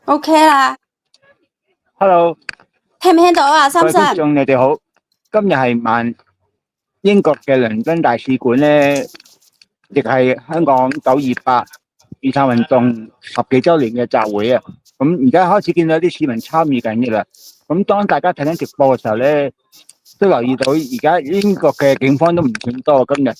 OK 啦 Hello， 聽唔聽到啊？各位觀三神，眾你哋好，今日係英國嘅倫敦大使館咧，亦係香港928雨傘運動10幾週年嘅集會啊！咁而家開始見到啲市民參與緊嘅啦。咁當大家睇緊直播嘅時候咧，都留意到而家英國嘅警方都唔算多，今日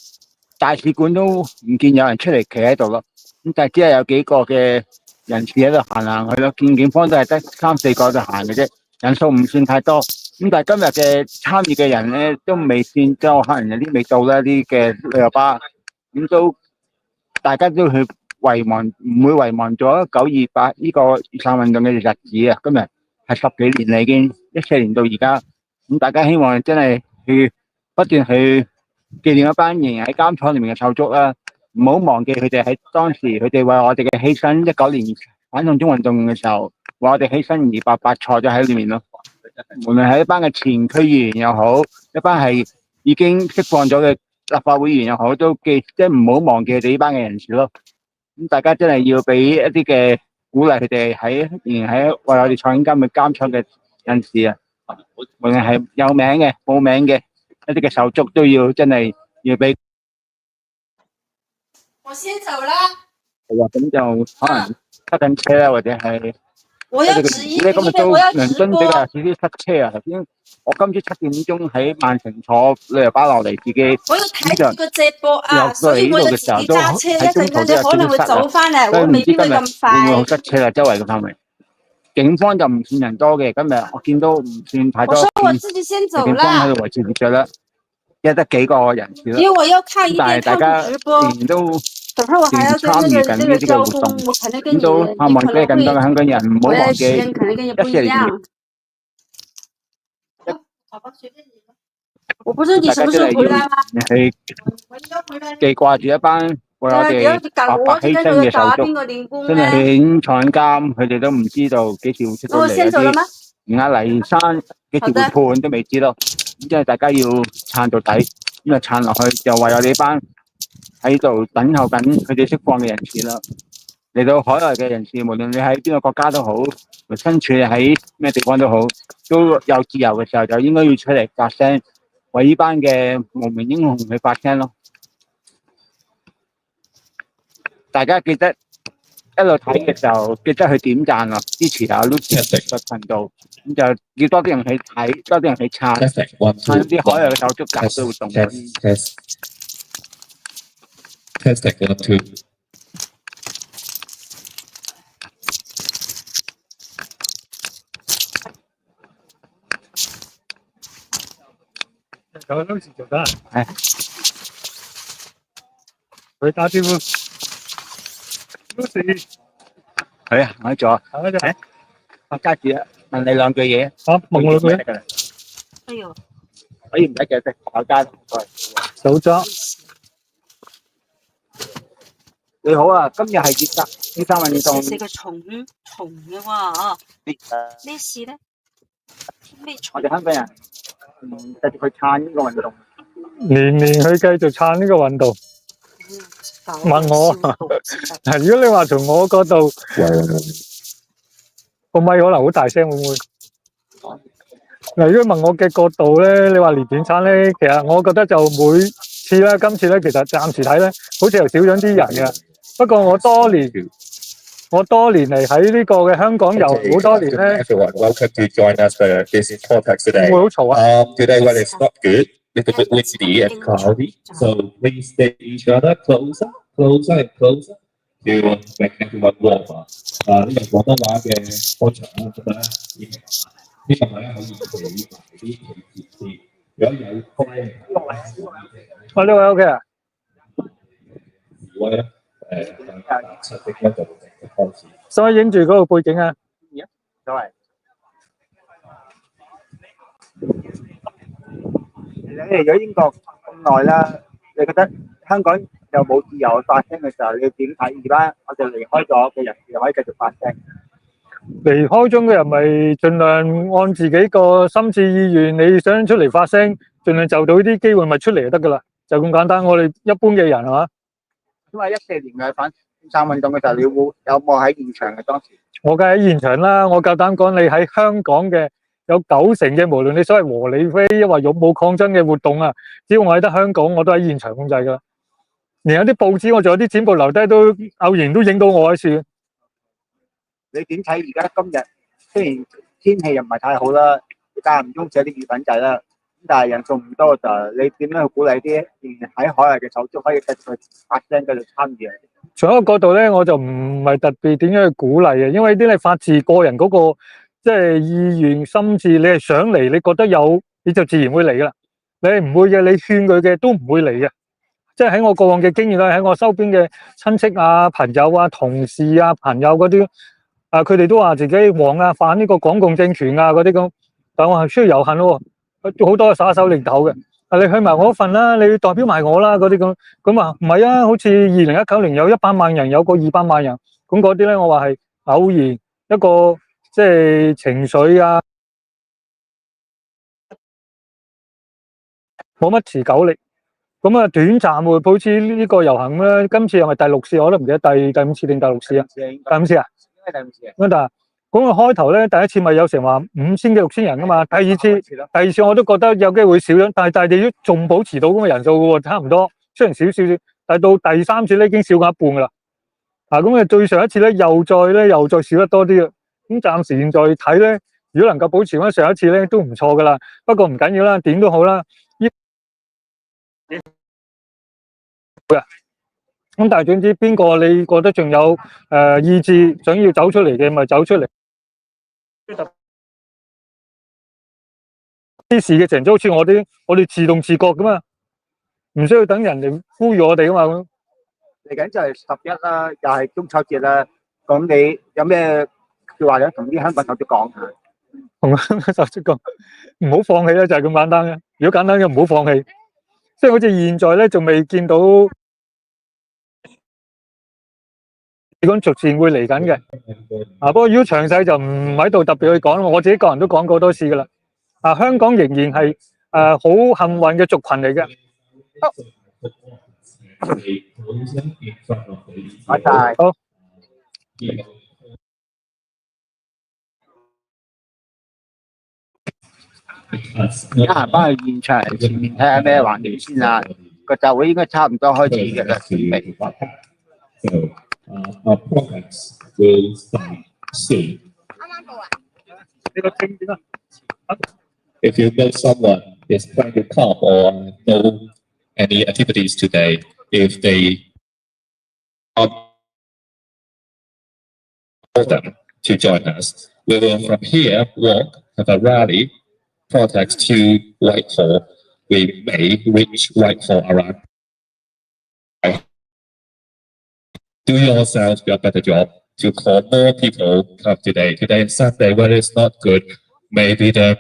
大使館都唔見有人出嚟企喺度咯。咁但係只係有幾個嘅人士喺度行行去咯，見警方都係得3、4個喺度行嘅啫，人數唔算太多。咁但係今日嘅參與嘅人咧都未算多，可能有啲未到啦，啲嘅旅遊巴，咁都大家都去遺忘，唔會遺忘咗928呢個雨傘運動嘅日子啊！今日係10幾年啦，已經14年到而家。咁大家希望真係去不斷去紀念一班仍然喺監廠裏面嘅手足啦，唔好忘記佢哋喺當時佢哋為我哋嘅犧牲，19年反送中運動嘅時候為我哋犧牲而白白錯咗喺裏面咯。無論係一班嘅前區議員又好，一班係已經釋放咗嘅立法會議員又好，都即係唔好忘記佢哋呢班嘅人士咯。咁大家真係要俾一啲嘅鼓勵佢哋仍然喺為我哋坐緊監廠嘅人士啊，無論係有名嘅冇名嘅一啲嘅手足都要真係要俾。我先走啦。係啊，咁就可能塞緊車啦，或者係。我要指引，今日都我要直倫敦比播。較少啲塞車啊！頭先我今朝7點鐘喺曼城坐旅遊巴落嚟，自己我要睇住個直播啊，所以我要自己揸車，一陣間你可能會走翻嚟，我未必會咁快。會唔會好塞車啊？周圍嘅範圍，警方就唔算人多嘅，今日我見到唔算太多。我說我自己先走啦。警方喺度維持秩序啦，一得幾個人士啦。因為我要看一邊大家直播。仍然都等會我還要跟那個交通，我可能跟你都盼望即係更多嘅香港人唔好忘記時間可能跟你不一樣。我不知道你什麼時候回來嗎？係記掛住一班為我哋白白犧牲嘅手足，真係佢已經坐緊監，佢哋都唔知道幾時會出到嚟。而家黎山幾時會判都未知咯，即係大家要撐到底，咁啊撐落去就為我哋呢班喺度等候緊佢哋釋放嘅人士啦。嚟到海外嘅人士，無論你喺邊個國家都好，身處喺咩地方都好，都有自由嘅時候就應該要出嚟發聲，為呢班嘅無名英雄去發聲咯。大家記得一路睇嘅時候，記得去點讚啊，支持下 Lucy 嘅頻道，咁就要多啲人去睇，多啲人去撐啲海外嘅手足搞嘅活動。Testing 1 2。有 Lucy 做得，係佢打招呼 ，Lucy，係啊，我喺咗，我揸住問你兩句嘢。好，問我兩句。哎呦，可以唔使嘅，即係我揸。手咗。你好啊，今日係雨傘運動。係個蟲嘅喎，咩事咧？咩蟲？我哋香港人繼續去撐呢個運動。年年去繼續撐呢個運動。問我，嗱，如果你話從我角度，個咪可能好大聲，會唔會？嗱，如果問我嘅角度咧，你話年年撐咧，其實我覺得就每次咧，今次咧，其實暫時睇咧，好似又少咗啲人嘅。不過我多年嚟喺呢個嘅香港遊好多年咧，Welcome to join us for this podcast today. 會好嘈啊！Today weather is not good, little bit windy and cloudy, so please stay each other closer and closer to make everyone warmer. 呢個廣東話嘅開場啦，覺得呢個大家可以留意埋啲企節先。如果有開，我呢位 OK 啊？如果大家7點就正式開始。所以影住嗰個背景啊。所謂。其實你嚟咗英國咁耐啦，你覺得香港又冇自由發聲嘅時候，你要點睇？而家我哋離開咗嘅人士又可以繼續發聲。離開咗嘅人咪盡量按自己個心志意願，你想出嚟發聲，盡量就到呢啲機會咪出嚟就得噶啦，就咁簡單。我哋一般嘅人係嘛？因為14年嘅反傘運動嘅時候，你有冇喺現場嘅當時？我梗係喺現場啦，我夠膽講，你喺香港嘅有90%嘅，無論你所謂和理非，抑或勇武抗爭嘅活動啊，只要我喺得香港，我都喺現場控制噶。連有啲報紙，我仲有啲剪報留低，都偶然都影到我喺處。你點睇而家今日？雖然天氣又唔係太好啦，間唔中寫啲雨粉仔啦，但係人數唔多就你點樣去鼓勵啲仍然喺海外嘅手足可以繼續發聲、繼續參與啊？從一個角度咧，我就唔係特別點樣去鼓勵嘅，因為啲你發自個人嗰個即係意願心志，你係想嚟，你覺得有你就自然會嚟噶啦。你係唔會嘅，你勸佢嘅都唔會嚟嘅。即係喺我過往嘅經驗啦，喺我周邊嘅親戚啊、朋友啊、同事啊、朋友嗰啲，佢哋都話自己黃啊、反呢個港共政權啊嗰啲咁，但我係需要遊行咯，好多耍手擰頭嘅。你去埋我份啦，你代表埋我啦嗰啲咁，咁啊唔係啊，好似2019年有100萬人，有個200萬人，咁嗰啲咧我話係偶然一個即係情緒啊，冇乜持久力。咁啊，短暫喎，好似呢個遊行咧，今次又係第6次，我都唔記得第5次定第6次啊？第5次啊？應該第5次啊。咁但係咁我開頭咧，第一次咪有成話5000幾6000人噶嘛，第二次我都覺得有機會少咗，但係你都仲保持到咁嘅人數嘅喎，差唔多，雖然少少，但係到第3次咧已經少過一半噶啦。咁啊，最上一次咧又再少得多啲啊。咁暫時現在睇咧，如果能夠保持翻上一次咧，都唔錯噶啦。不過唔緊要啦，點都好啦。咁但係總之邊個你覺得仲有意志想要走出嚟嘅，咪走出嚟。啲事嘅成咗好似我哋自動自覺噶嘛，唔需要等人哋呼籲我哋噶嘛。嚟緊就係11啦，又係中秋節啦。咁你有咩說話想同啲香港手足講下？同香港手足講，唔好放棄啦，就係咁簡單嘅。如果簡單嘅，唔好放棄。即係好似現在咧，仲未見到。你講逐漸會嚟緊嘅，不過如果詳細就唔喺度特別去講，我自己個人都講過好多次噶啦。香港仍然係好幸運嘅族群嚟嘅。好。而家行翻去現場前面睇下咩環境先啦。個集會應該差唔多開始嘅啦，準備。Products will start soon. If you know someone is trying to come or know any activities today, if they are them to join us, we will from here walk, have a rally, protest to Whitehall. We may reach Whitehall around. Do yourself a better job to call more people come today. Today is Sunday, weather is not good. Maybe the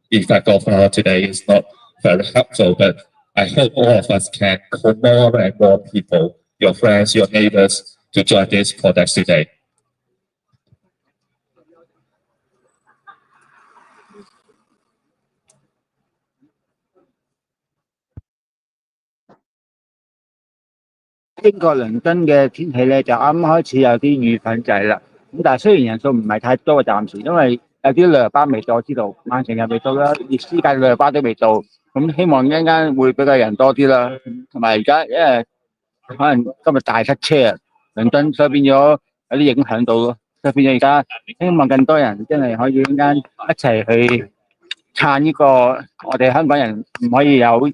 effect of today is not very helpful, but I hope all of us can call more and more people, your friends, your neighbors, to join this protest today. 英國倫敦嘅天氣咧就啱開始有啲雨粉仔啦，咁但係雖然人數唔係太多嘅暫時，因為有啲旅遊巴未到，我知道曼城又未到啦，列斯界旅遊巴都未到，咁希望一陣間會比較人多啲啦。同埋而家因為可能今日大塞車啊，倫敦所以變咗有啲影響到咯，所以變咗而家希望更多人真係可以一陣間一齊去撐呢個我哋香港人唔可以有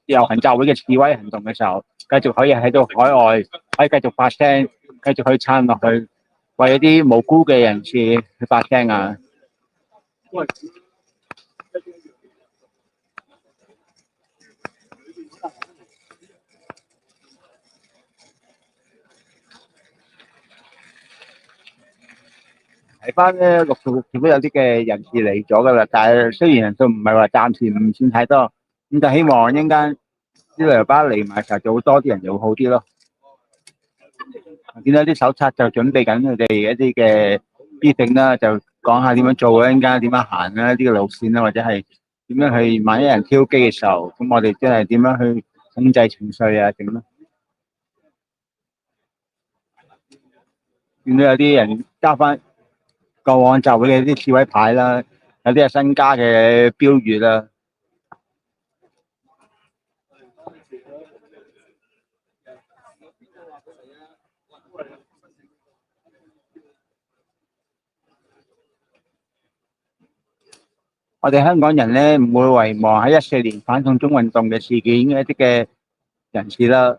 遊行集會嘅示威行動嘅時候，繼續可以喺到海外可以繼續發聲，繼續去撐落去，為一啲無辜嘅人士去發聲啊！睇翻咧，陸續都有啲嘅人士嚟咗噶啦，但係雖然人數唔係話暫時唔算太多，咁就希望一陣間啲旅遊巴嚟埋時候就會多啲人就會好啲咯。見到啲手冊就準備緊佢哋一啲嘅briefing啦，就講下點樣做啊，一陣間點樣行啦，呢個路線啦，或者係點樣去萬一人挑機嘅時候，咁我哋真係點樣去控制情緒啊，點咯。見到有啲人加翻過往集會嘅啲示威牌啦，有啲係新加嘅標語啦。我哋香港人咧唔會遺忘喺14年反送中運動嘅事件嘅一啲嘅人士啦。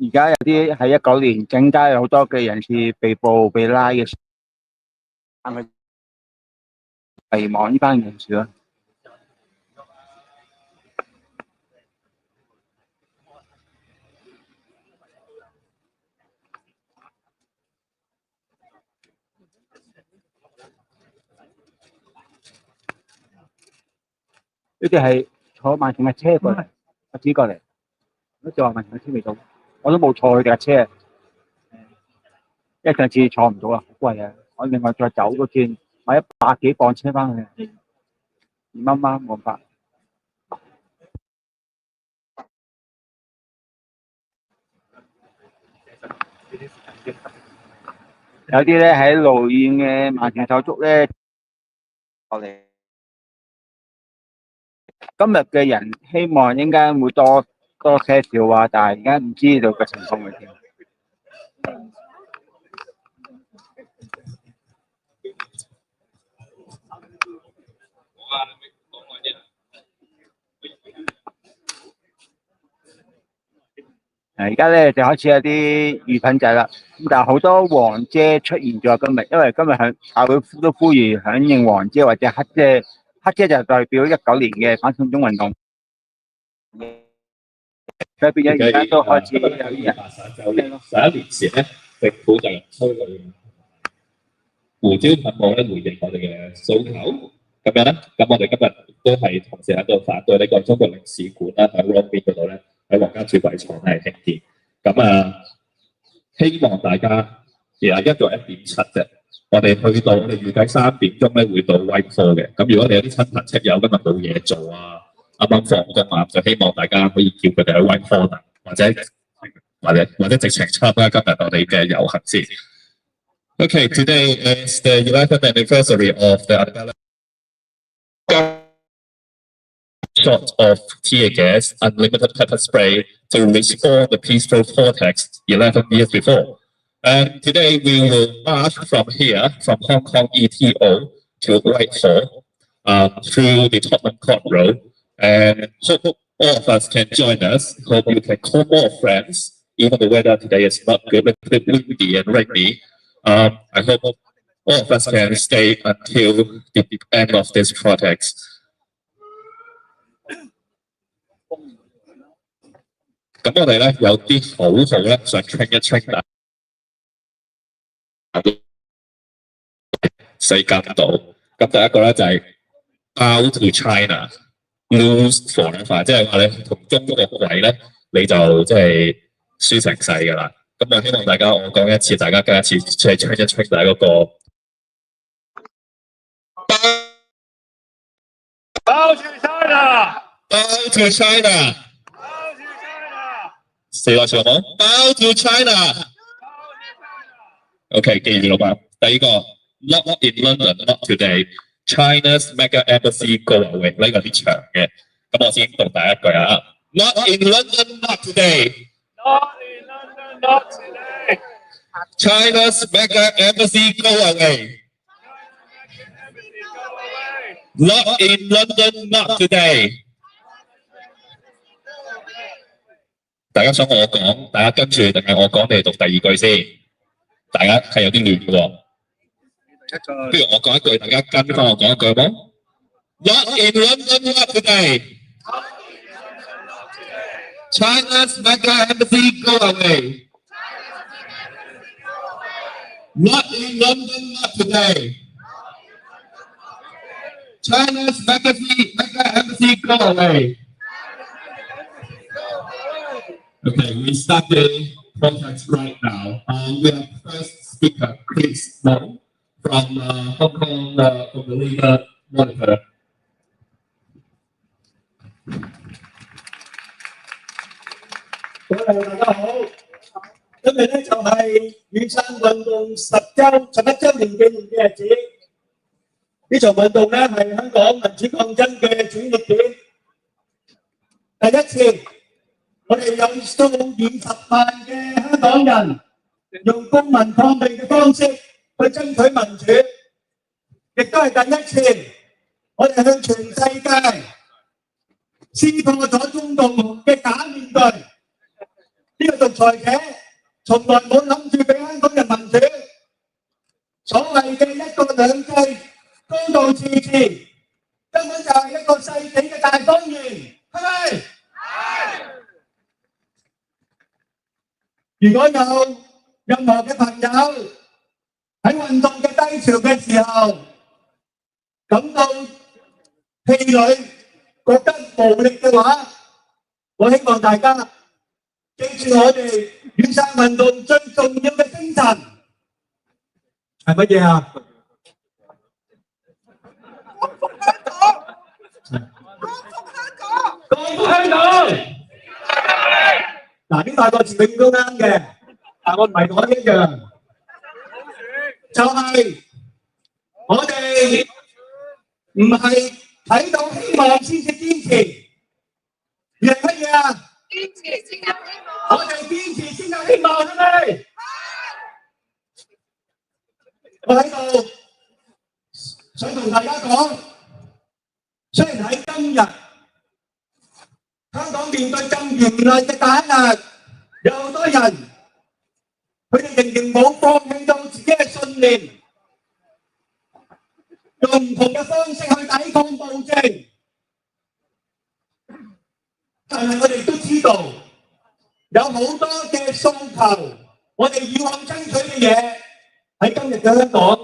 而家有啲喺19年更加有好多嘅人士被捕被拉嘅，但係遺忘呢班人士啦。呢啲係坐慢程嘅車過嚟，我指過嚟，好似話慢程嘅車未到，我都冇坐佢哋架車，因為上次坐唔到啊，好貴啊，我另外再走嗰轉買100幾磅車翻去，二蚊蚊冇法。有啲咧喺路遠嘅慢程手足咧落嚟。今日嘅人希望應該會多些少啊，但係而家唔知道嘅情況係點。而家咧就開始有啲雨粉仔啦，咁但係好多黃遮出現咗今日，因為今日響大會都呼籲響應黃遮或者黑遮。黑遮就代表19年嘅反送中運動，所以變咗而家都開始有啲人。11年前咧，政府就催淚胡椒噴霧咧回應我哋嘅訴求，咁樣咧，咁我哋今日都係同時喺度反對呢個中國領事館啦喺 Longmead 嗰度咧喺皇家儲櫃廠係興建，咁希望大家其實一個1.7啫。我哋去到，我哋預計3點鐘咧會到 Whitehall 嘅。咁如果你有啲親朋戚友今日冇嘢做啊，啱啱放工啊，就希望大家可以叫佢哋喺 Whitehall 等，或者直情參加今日我哋嘅遊行先。Okay, today is the 11th anniversary of the shot of tear gas, unlimited pepper spray to restore the peaceful protest 11 years before. And today we will march from here, from Hong Kong ETO to Whitehall, through the Tottenham Court Road. And hope all of us can join us. Hope you can call more friends. Even the weather today is not good, a bit windy and rainy. I hope all of us can stay until the end of this protest. 咁我哋咧有啲口號咧想 train 一 train 大世界度。咁第一個咧就係 Bow to China, lose forever， 即係話你同中國嘅鬼咧，你就即係輸成世㗎啦。咁我希望大家我講一次，大家跟一次，即係 train 一 train 大家嗰個 Bow to China, Bow to China。四個字好冇 ？Bow to China。OK， 記住老闆。第二個 ，Not in London, not today. China's mega embassy go away。呢個啲長嘅，咁我先讀第一句啊。Not in London, not today. Not in London, not today. China's mega embassy go away. Not in London, not today。大家想我講，大家跟住定係我講，你哋讀第二句先？大家係有啲亂嘅喎。不如我講一句，大家跟翻我講一句好冇 ？Not in London, not today. China's mega embassy go away. Not in London, not today. China's mega embassy go away. Okay, we start the protest right now. We have first speaker, Chris Mo, from Hong Kong, from the Labour Monitor. 今日咧就係雨傘運動11週年紀念嘅日子。呢場運動咧係香港民主抗爭嘅轉捩點。第一次，我哋有數以十萬嘅香港人用公民抗命嘅方式去爭取民主，亦都係第一次，我哋向全世界撕破咗中共嘅假面具。呢個獨裁者從來冇諗住俾香港人民主，所謂嘅一國兩制、高度自治，根本就係一個世紀嘅大謊言，係咪？如果有任何嘅朋友喺運動嘅低潮嘅時候感到氣餒、覺得無力嘅話，我希望大家記住我哋雨傘運動最重要嘅精神係乜嘢啊？光復香港！嗱，呢大個字永遠都啱嘅，但我唔係講一樣，就係我哋唔係睇到希望先至堅持，而係乜嘢啊？堅持先有希望。我哋堅持先有希望，係咪？我喺度想同大家講，雖然喺今日香港面對咁嚴厲嘅打壓，有好多人佢哋仍然冇放棄到自己嘅信念，用唔同嘅方式去抵抗暴政。但係我哋都知道，有好多嘅訴求，我哋以往爭取嘅嘢喺今日嘅香港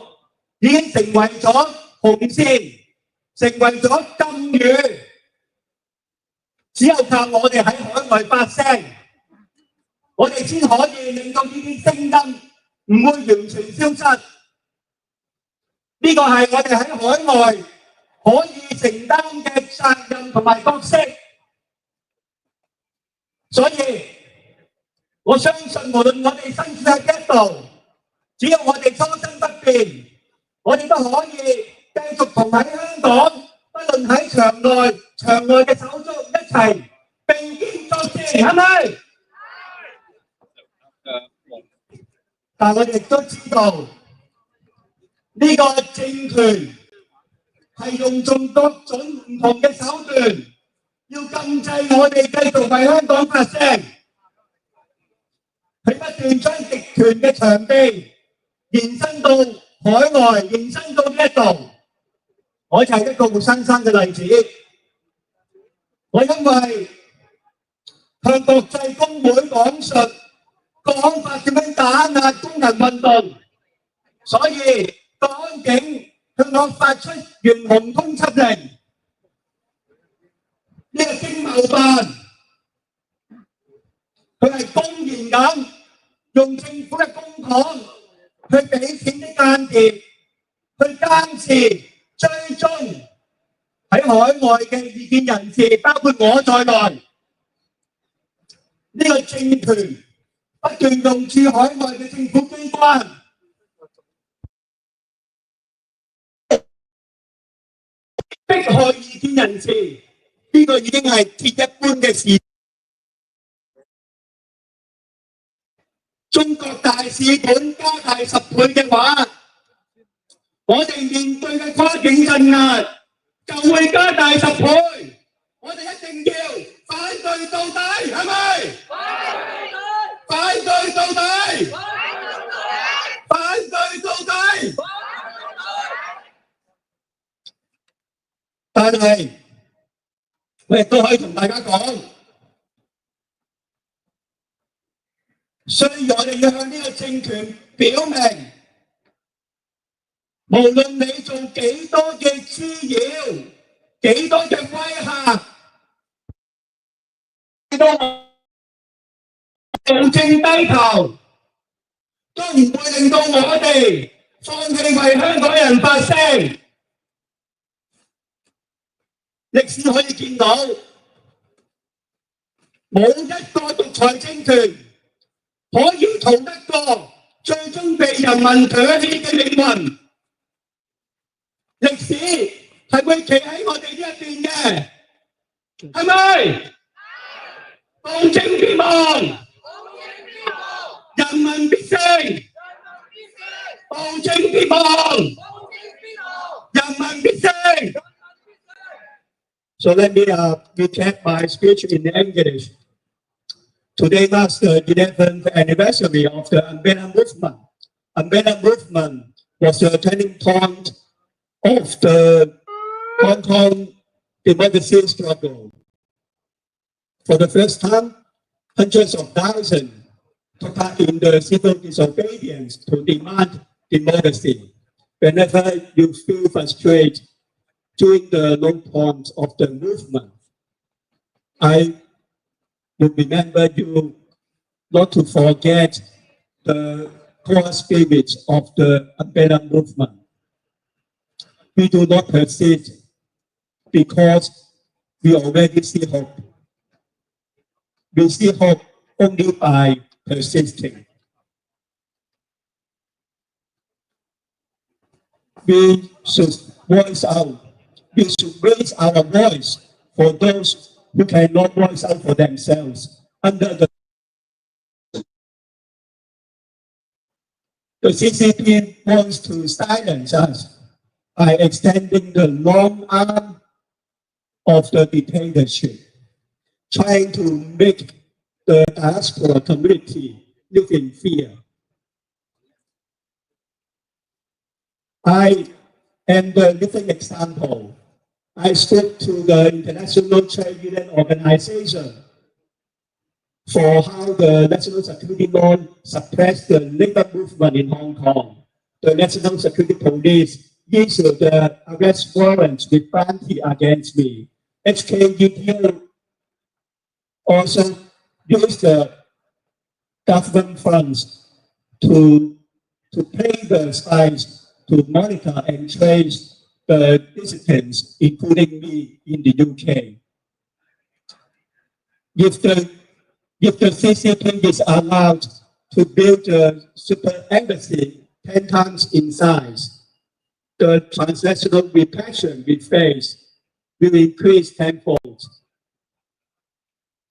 已經成為咗紅線，成為咗禁語。只有靠我哋喺海外發聲，我哋先可以令到呢啲聲音唔會完全消失。呢個係我哋喺海外可以承擔嘅責任同埋角色。所以我相信無論我哋身處喺邊度，只要我哋初心不變，我哋都可以繼續同喺香港，不論喺場內場外嘅手足一齊並肩作戰，係咪？但我哋亦都知道呢個政權係用盡各種唔同嘅手段，要禁制我哋繼續為香港發聲。佢不斷將極權嘅場地延伸到海外，延伸到呢一度。我就係一個活生生嘅例子。我因為向國際公會講述國安法點樣打壓工人運動，所以國安警向我發出懸紅通緝令。呢個經貿辦佢係公然咁用政府嘅公帑去俾錢啲間諜去監視追蹤喺海外嘅異見人士，包括我在內。呢個政權不斷用駐海外嘅政府機關迫害異見人士，呢個已經係鐵一般嘅事。中國大使館加大10倍嘅話，我哋面對嘅跨境鎮壓就會加大10倍。我哋一定要反對到底，係咪？反對到底！反對到底！但係我亦都可以同大家講，所以我哋要向呢個政權表明，無論你做幾多嘅滋擾，幾多嘅威嚇，幾多暴政低頭，都唔會令到我哋放棄為香港人發聲。歷史可以見到，冇一個獨裁政權可以逃得過最終被人民唾棄嘅命運。歷史係會企喺我哋呢一邊嘅，係咪？暴政必亡，人民必勝。暴政必亡，人民必勝。So let me recap my speech in English. Today marks the 11th anniversary of the Umbrella movement. Umbrella movement was the turning point of the Hong Kong democracy struggle. For the first time, hundreds of thousands took part in the civil disobedience to demand democracy. Whenever you feel frustrated during the low points of the movement, I would remember you not to forget the core spirit of the Umbrella movement. We do not persist because we already see hope. We see hope only by persisting. We should raise our voice for those who cannot voice out for themselves under the CCP wants to silence us by extending the long arm of the dictatorship, trying to make the diaspora community live in fear. I am the living example. I spoke to the International Trade Union Organization for how the National Security Law suppressed the labor movement in Hong Kong. The National Security Police issued the arrest warrants with bounty against me. HKUTO also used the government funds to pay the spies to monitor and trace the dissidents, including me, in the UK. If the CCP is allowed to build a super embassy 10 times in size, the transnational repression we face will increase tenfold.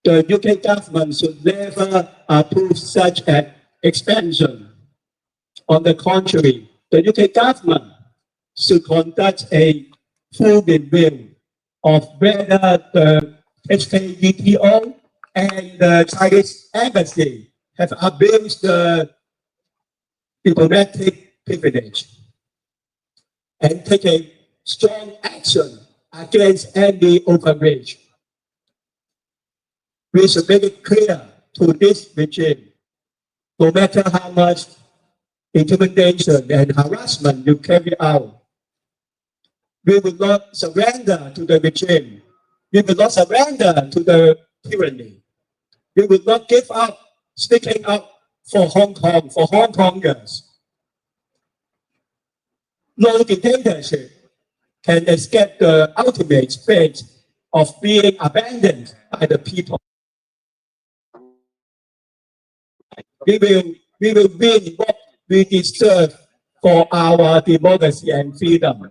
The UK government should never approve such an expansion. On the contrary, the UK government should conduct a full review of whether the HKUTO and the Chinese embassy have abused the diplomatic privilege and take a strong action against any overreach. We should make it clear to this regime, no matter how much intimidation and harassment you carry out, we will not surrender to the regime. We will not surrender to the tyranny. We will not give up speaking up for Hong Kong, for Hong Kongers. No dictatorship can escape the ultimate fate of being abandoned by the people. We will win what we deserve for our democracy and freedom.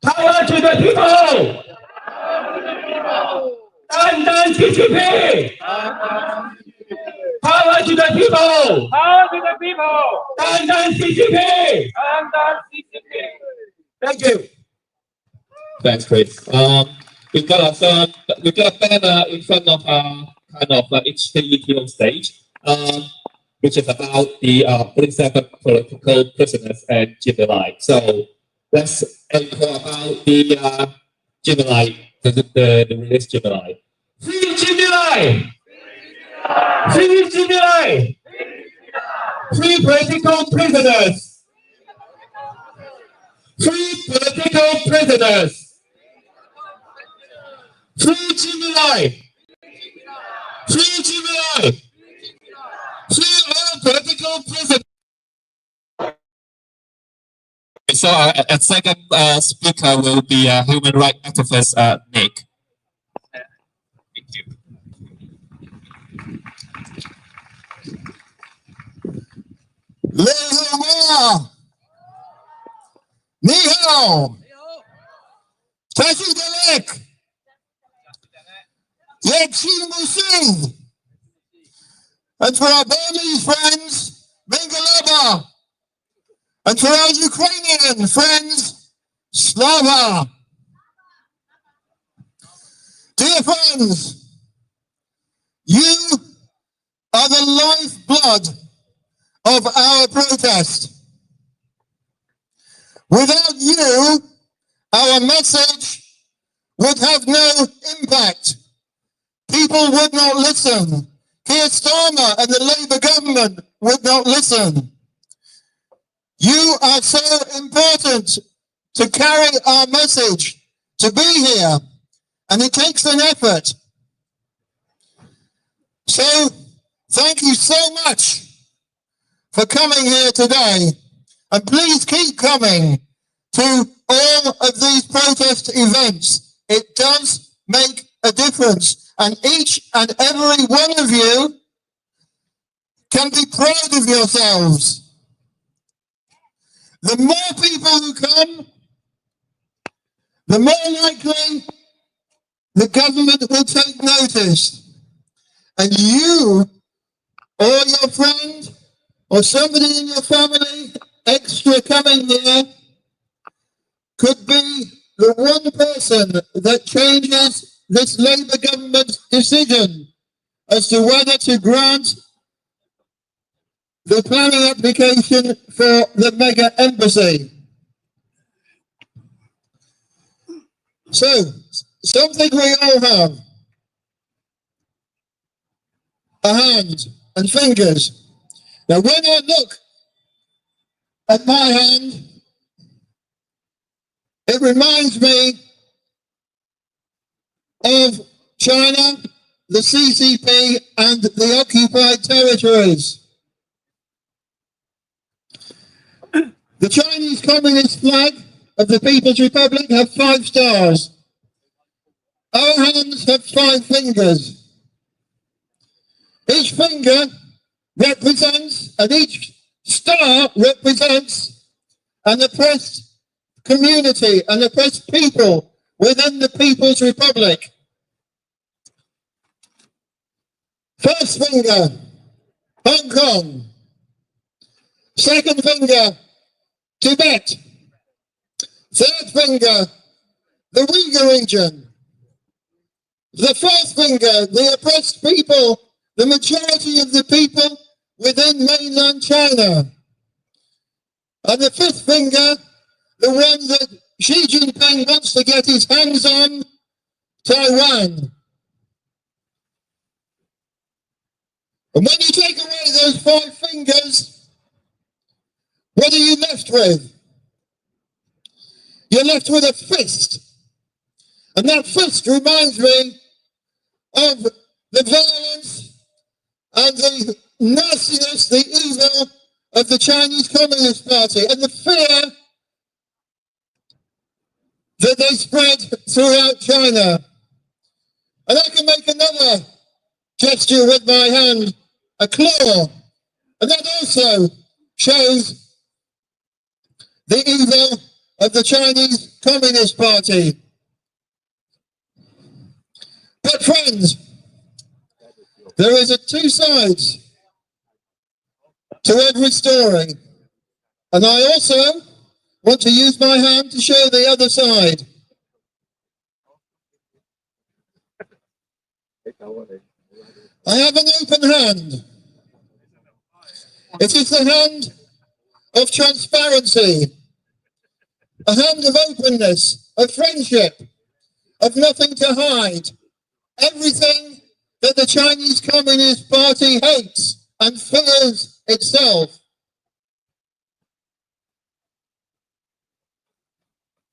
Power to the people! Dan CCP! Power to the people! Power to the people! Dan CCP! Thank you. Thanks, Chris. We've got a banner in front of HKUTO stage, which is about the 47 political prisoners and Jubilee. So let's talk about the Jubilee, the released Jubilee. Free Jubilee! Free Jubilee! Free political prisoners! Free political prisoners! Free Jubilee! Free Jubilee! Free all political prisoners! So a second speaker will be human rights activist Nick. Thank you. 你好嗎？你好，再接再厲，疫情無聲。And for our Burmese friends, Mingalaba. And for our Ukrainian friends, Slava. Dear friends, you are the lifeblood of our protest. Without you, our message would have no impact. People would not listen. Keir Starmer and the Labour government would not listen. You are so important to carry our message, to be here, and it takes an effort. So, thank you so much for coming here today, and please keep coming to all of these protest events. It does make a difference. And each and every one of you can be proud of yourselves. The more people who come, the more likely the government will take notice. And you, or your friend, or somebody in your family extra coming here, could be the one person that changes this Labour government's decision as to whether to grant the planning application for the mega embassy. So, something we all have, a hand and fingers. Now when I look at my hand, it reminds me of China, the CCP, and the occupied territories. The Chinese Communist flag of the People's Republic have 5 stars. Our hands have 5 fingers. Each finger represents, and each star represents an oppressed community, an oppressed people within the People's Republic. First finger, Hong Kong. Second finger, Tibet. Third finger, the Uyghur region. The fourth finger, the oppressed people, the majority of the people within mainland China. And the fifth finger, the one that Xi Jinping wants to get his hands on, Taiwan. And when you take away those 5 fingers, what are you left with? You're left with a fist. And that fist reminds me of the violence and the nastiness, the evil of the Chinese Communist Party and the fear that they spread throughout China. And I can make another gesture with my hand, a claw, and that also shows the evil of the Chinese Communist Party. But friends, there is 2 sides to every story, and I also want to use my hand to show the other side. I have an open hand. It is the hand of transparency, a hand of openness, of friendship, of nothing to hide. Everything that the Chinese Communist Party hates and fears itself.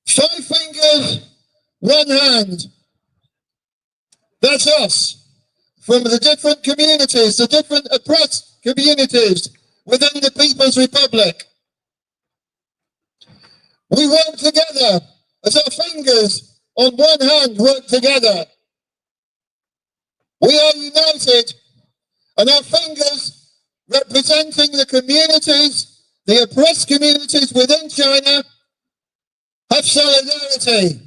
5 fingers, 1 hand. That's us. From the different communities, the different oppressed communities within the People's Republic. We work together as our fingers on 1 hand work together. We are united, and our fingers representing the communities the oppressed communities within China have solidarity.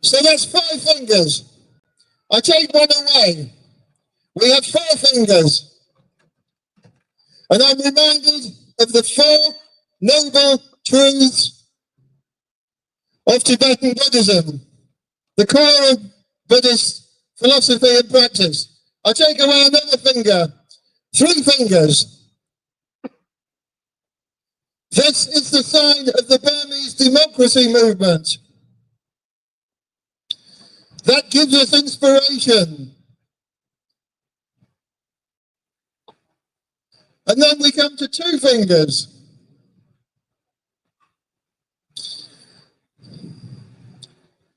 So that's 5 fingers. I take one away. We have 4 fingers. And I'm reminded of the 4 noble truths of Tibetan Buddhism, the core of Buddhist philosophy and practice. I take away another finger, 3 fingers. This is the sign of the Burmese democracy movement. That gives us inspiration. And then we come to 2 fingers.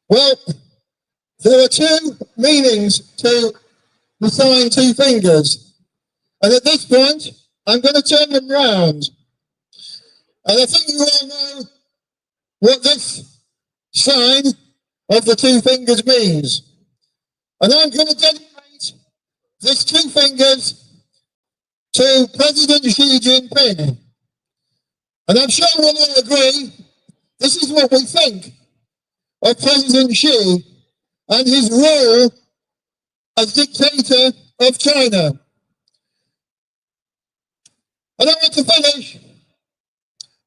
Well, there are 2 meanings to the sign 2 fingers. And at this point, I'm going to turn them round. And I think you all know what this sign of the 2 fingers means. And I'm going to dedicate this 2 fingers to President Xi Jinping. And I'm sure we'll all agree, this is what we think of President Xi and his role as dictator of China. And I want to finish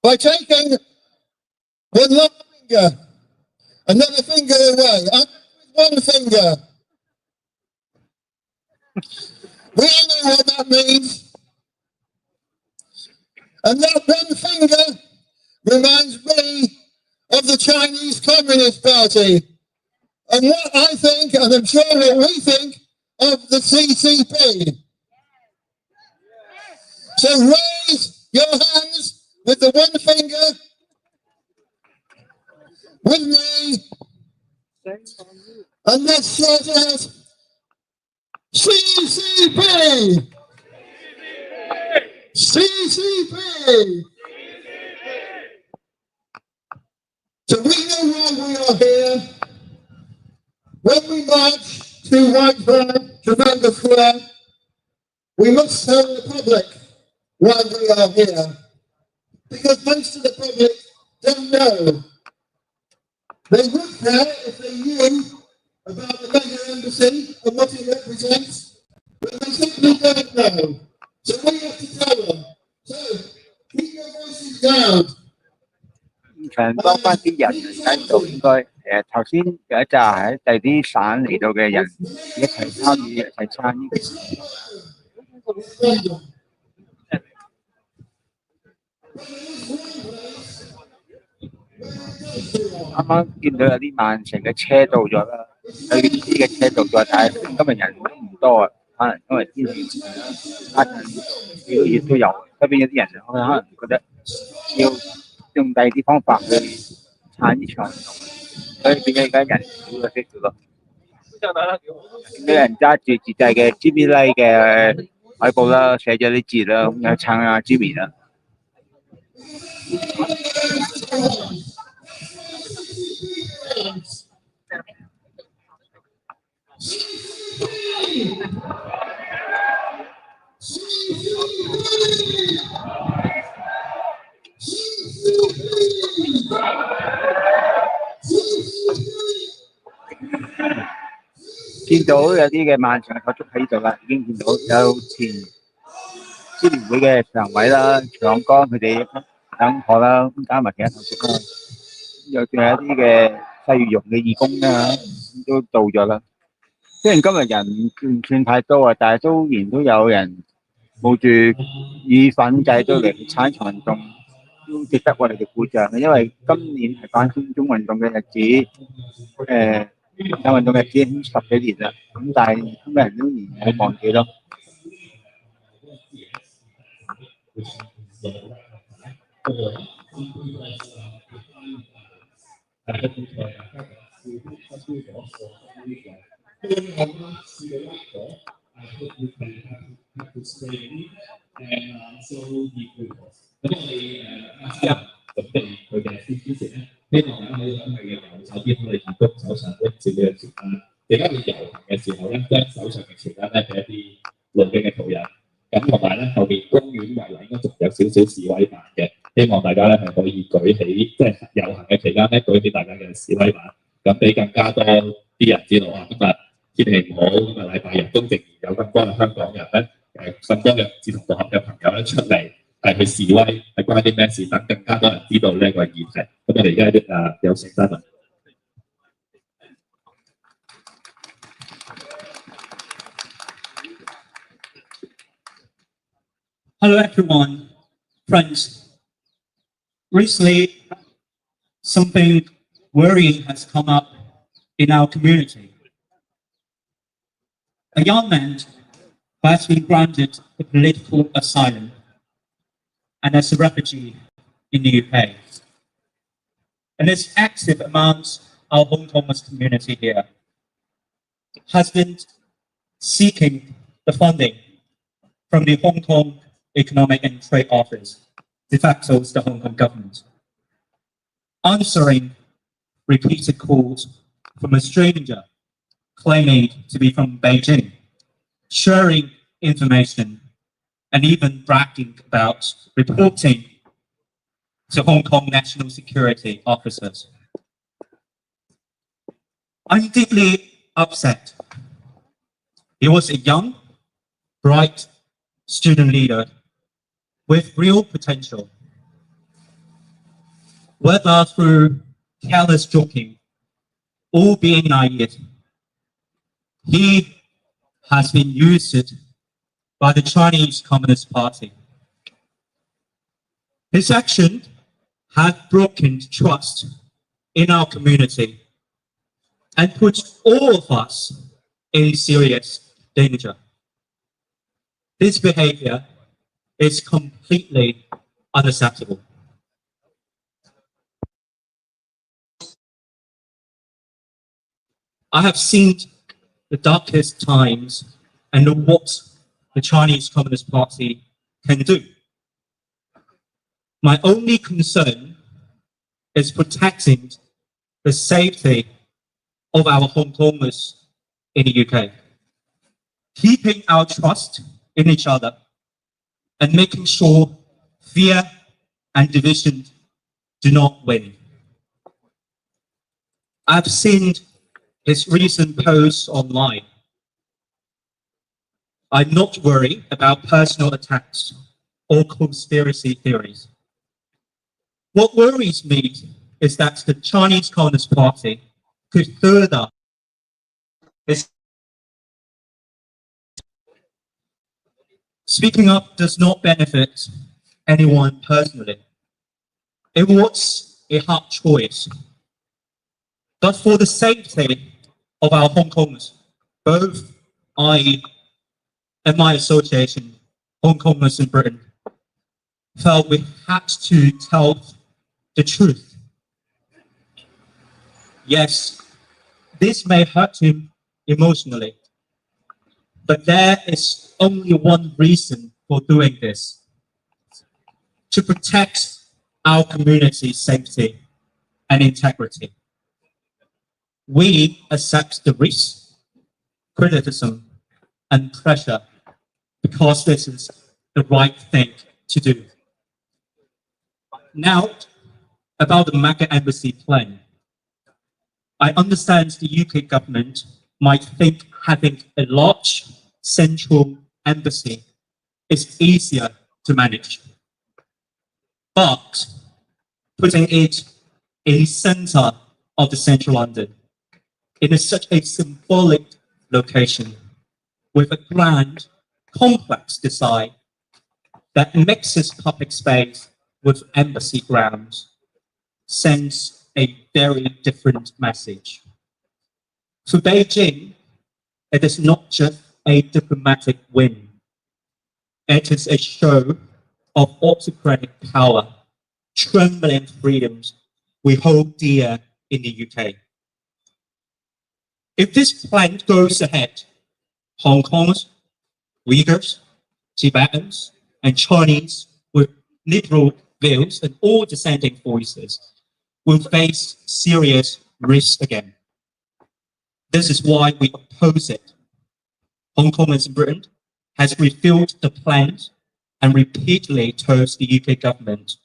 by taking one long finger, another finger away, and with 1 finger. We all know what that means. And that 1 finger reminds me of the Chinese Communist Party and what I think, and I'm sure what we think, of the CCP. So raise your hands with the 1 finger with me, and let's shout out, CCP! CCP! So we know why we are here. When we march to Whitehall, Trafalgar Square, we must tell the public why we are here. Because most of the public don't know. They would care if they knew about the mega embassy and what it represents, but they simply don't know. So we have to tell them. So keep your voices down. 場多翻啲人喺度，應該頭先有一紮喺第啲省嚟到嘅人一齊參與，一齊參與。啱啱見到有啲曼城嘅車到咗啦，有啲嘅車到咗，但係今日人都唔多啊，可能因為天氣加緊，呢個月都有，側邊有啲人可能覺得要用第二啲方法去撐呢場運動，所以變咗而家人少咗啲咯。啲人揸住自製嘅 Jimmy Lee 嘅海報啦，寫咗啲字啦，咁樣撐阿 Jimmy 啦。見到有啲嘅漫長嘅手足喺度啦，已經見到有前支聯會嘅常委啦、長江佢哋響河啦，咁加埋其他手足啦，又仲有一啲嘅細羽絨嘅義工啦，都到咗啦。雖然今日人唔算太多啊，但係都仍然都有人冒住雨粉仔都嚟撐場運動，都值得我哋嘅鼓掌嘅。因為今年係反中運動嘅日子，運動日子已經10幾年啦，咁但係今日人都仍然冇忘記咯。準備佢嘅之前咧，希望大家可以喺佢嘅右手邊可以見到手上一照嘅傳單。而家佢遊行嘅時候咧，將手上嘅傳單咧俾一啲路徑嘅途人。咁同埋咧後面公園圍內應該仲有少少示威板嘅，希望大家咧係可以舉起，即係遊行嘅期間咧舉起大家嘅示威板，咁俾更加多啲人知道啊！今日天氣唔好，今日禮拜日都仍然有咁多嘅香港人咧，咁多嘅志同道合嘅朋友咧出嚟係去示威，係關啲咩事，等更加多人知道呢個議題。咁我哋而家有請新聞。Hello everyone, friends. Recently, something worrying has come up in our community. A young man who has been granted a political asylum and as a refugee in the UK, and is active amongst our Hong Kongers community here, has been seeking the funding from the Hong Kong Economic and Trade Office, de facto the Hong Kong government, answering repeated calls from a stranger claiming to be from Beijing, sharing information, and even bragging about reporting to Hong Kong national security officers. I'm deeply upset. He was a young, bright student leader with real potential. Whether through careless joking or being naive, he has been used by the Chinese Communist Party. His action has broken trust in our community and put all of us in serious danger. This behavior is completely unacceptable. I have seen the darkest times and know what the Chinese Communist Party can do. My only concern is protecting the safety of our Hong Kongers in the UK, keeping our trust in each other, and making sure fear and division do not win. I've seen his recent posts online. I'm not worried about personal attacks or conspiracy theories. What worries me is that the Chinese Communist Party could further its speaking up does not benefit anyone personally. It was a hard choice. But for the safety of our Hong Kongers, both I and my association, Hong Kongers in Britain, felt we had to tell the truth. Yes, this may hurt him emotionally, but there is only one reason for doing this: to protect our community's safety and integrity. We accept the risk, criticism, and pressure because this is the right thing to do. Now, about the mega embassy plan. I understand the UK government might think having a large central embassy is easier to manage. But putting it in the center of the central London, in such a symbolic location, with a grand, complex design that mixes public space with embassy grounds, sends a very different message. For Beijing, it is not just a diplomatic win. It is a show of autocratic power, trembling freedoms we hold dear in the UK. If this plan goes ahead, Hong Kongers, Uyghurs, Tibetans, and Chinese with liberal views and all dissenting voices will face serious risks again. This is why we oppose it. Hong Kongers in Britain has refused the plans and repeatedly told the UK government,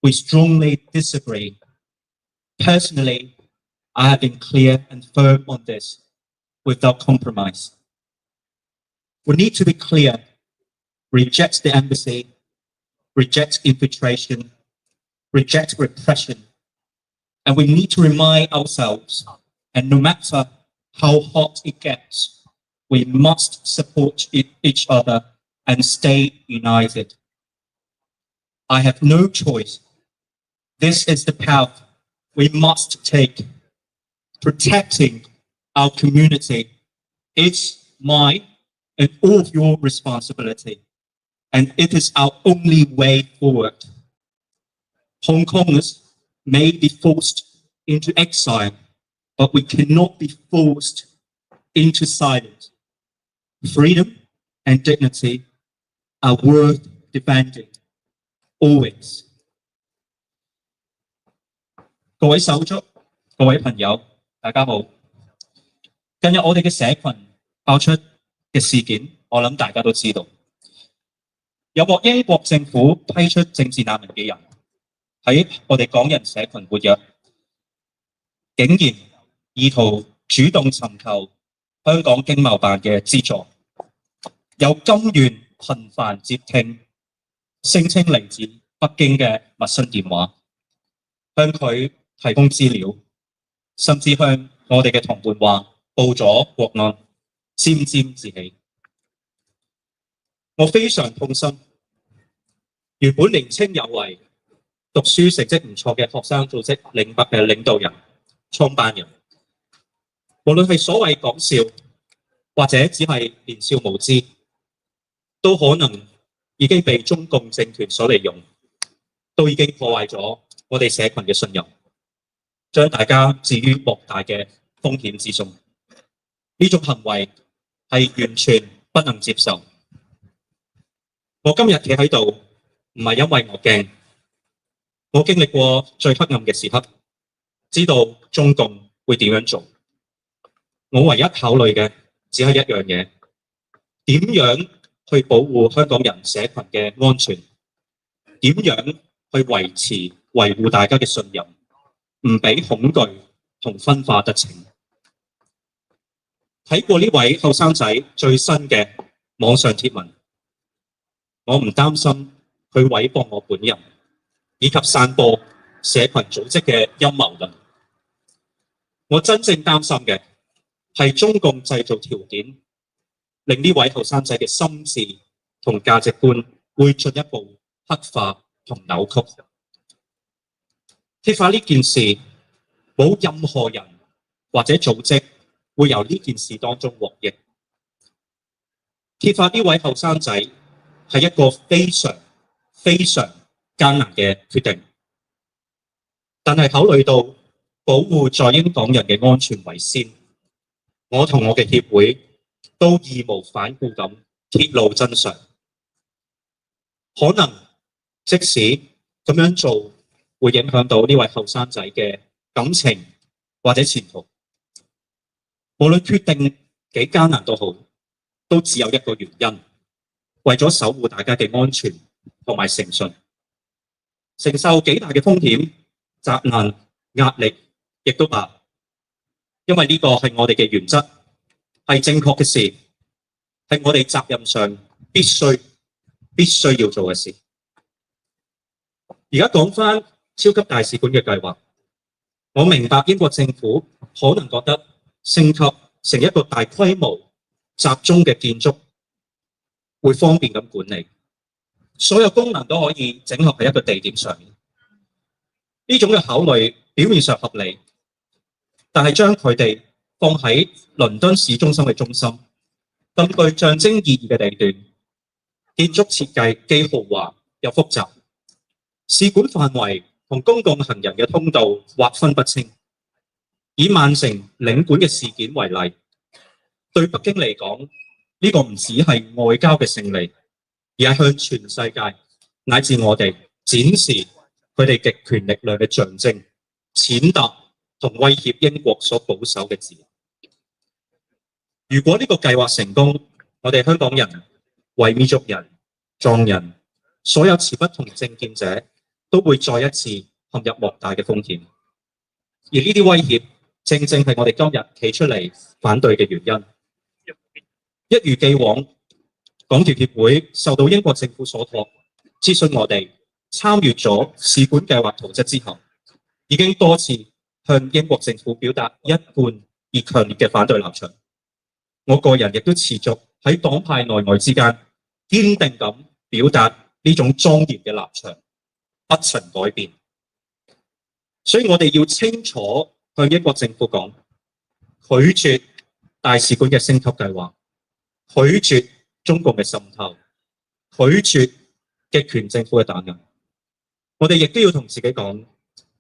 we strongly disagree. Personally, I have been clear and firm on this, without compromise. We need to be clear, reject the embassy, reject infiltration, reject repression, and we need to remind ourselves, and no matter how hot it gets, we must support each other and stay united. I have no choice. This is the path we must take. Protecting our community is my and all of your responsibility, and it is our only way forward. Hong Kongers may be forced into exile, but we cannot be forced into silence. Freedom and dignity are worth defending, always. 各位手足、各位朋友，大家好。近日我哋嘅社群爆出嘅事件，我諗大家都知道，有獲英國政府批出政治難民嘅人喺我哋港人社群活躍，竟然意圖主動尋求香港經貿辦嘅資助，又甘願頻繁接聽聲稱嚟自北京嘅陌生電話，向佢提供資料，甚至向我哋嘅同伴話報咗國安，沾沾自喜。我非常痛心，原本年青有為、讀書成績唔錯嘅學生組織領導人、創辦人，無論係所謂講笑，或者只係年少無知，都可能已經被中共政權所利用，都已經破壞咗我哋社群嘅信任，將大家置於莫大嘅風險之中。呢種行為係完全不能接受。我今日企喺度，唔係因為我驚，我經歷過最黑暗嘅時刻，知道中共會點樣做。我唯一考慮嘅只係一樣嘢，點樣去保護香港人社群嘅安全，點樣去維護大家嘅信任，唔俾恐懼同分化得逞。睇過呢位後生仔最新嘅網上貼文，我唔擔心佢毀謗我本人，以及散播社群組織嘅陰謀論。我真正擔心嘅係中共製造條件，令呢位後生仔嘅心智同價值觀會進一步黑化同扭曲。揭發呢件事，冇任何人或者組織會由呢件事當中獲益。揭發呢位後生仔係一個非常非常艱難嘅決定，但係考慮到保護在英港人嘅安全為先，我同我嘅協會都義無反顧咁揭露真相。可能即使咁樣做會影響到呢位後生仔嘅感情或者前途，無論決定幾艱難都好，都只有一個原因，為咗守護大家嘅安全同埋誠信，承受幾大嘅風險、責難、壓力亦都罷，因為呢個係我哋嘅原則，係正確嘅事，係我哋責任上必須要做嘅事。而家講返超級大使館嘅計劃，我明白英國政府可能覺得升級成一個大規模集中嘅建築會方便咁管理，所有功能都可以整合喺一個地點上面。呢種嘅考慮表面上合理，但係將佢哋放喺倫敦市中心嘅中心，咁具象徵意義嘅地段，建築設計既豪華又複雜，使館範圍同公共行人嘅通道劃分不清。以曼城領館嘅事件為例，對北京嚟講，呢個唔只係外交嘅勝利，而係向全世界乃至我哋展示佢哋極權力量嘅象徵，踐踏同威脅英國所保守嘅自由。如果呢個計劃成功，我哋香港人維吾族人、藏人，所有持不同政見者都會再一次陷入莫大嘅風險。而呢啲威脅，正正係我哋今日企出嚟反對嘅原因。一如既往，港僑協會受到英國政府所託，諮詢我哋參與咗使館計劃圖則之後，已經多次向英國政府表達一貫而強烈嘅反對立場。我個人亦都持續喺黨派內外之間堅定咁表達呢種莊嚴嘅立場，不曾改變。所以我哋要清楚向英國政府講，拒絕大使館嘅升級計劃，拒絕中共嘅滲透，拒絕極權政府嘅打壓。我哋亦都要同自己講，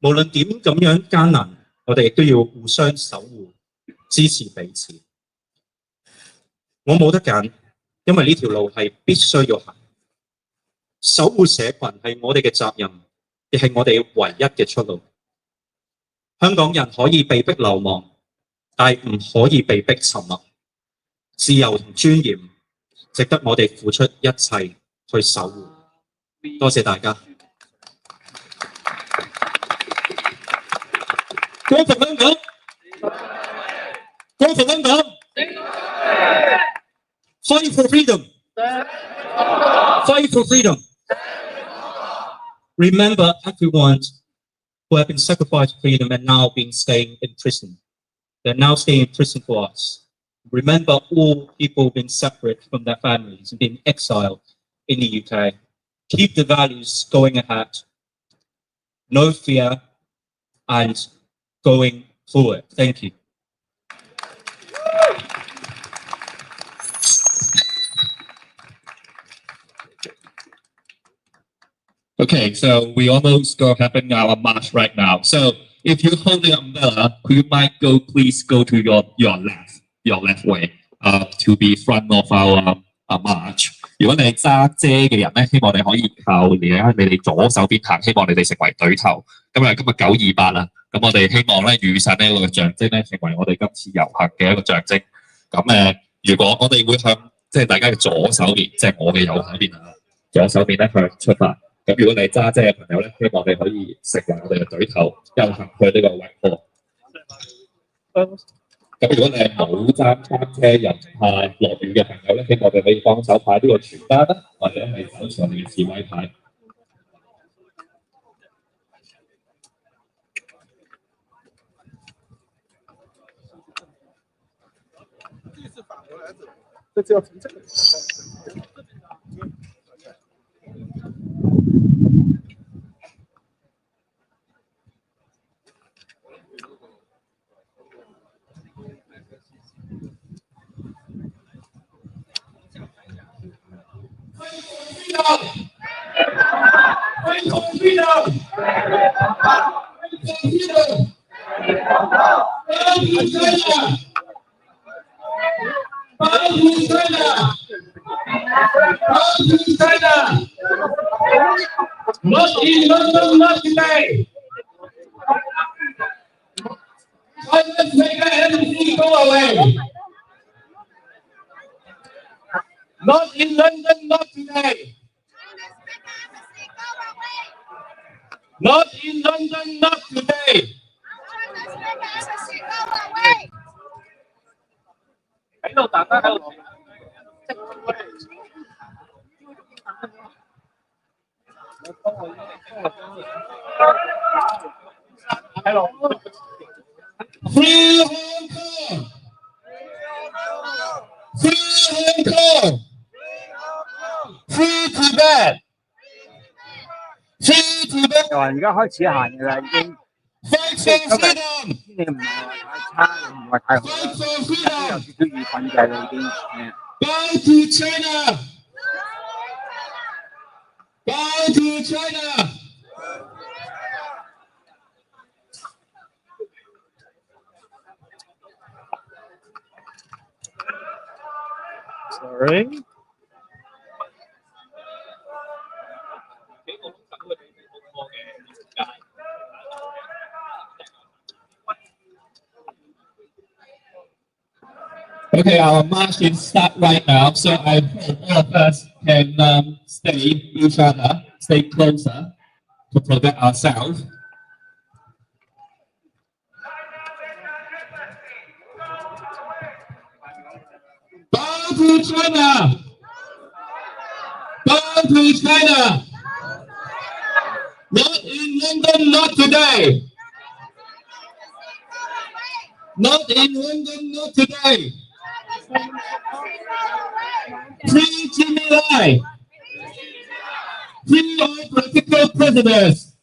無論點咁樣艱難，我哋亦都要互相守護，支持彼此。我冇得揀，因為呢條路係必須要行。守護社群係我哋嘅責任，亦係我哋唯一嘅出路。香港人可以被逼流亡，但係唔可以被逼沉默。自由同尊嚴值得我哋付出一切去守護。多謝大家。光復香港！光復香港！ Fight for freedom! Fight for freedom! Remember everyone who have been sacrificed freedom and now been staying in prison. They're now staying in prison for us. Remember all people been separate from their families and been exiled in the UK. Keep the values going ahead. No fear and going forward. Thank you. Okay, so we almost go having our march right now. So if you're holding an umbrella, you might please go to your left way, to be front of our march. 如果你揸遮嘅人咧，希望你可以靠你哋左手邊行，希望你哋成為隊頭。今日928啦，咁我哋希望咧雨傘呢個象徵咧，成為我哋今次遊行嘅一個象徵。咁如果我哋會向即係大家嘅左手邊，即係我嘅右手邊啊，左手邊咧向出發。咁如果你揸遮嘅朋友咧，希望你可以成為我哋嘅隊頭，遊行去呢個Whitehall。咁如果你係冇揸單車人派落雨嘅朋友咧，希望你可以幫手派呢個傳單啦，或者係手上面嘅示威牌。这就要从这个。Not in London, not today. Let's make the embassy go away. Not in London, not today. Not in London, not today. Free Hong Kong! Free Hong Kong! Free Tibet! Free Tibet! 就話而家開始行嘅啦，已經。Fight for freedom! 天氣唔係話太差，唔係太好啦， Fight for 有 freedom! 少少雨粉嘅啦已經。Bow to China! Bow to China! Sorry. Okay, our march will start right now, so I hope all of us can stay each other, stay closer to protect ourselves. Down to China! Down to China! Not in London, not today! Not in London, not today! Free Jimmy Lai! Free all political prisoners!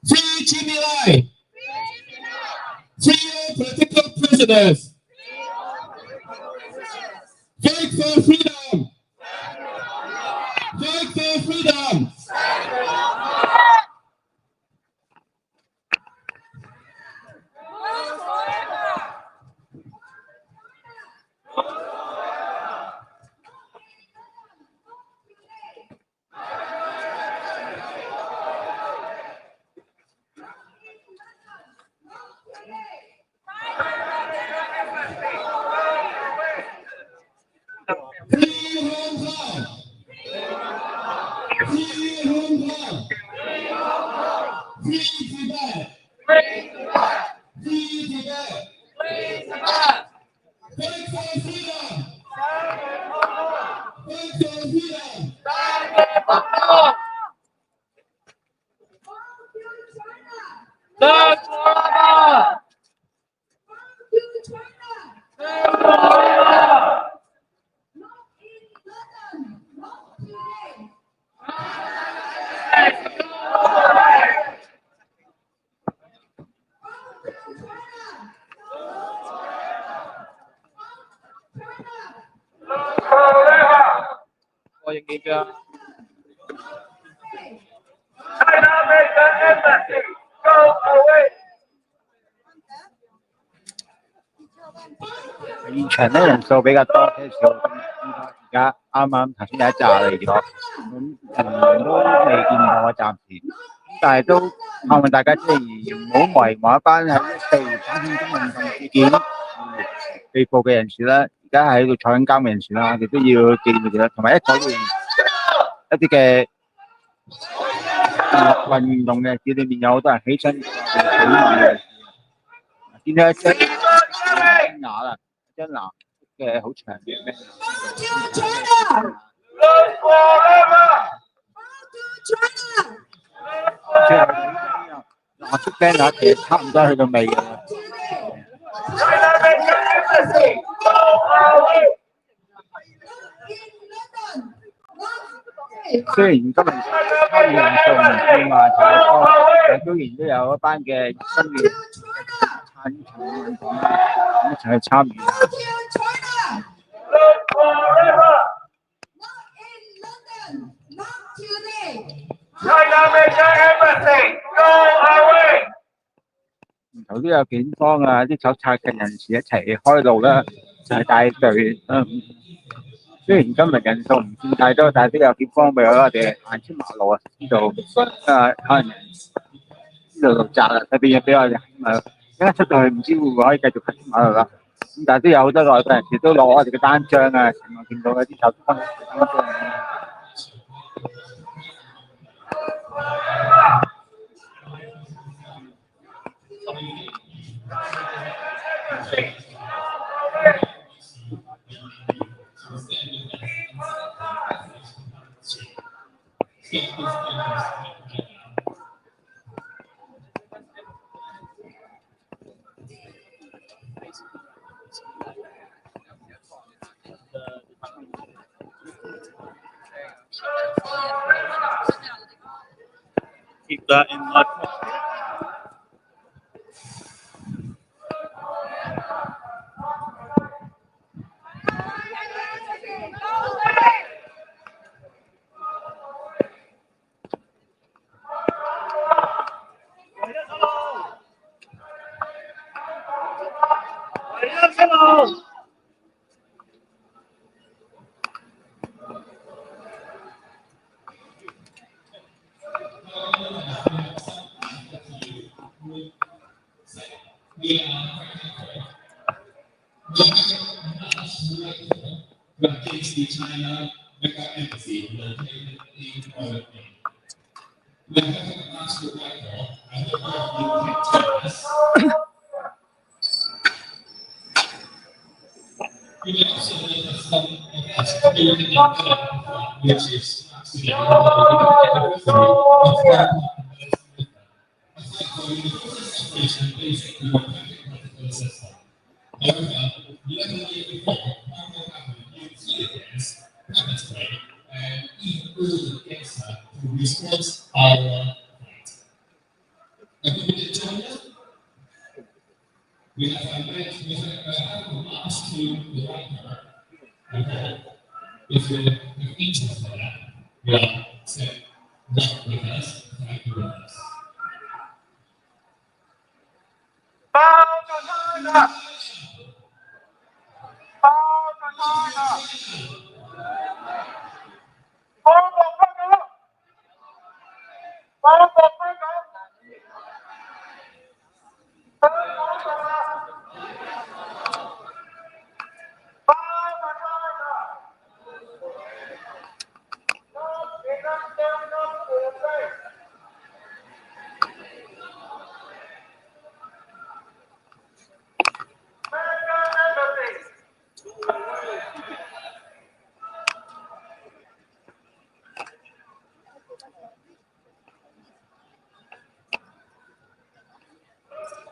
Free Jimmy Lai! Free all political prisoners! Fight for freedom! Fight for freedom! Free Hong Kong! Free Hong Kong! Free Tibet! Free Tibet! Fight for freedom! Fight for freedom!現場咧人數比較多嘅時候，而家啱啱頭先有一紮嚟咗，咁人都未見到啊，暫時。但係都盼望大家即係唔好遺忘一班喺地反送中運動事件被捕嘅人士啦，而家喺度坐緊監嘅人士啦，我哋都要紀念佢哋啦，同埋19年一啲嘅運動嘅事裏面有好多人犧牲死亡嘅，見到一張牙啦，一張藍嘅好長嘅咩？藍色 banner 其實差唔多去到尾㗎啦。雖然今日參與人數唔算話太多，但當然都有一班嘅新嘅參與一齊去參與。頭都有警方啊，啲手冊嘅人士一齊開路啦，就係帶隊。雖然今日人數唔算太多，但係都有警方為咗我哋行出馬路啊，呢度可能呢度路窄啦，特別俾我哋一出到去唔知會唔會可以繼續行出馬路啦。咁但係都有好多內地人士都攞我哋嘅單張啊，成日見到有啲手槍嘅單張。Keep that in mind. see China Mecca Embassy located in Whitehall. We have asked the Whitehall, I hope all of you can join us. You may also notice some of us doing the platform, which is actually the anniversary of Hong Kong. Basically, what political system. However, the other year before, Hong Kong government used citizens, demonstrate, and even urged against her to respond our fight. According to China, we have a march to the right hand. If you're interested in that, you are said, not with us, fight with us.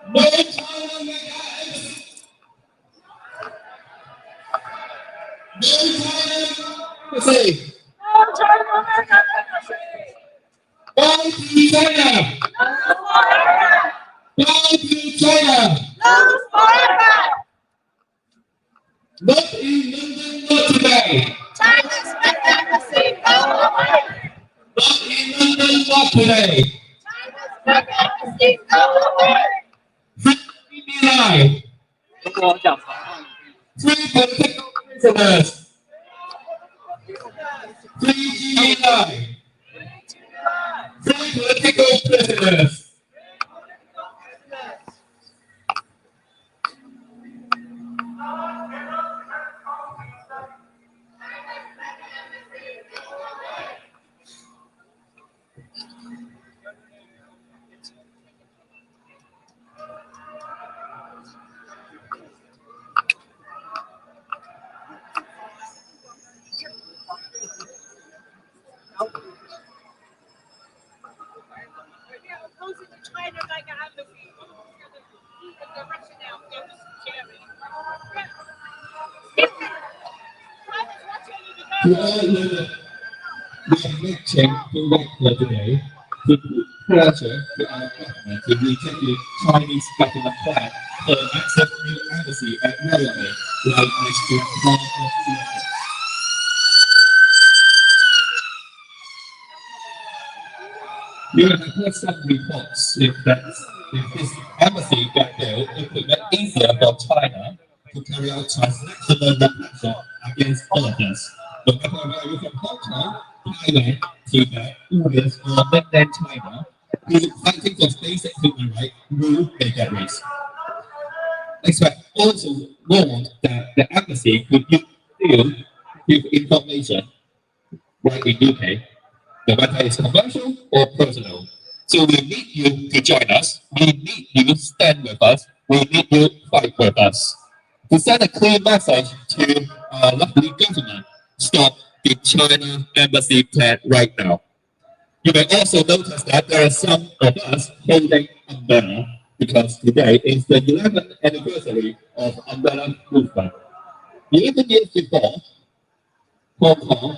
No China Mecca Embassy! No China Mecca Embassy! Bye to China! Bye to China! No forever! Not in London, not today! China's Mecca Embassy, go away! Not in London, not today! China's Mecca Embassy, go away! Free life! Free political prisoners! Free TV life! Free political prisoners! To all the reaching to Whitehall today to put pressure to our government to reject the Chinese government plan for an access new embassy at Maryland, right next to Hong Kong. You have heard some reports if this embassy got built, it would make it easier for China to carry out transnational repression against all of us. No matter whether you're from Hong Kong, Thailand, Tibet, Uyghurs, or mainland China, who is fighting for basic human rights will make that race. Experts also warned that the embassy could deal with information right in UK, no matter it's commercial or personal. So we need you to join us. We need you to stand with us. We need you to fight with us. To send a clear message to our lovely government, stop the China embassy plan right now. You may also notice that there are some of us holding umbrella because today is the 11th anniversary of umbrella movement. 11 years before, Hong Kong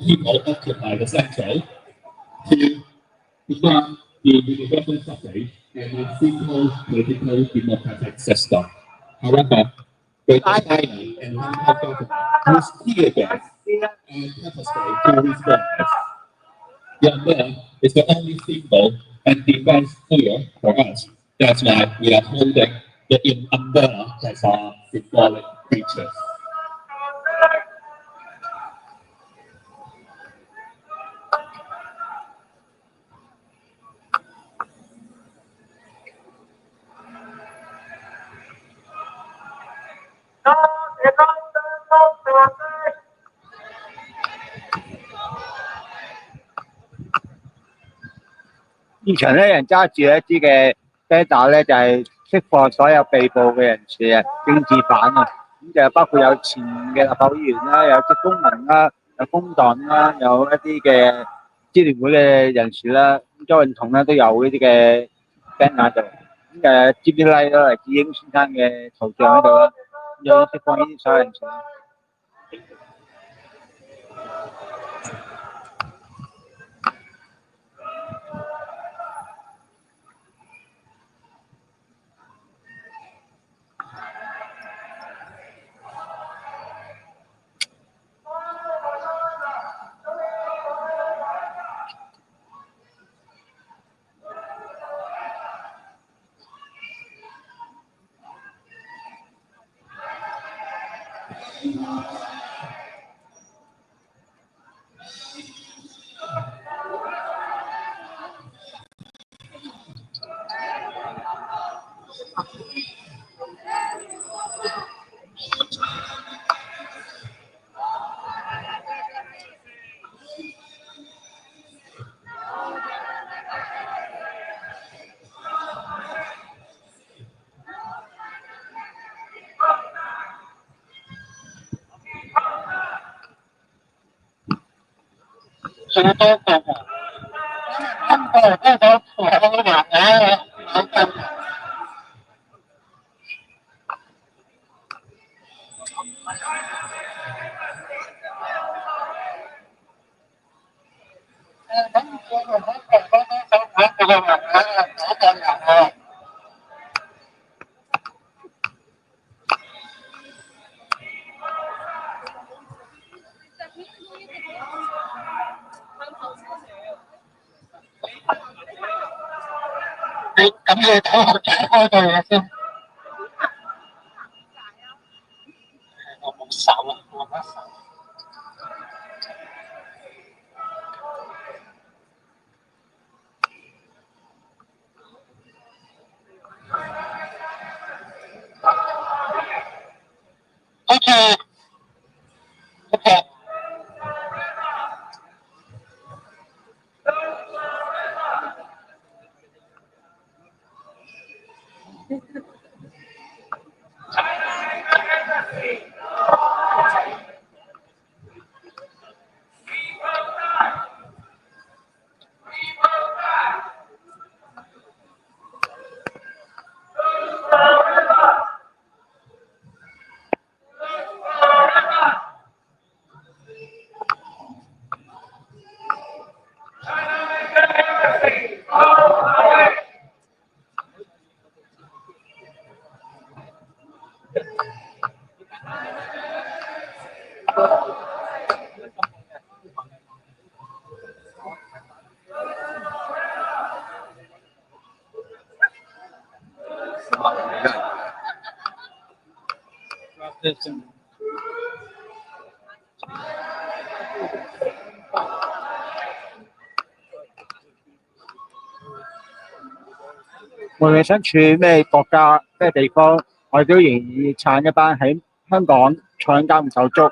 people occupied the central to become the universal suffrage and a simple political democratic system. However, Great China and Hong Kong government used tear gas and pepper spray to respond this. The umbrella is the only symbol and defense here for us. That's why we are holding the umbrella as our symbolic creature. 現場咧有人揸住一支嘅banner咧，就係釋放所有被捕嘅人士啊，政治犯啊，咁就包括有前嘅立法會議員啦，有職工盟啦，有工黨啦，有一啲嘅支聯會嘅人士啦，咁周運同咧都有呢啲嘅 banner 度，咁接啲 like 啦，黎智英先生嘅頭像喺度啦，有釋放呢啲所有人士啦。咁你睇我解開對嘢先。我冇手啊，我冇手。OK。無論身處咩國家、咩地方，我哋都仍然要撐一班喺香港坐緊監嘅手足。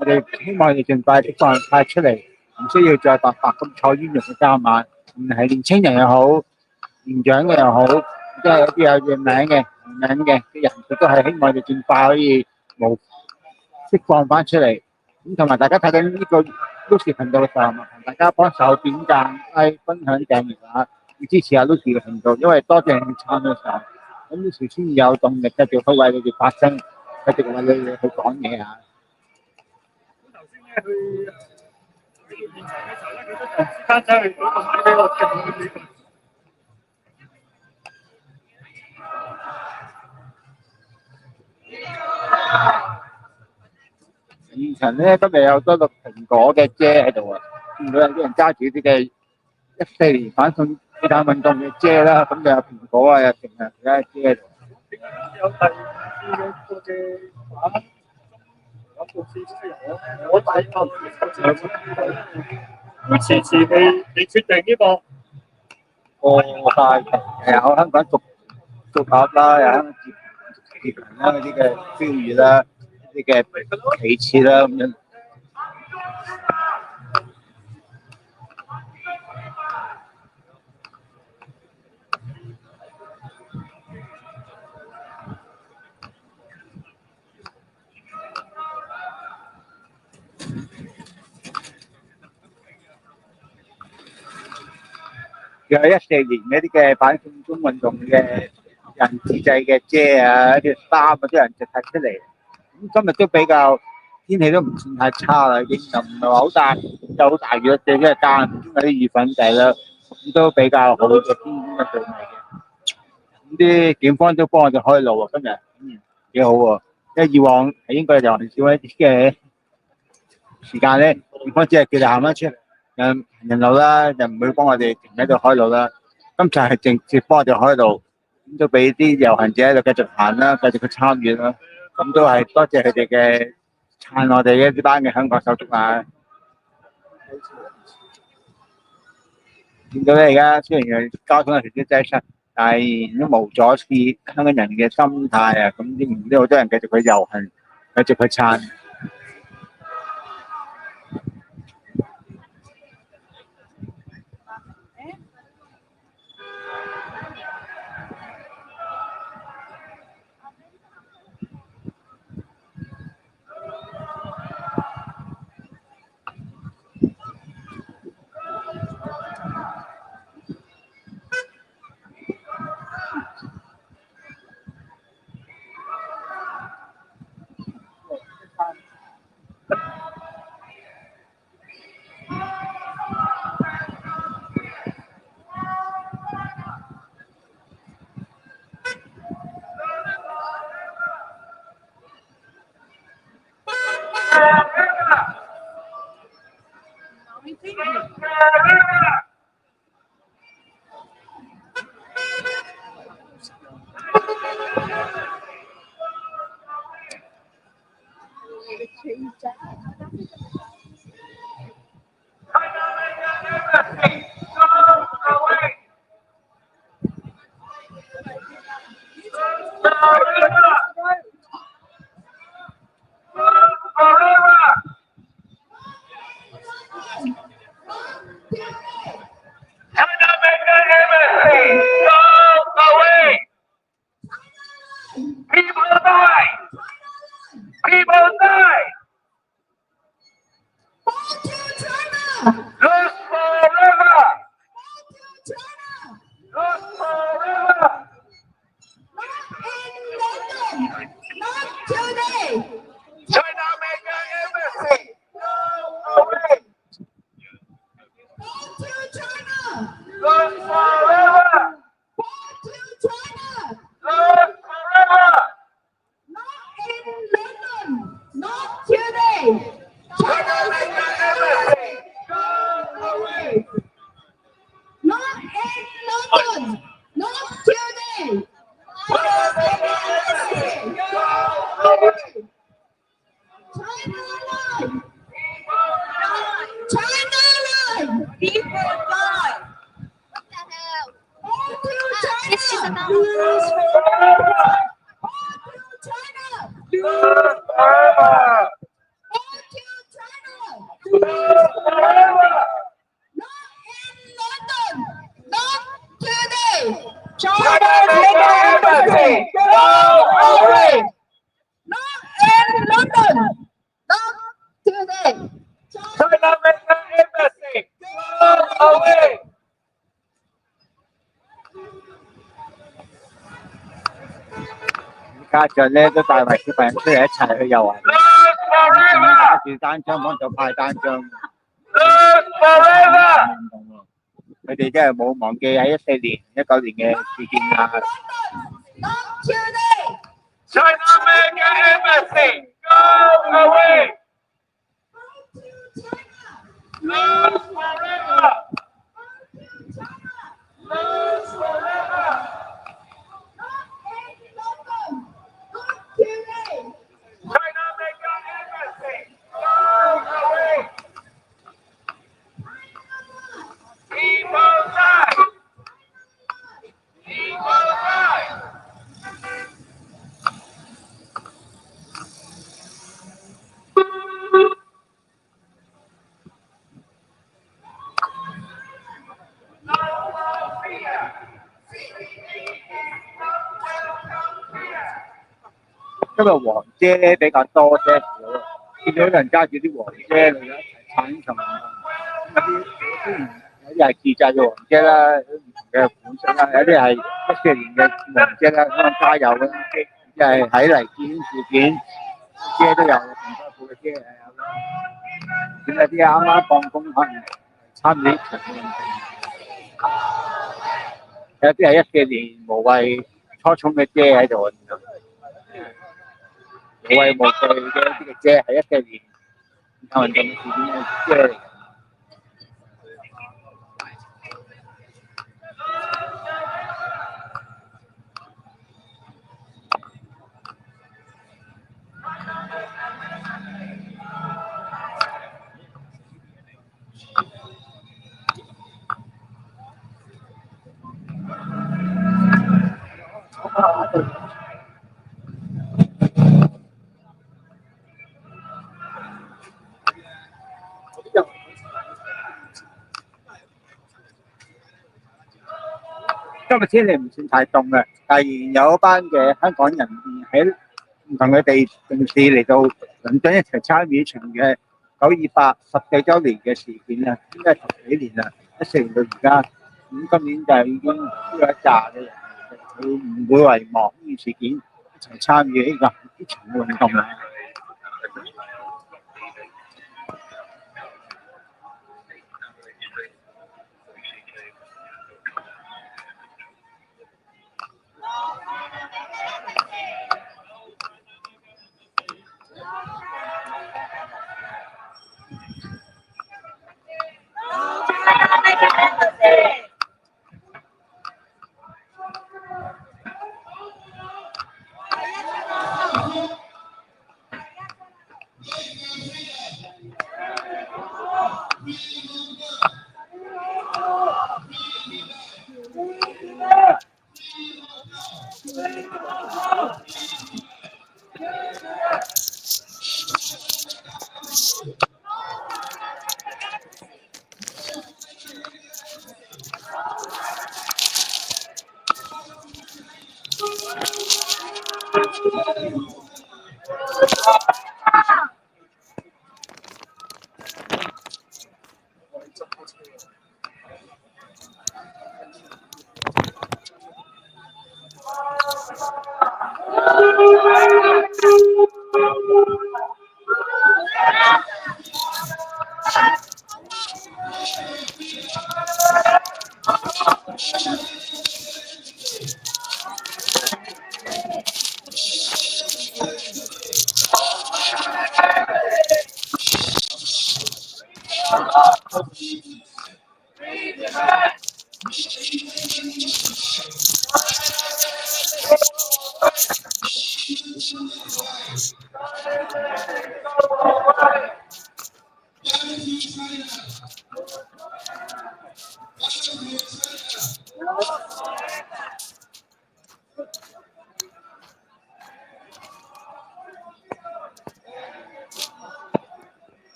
我哋希望佢哋盡快釋放派出嚟，唔需要再白白咁坐冤獄嘅監晚。唔係年青人又好，年長嘅又好，即係有啲有名嘅人，佢都係希望佢哋盡快可以釋放翻出嚟。咁同埋大家睇緊呢個 Lucy 頻道嘅時候，麻煩大家幫手點讚、分享、訂閱下。要支持下 Lucy 嘅頻道，因為多謝你撐嘅時候，咁 Lucy 先有動力繼續去為你哋發聲，繼續為你哋去講嘢嚇。頭先咧去現場嘅時候咧，佢都突然之間走去攞個麥俾我聽呢個。現場咧今日有多個蘋果嘅遮喺度啊，見到有啲人揸住啲嘅14年反送中運動嘅遮啦，咁就有蘋果啊，有成日其他嘅遮喺度。有第二嘅個嘅反有部車出嚟，我睇過，都遲遲未決定呢個。大旗有香港獨立啦，有香港接人啦嗰啲嘅標語啦，啲嘅旗幟啦咁樣。有14年嗰啲嘅反送中運動嘅人自製嘅遮啊、一啲衫啊，啲人就踢出嚟。咁今日都比較天氣都唔算太差啦，已經又唔係話好大，有好大雨，即係間唔中有啲雨粉仔啦，咁都比較好嘅天氣嘅對味嘅。咁啲警方都幫我哋開路啊，今日幾好喎。因為以往喺英國遊行少一啲嘅時間咧，警方只係叫你行翻出行人路啦，就唔會幫我哋停喺度開路啦。今次係直接幫我哋開路，咁都俾啲遊行者喺度繼續行啦，繼續去參與啦。咁都係多謝佢哋嘅撐我哋嘅呢班嘅香港手足啊！見到咧而家雖然係交通有少少擠塞，但係都無阻止香港人嘅心態啊！咁啲好多人繼續去遊行，繼續去撐。家長咧都帶埋小朋友出嚟一齊去遊行，揸住單張幫手派單張。佢哋真係冇忘記喺14年、19年嘅事件啊今日黃遮咧比較多些少，見到有人揸住啲黃遮嚟一齊撐呢場運動。有有啲係自製嘅黃遮啦，有唔同嘅款式啦，有啲係14年嘅黃遮啦，香港加油啦，即係喺黎建事件遮都有，同多副嘅遮係有啦。咁有啲啱啱放工可能參與呢場運動，有啲係14年無謂初衷嘅遮喺度，無謂無據嘅一啲嘅遮係14年運動事件嘅遮嚟。今日天氣唔算太凍嘅，但係有一班嘅香港人喺唔同嘅城市嚟到倫敦一齊參與場嘅92814週年嘅事件啦，應該係10幾年啦，14年到而家，咁今年就已經有一紮嘅人，佢唔會遺忘呢件事件，一齊參與呢場運動啦。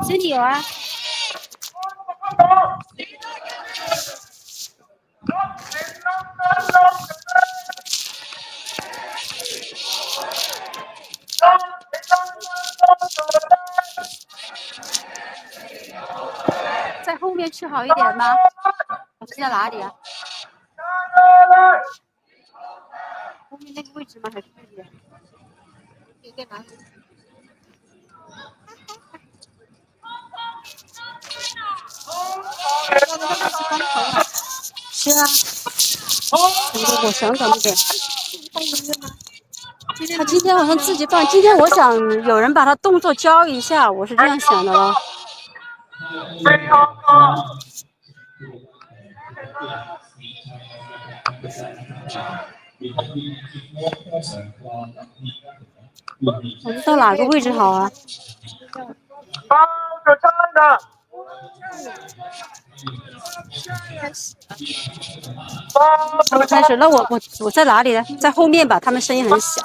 这里有啊。在后面吃好一点吗？我是在哪里啊？后面那个位置吗？还是这里？你在哪里？是啊，我想找那点。他今天好像自己放，今天我想有人把他动作教一下，我是这样想的咯。我们到哪个位置好啊？开始，那我在哪里呢？在后面吧，他们声音很小。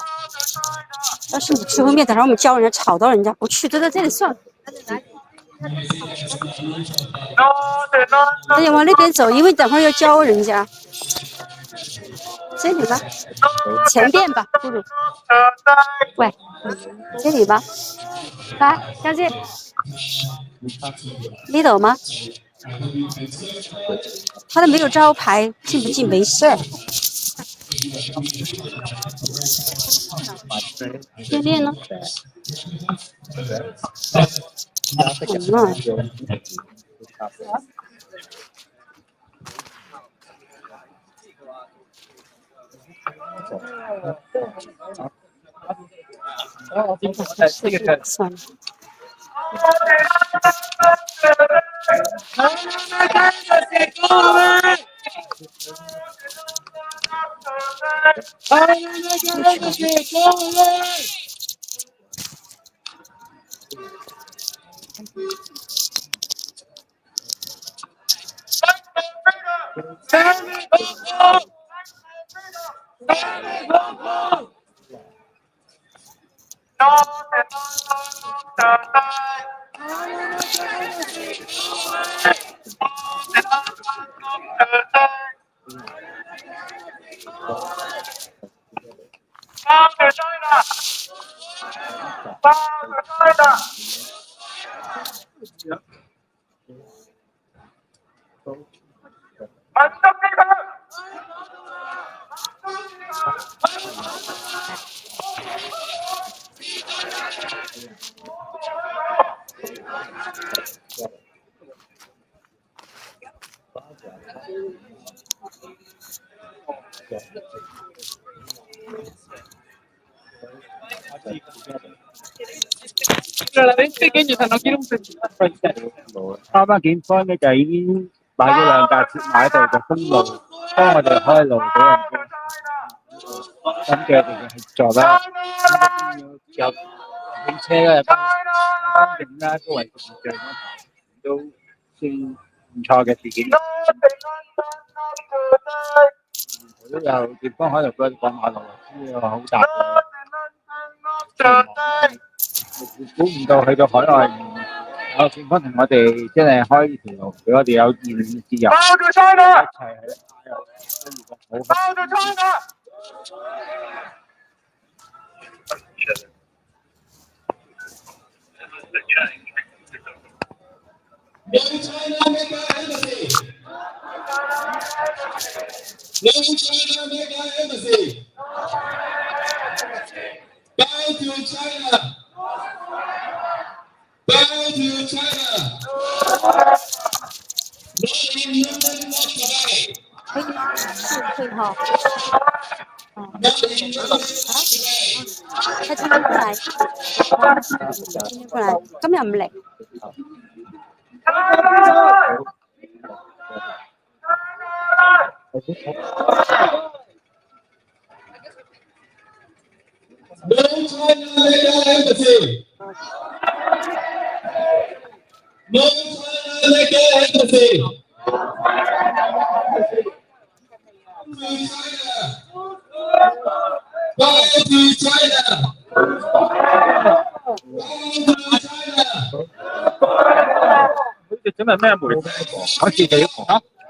要是你去后面，等会我们教人家吵到人家，不去，就在这里算了。那就往那边走，因为等会儿要教人家。这里吧，前边吧，不如。喂，这里吧，来，小姐，你懂吗？他都没有招牌，进不进没事儿。训练呢？算了。啱啱警方咧就已經擺咗兩架鐵馬喺度，就封路，幫我哋開路俾人哋。咁嘅哋係做啦，有汽車啦，風景啦，都係形象啦，都算唔錯嘅事件。都有地方喺度過馬路，呢個好大嘅。估唔到去到海外，有警方同我哋真係開條路，俾我哋有言論自由，一齊喺度好。No China Mega Embassy. No China Mega Embassy. Bow to China. Bow to China. Not in London, not today. 是会哈。Not in London, not today. 他今天不來，今天不來，今日唔嚟。No China Mega Embassy. No China Mega Embassy. Bow to China.今日咩梅？趕住幾嚇？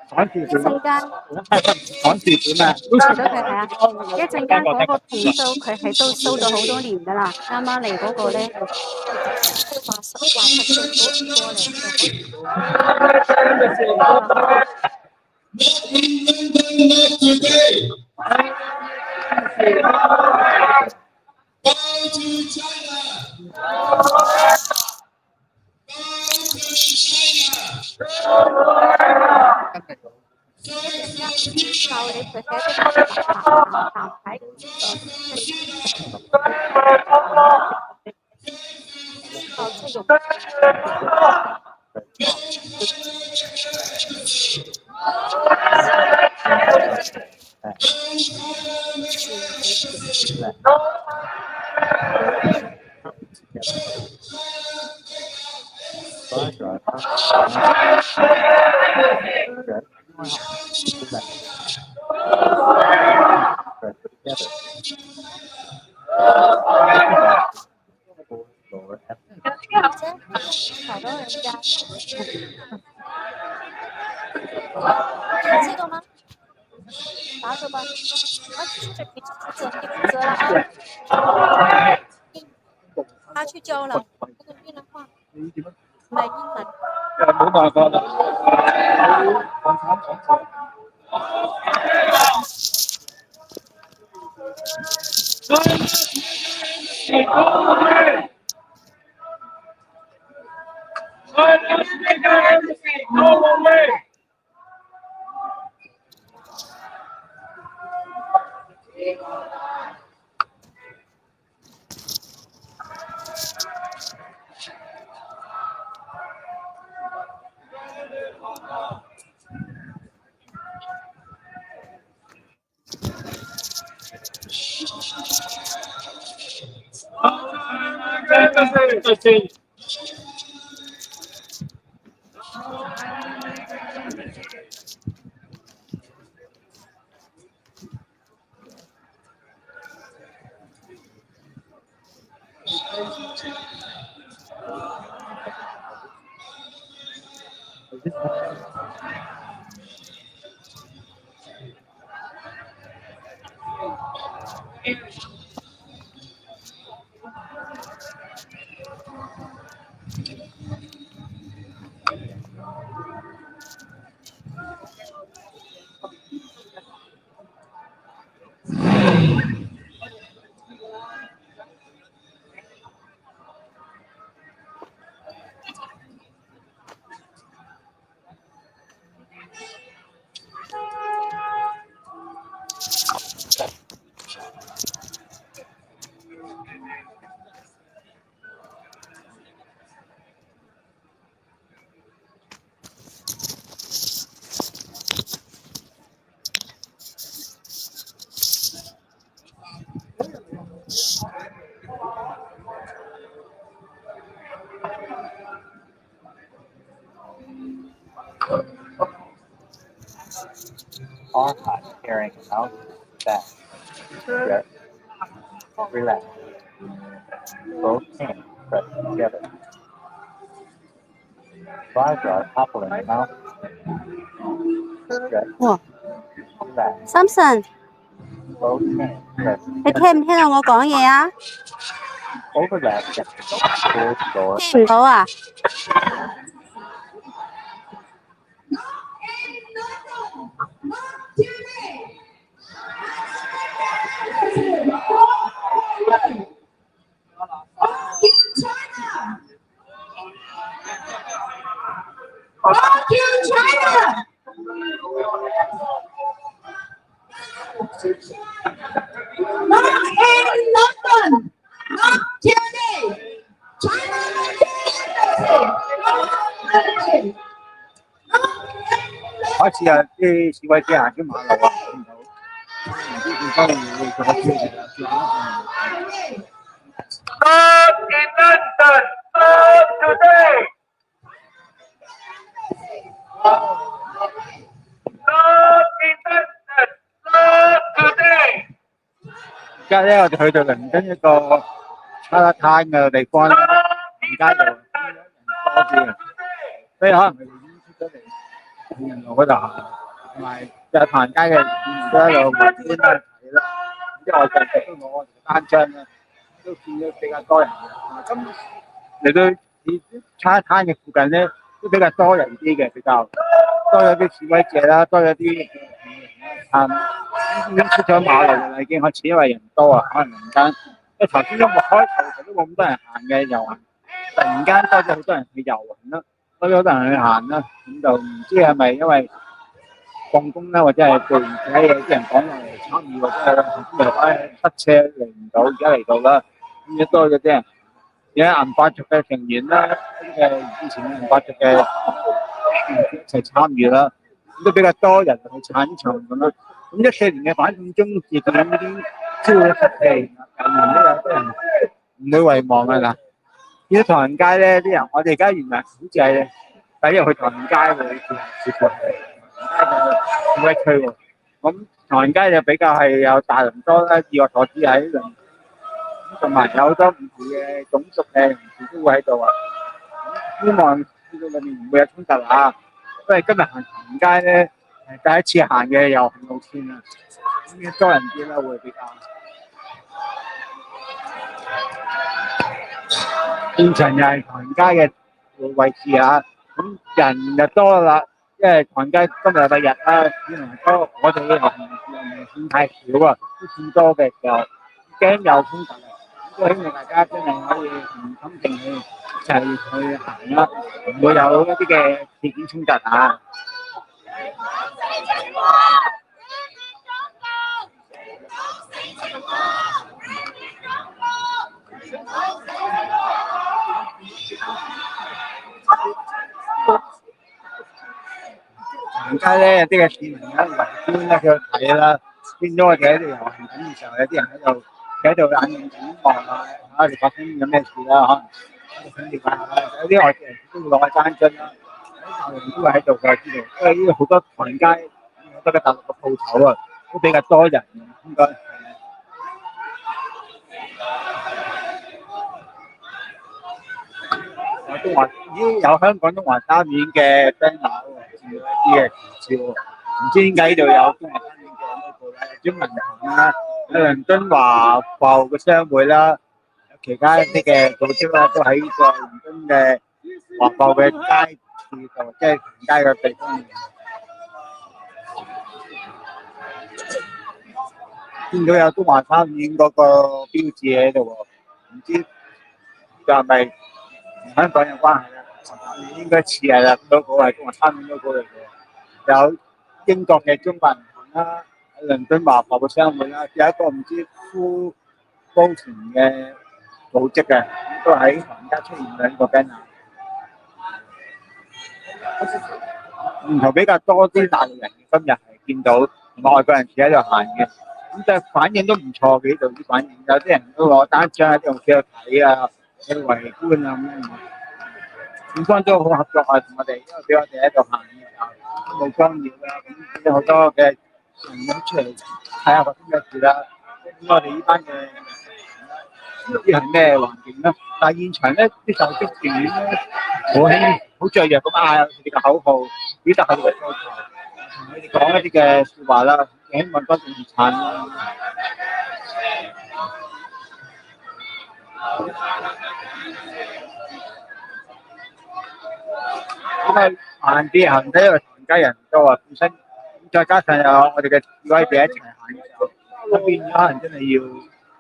趕住幾？陣間趕住點啊？睇到佢係啊！一陣間嗰個同修佢係都收咗好多年㗎啦，啱啱嚟嗰個咧，話10歲過嚟。Not in London, not today. Bow to China. Bow to China. 靠你佢喺度行牌。靠這種。吵到人家，你知道吗？打手吧，啊，继续你负责了啊。他去交了，那个越南话，唔係英文。冇辦法啦。All hot carrying out that stretch, relax. Both hands press together. Five are coupling mouth. Stretch, 哇 relax. ，Samson， Both hands press 你 together. 聽唔聽到我講嘢啊？ Overlap the full floor. 聽唔到啊？開始有啲示威者行出馬路啊，見到唔知點解會做乜嘢啊？Stop in London! Stop today! Stop in London! Stop today! 而家咧，我哋去到倫敦一個Chinatown嘅地方咧，街度人多啲啊，所以可能佢哋已經出咗嚟沿路嗰度行，同埋就行街嘅人都喺度圍觀啦睇啦。之後我近日都攞我哋單張咧，都見到比較多人嘅。咁嚟到Chinatown嘅附近咧，都比較多人啲嘅，比較多咗啲示威者啦，多咗啲已經出咗馬路啦，已經開始因為人多啊，可能突然間，因為頭先都冇開頭都冇咁多人行嘅遊行，突然間多咗好多人去遊行啦，多咗好多人去行啦，咁就唔知係咪因為放工啦，或者係做完其他嘢，啲人趕落嚟參與，或者係塞車嚟唔到，而家嚟到啦，咁多咗啲人，而家銀髮族嘅成員啦，之前銀髮族嘅一齊參與啦，都比較多人去撐場咁啦。咁14年嘅反送中事件已經超咗7期，近年都有啲人唔會遺忘㗎啦。見到唐人街咧，啲人我哋而家原來好似係第一日去唐人街喎，示威區喎。咁唐人街就比較係有大倫多啦，以我所知喺倫，同埋有好多唔同嘅種族嘅人士都會喺度啊。希望呢度裏面唔會有衝突啊。因為今日行唐人街咧係第一次行嘅遊行路線啊，咁多人啲啦會比較。現場又係唐人街嘅位置啊，咁人就多啦，因為唐人街今日禮拜日啦，市民多，我哋嘅遊行人數太少啊，都算多嘅時候，驚有衝突啊，咁希望大家真係可以唔心靜氣一齊去行啦，唔會有一啲嘅事件衝突啊。行街咧，有啲嘅市民咧圍觀咧，佢去睇啦，見到我哋喺度遊行緊嘅時候，有啲人喺度眼望眼望啊，睇下哋發生緊咩事啦，可能想了解下，有啲外地人都會攞去單張啦，有啲大陸人都會喺度嘅，知道，因為呢度好多唐人街，好多嘅大陸嘅鋪頭啊，都比較多人，應該。東華已經有香港東華三院嘅 banner 喎，一啲嘅旗幟喎，唔知點解呢度有東華三院嘅 logo 啦，有專銀行啦，有倫敦華埠嘅商會啦，有其他一啲嘅組織啦，都喺呢個倫敦嘅華埠嘅街市度，即係街嘅地方面。見到有東華三院嗰個標誌喺度喎，唔知就係咪？同香港有關係啦，應該似係啦，嗰個係東華三院嗰個嚟嘅。有英國嘅中國銀行啦，喺倫敦華埠嘅商會啦，有一個唔知夫高團嘅組織嘅，都喺唐人街出現嘅呢個 banner。唔同比較多啲大陸人今日係見到，同埋外國人士喺度行嘅，咁就反應都唔錯嘅，呢度啲反應，有啲人都攞單張喺度企度睇啊。去圍觀啊咁樣，警方都好合作啊，同我哋，因為俾我哋喺度行嘅時候都冇干擾啦，咁見到好多嘅人都出嚟睇下發生咩事啦。咁我哋呢班嘅唔知係咩環境啦，但係現場咧啲受職員咧好雀躍咁嗌佢哋嘅口號，表達佢哋嘅訴求，同佢哋講一啲嘅説話啦，希望多啲撐啦。咁啊，行啲行睇，因為唐人街人多啊，本身再加上有我哋嘅示威者一齊行嘅時候，咁變咗可能真係要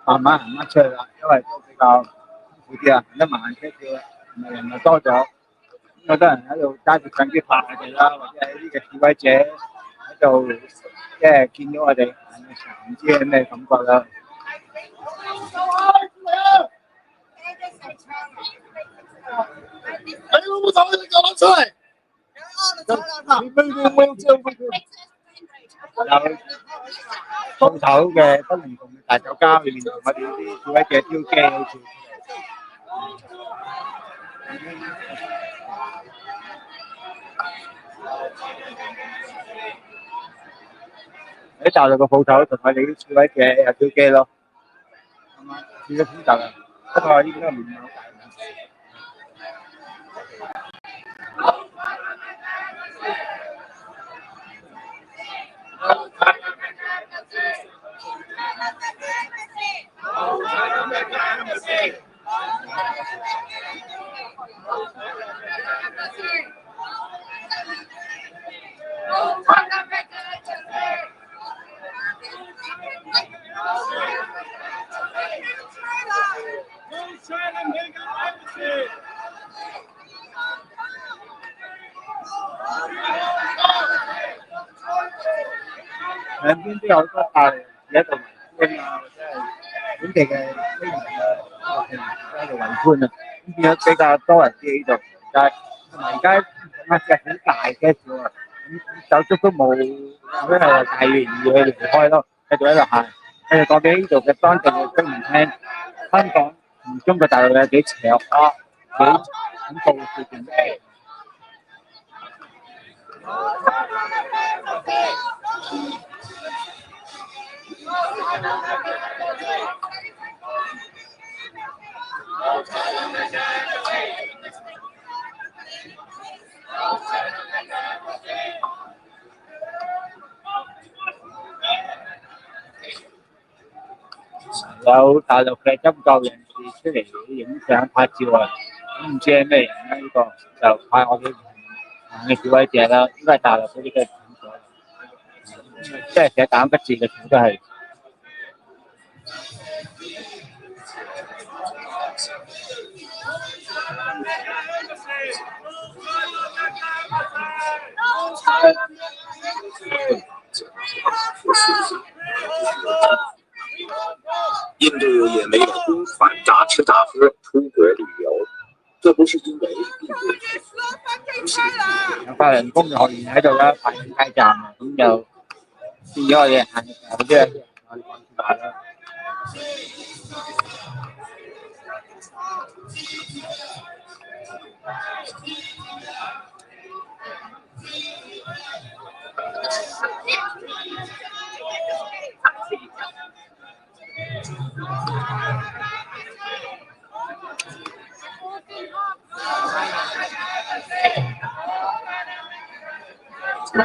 慢慢行翻出去啦，因為都比較辛苦啲啊，行得慢些少啦，同埋人又多咗，咁好多人喺度揸住相機拍我哋啦，或者係啲嘅示威者喺度，即係見到我哋行嘅時候，唔知係咩感覺啦。有鋪頭嘅不同嘅大酒家裏面，同我哋啲示威者挑機好似。喺大陸嘅鋪頭同我哋啲示威者有挑機咯，咁啊，少咗衝突啊，不過應該唔係好大問題。兩邊都有好多大陸人喺度圍觀啊，或者係本地嘅居民啊，喺度圍觀啊，咁變咗比較多人啲喺度，但係同埋而家壓力好大嘅少啊，咁手足都冇，因為大願意去離開咯，繼續喺度行，繼續講俾呢度嘅當地嘅居民聽，香港同中國大陸有幾邪惡啊，幾恐怖嘅事情。有大陸嘅針灸人士出嚟影相拍照啊，咁唔知係咩人咧？呢個就派我哋嘅示威者啦，應該係大陸嗰啲嘅診所，即係寫簡筆字嘅全都係。印度也没有公款大吃大喝出国旅游，这不是因为有法輪功嘅學員喺度啦，排緊街站啊，咁就變咗我哋行嘅時候，即係我哋講説話啦。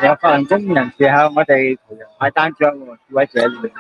有法輪功人士向我哋塗油派單張喎，示威者裏面。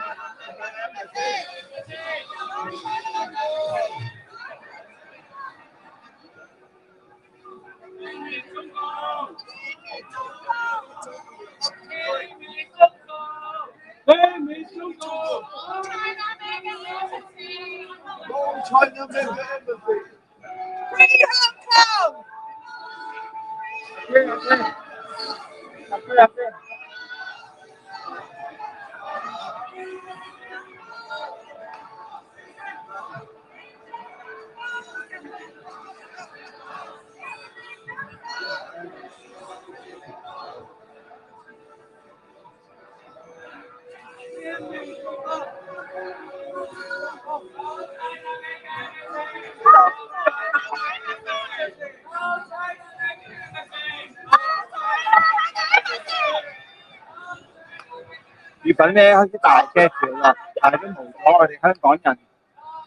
雨粉咧開始大些少啦，但係都無阻我哋香港人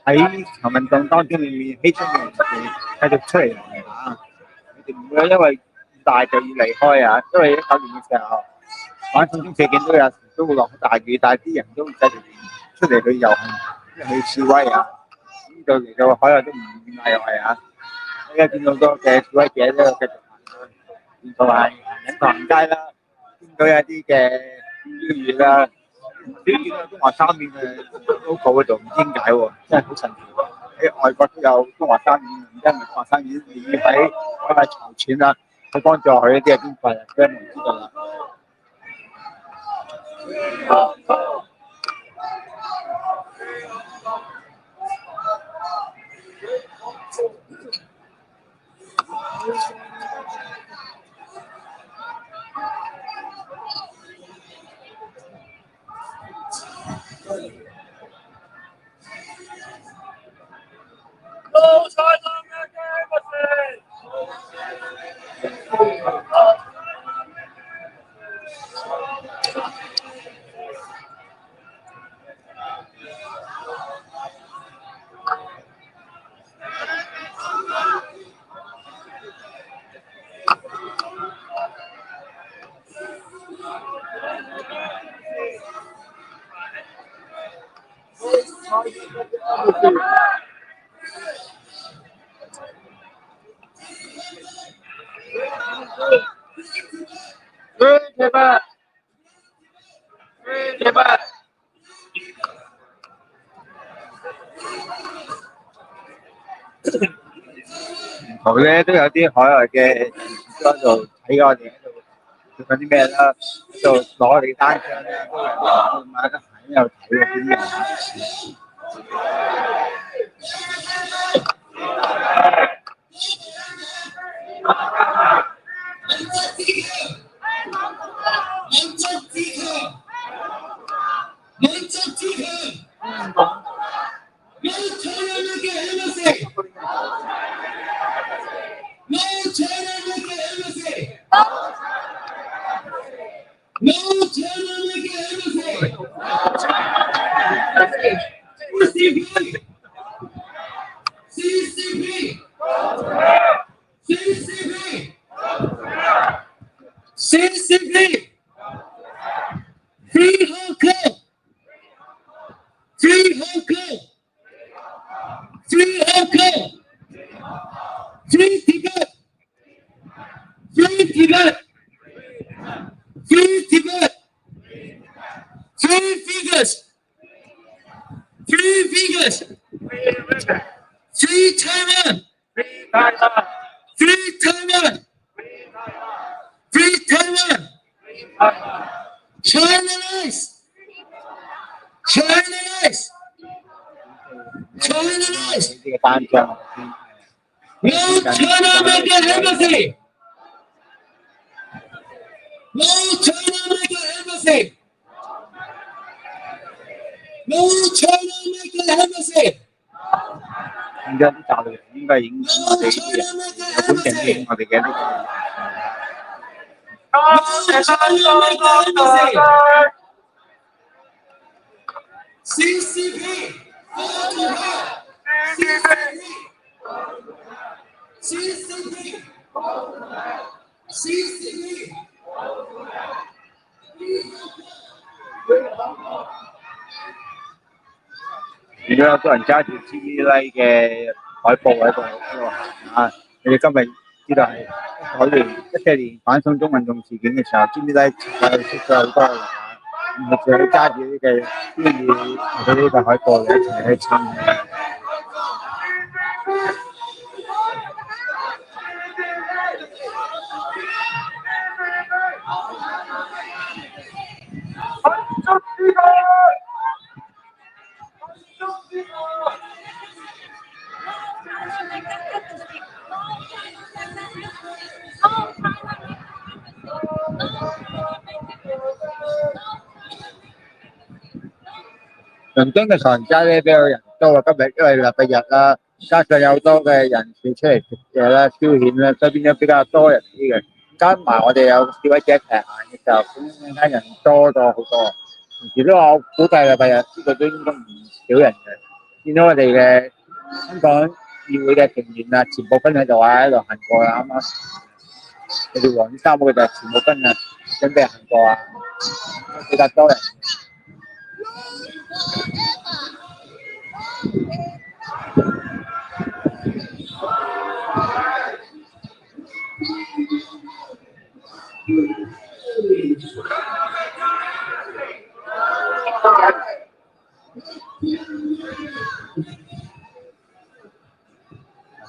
喺場運動當中裏面犧牲嘅人士繼續出嚟啊！佢哋唔會因為雨大就要離開啊，因為19年嘅時候反送中事件都有時都會落好大雨，但係啲人都會繼續出嚟去遊行、去示威啊！呢度嚟到海外都唔例外啊！而家見到好多嘅示威者都繼續行，沿途係行緊唐人街啦，見到有啲嘅標語啦，標語都有中華三面嘅 logo 嗰度，唔知點解喎，真係好神奇喎！喺外國都有中華三面，而家唔係中華三面，已經喺海外籌錢啦，去幫助佢一啲嘅邊費啊，所以冇人知道啦。好咧，都有啲海外嘅人士喺度睇我哋喺度做緊啲咩啦，喺度攞我哋單張咧，都有人買得閒喺度睇嗰啲人。Uyghurs! Free Taiwan! Free Taiwan! Free Taiwan! China-nice! China-nice! China-nice! 呢個單張 No China American Embassy! No China American Embassy! No China American Embassy! 咁樣啲大陸人應該影響我哋啲人，日本人影我哋嘅呢個。No China American Embassy! CCP! CCP! CCP! 而家有多人揸住 TV 嘅海報喺度行啊！你哋今日知道係2014年反送中運動事件嘅時候，TV 出咗好多人啊，佢哋揸住呢個標語或者呢個海報一齊去撐。倫敦嘅唐人街咧比較人多啊，今日因為禮拜日啦，加上有好多嘅人士出嚟食嘢啦、消遣啦，所以變咗比較多人啲嘅。加埋我哋有示威者一齊行嘅時候，咁更加人多咗好多。同時都我估計禮拜日呢度都應該唔少人嘅。見到我哋嘅香港議會嘅成員啊，全部分喺度啊，喺度行過啦，啱啱佢哋黃衫嗰個就全部分啊，準備行過啊，比較多人。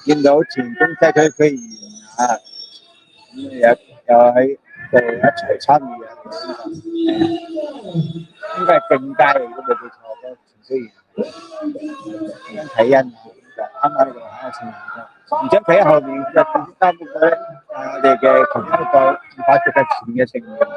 見到前中西區區議員啊，咁又喺度一齊參與啊！應該係競街嚟，如果冇記錯嗰前區議員睇恩就啱啱喺度喺度前面，而且睇後面就第三個咧，我哋嘅其中一個自發局嘅前嘅成員。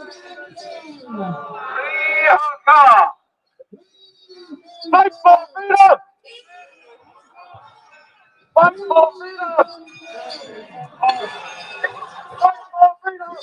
Fight for freedom! Fight for freedom! Fight for freedom!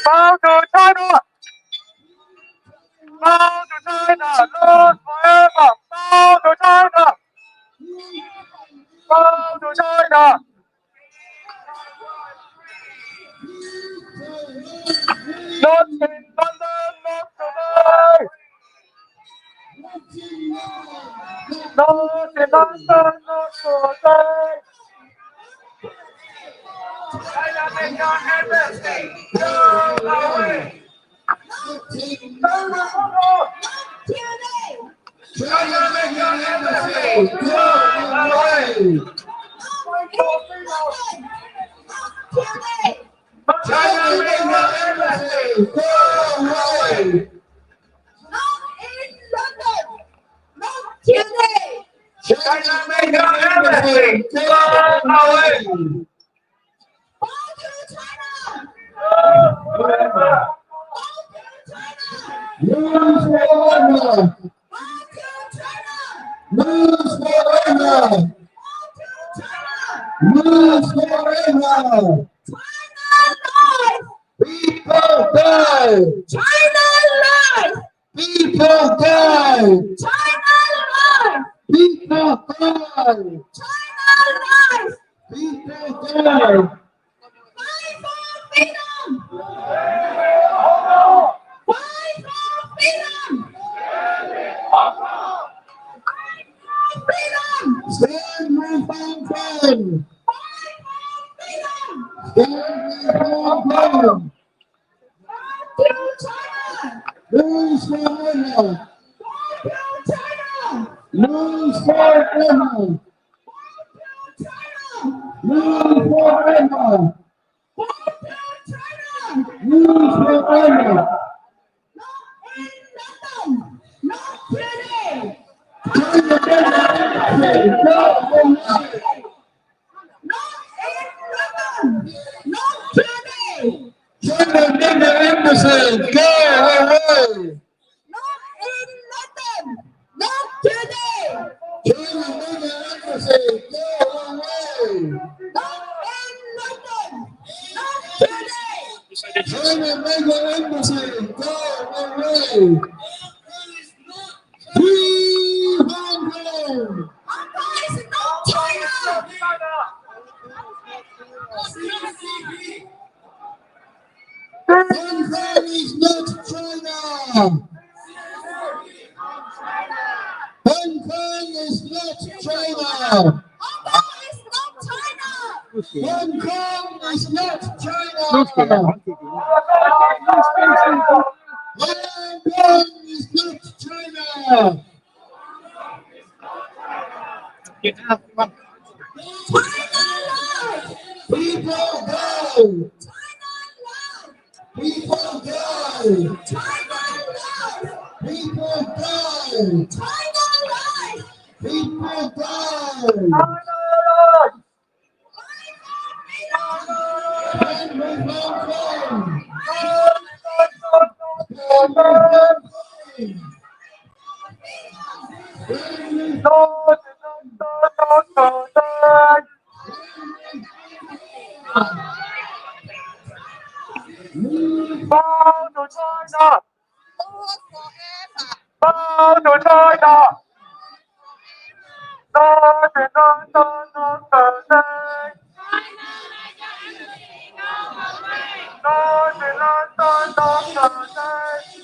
Bow to China! Bow to China! Lord forever! Bow to China! Bow to China! Not in London, not today! Not in London, not today! China, make your embassy go away! China, make your embassy go away! China, make your embassy go away! China, make your embassy go away! Lose forever! Lose forever! Lose forever! People die! China life! People die! China life! People die! China life! People die! Fight for freedom! Fight for freedom! Freedom! Stand with Hong Kong! Fight for freedom! Stand with Hong Kong! To China! Lose forever! To China! Lose forever! Lose forever! Lose forever! Not today! China, Not today! China, make the embassy go away! Not in London! Not today! China, make the embassy go away! Not in London! Not today! China, make the embassy go away! Free Hong Kong! Hong Kong is not China! Hong Kong is not China! Hong Kong is not China! Hong Kong is not China! Hong Kong is not China! Lúc kìa, Hong Kong is not China! People die! People die! People die! People die! Stand with Hong Kong! Stand with Hong Kong! Bow to China! Bow to China! Not in London, not today! Not in London, not today!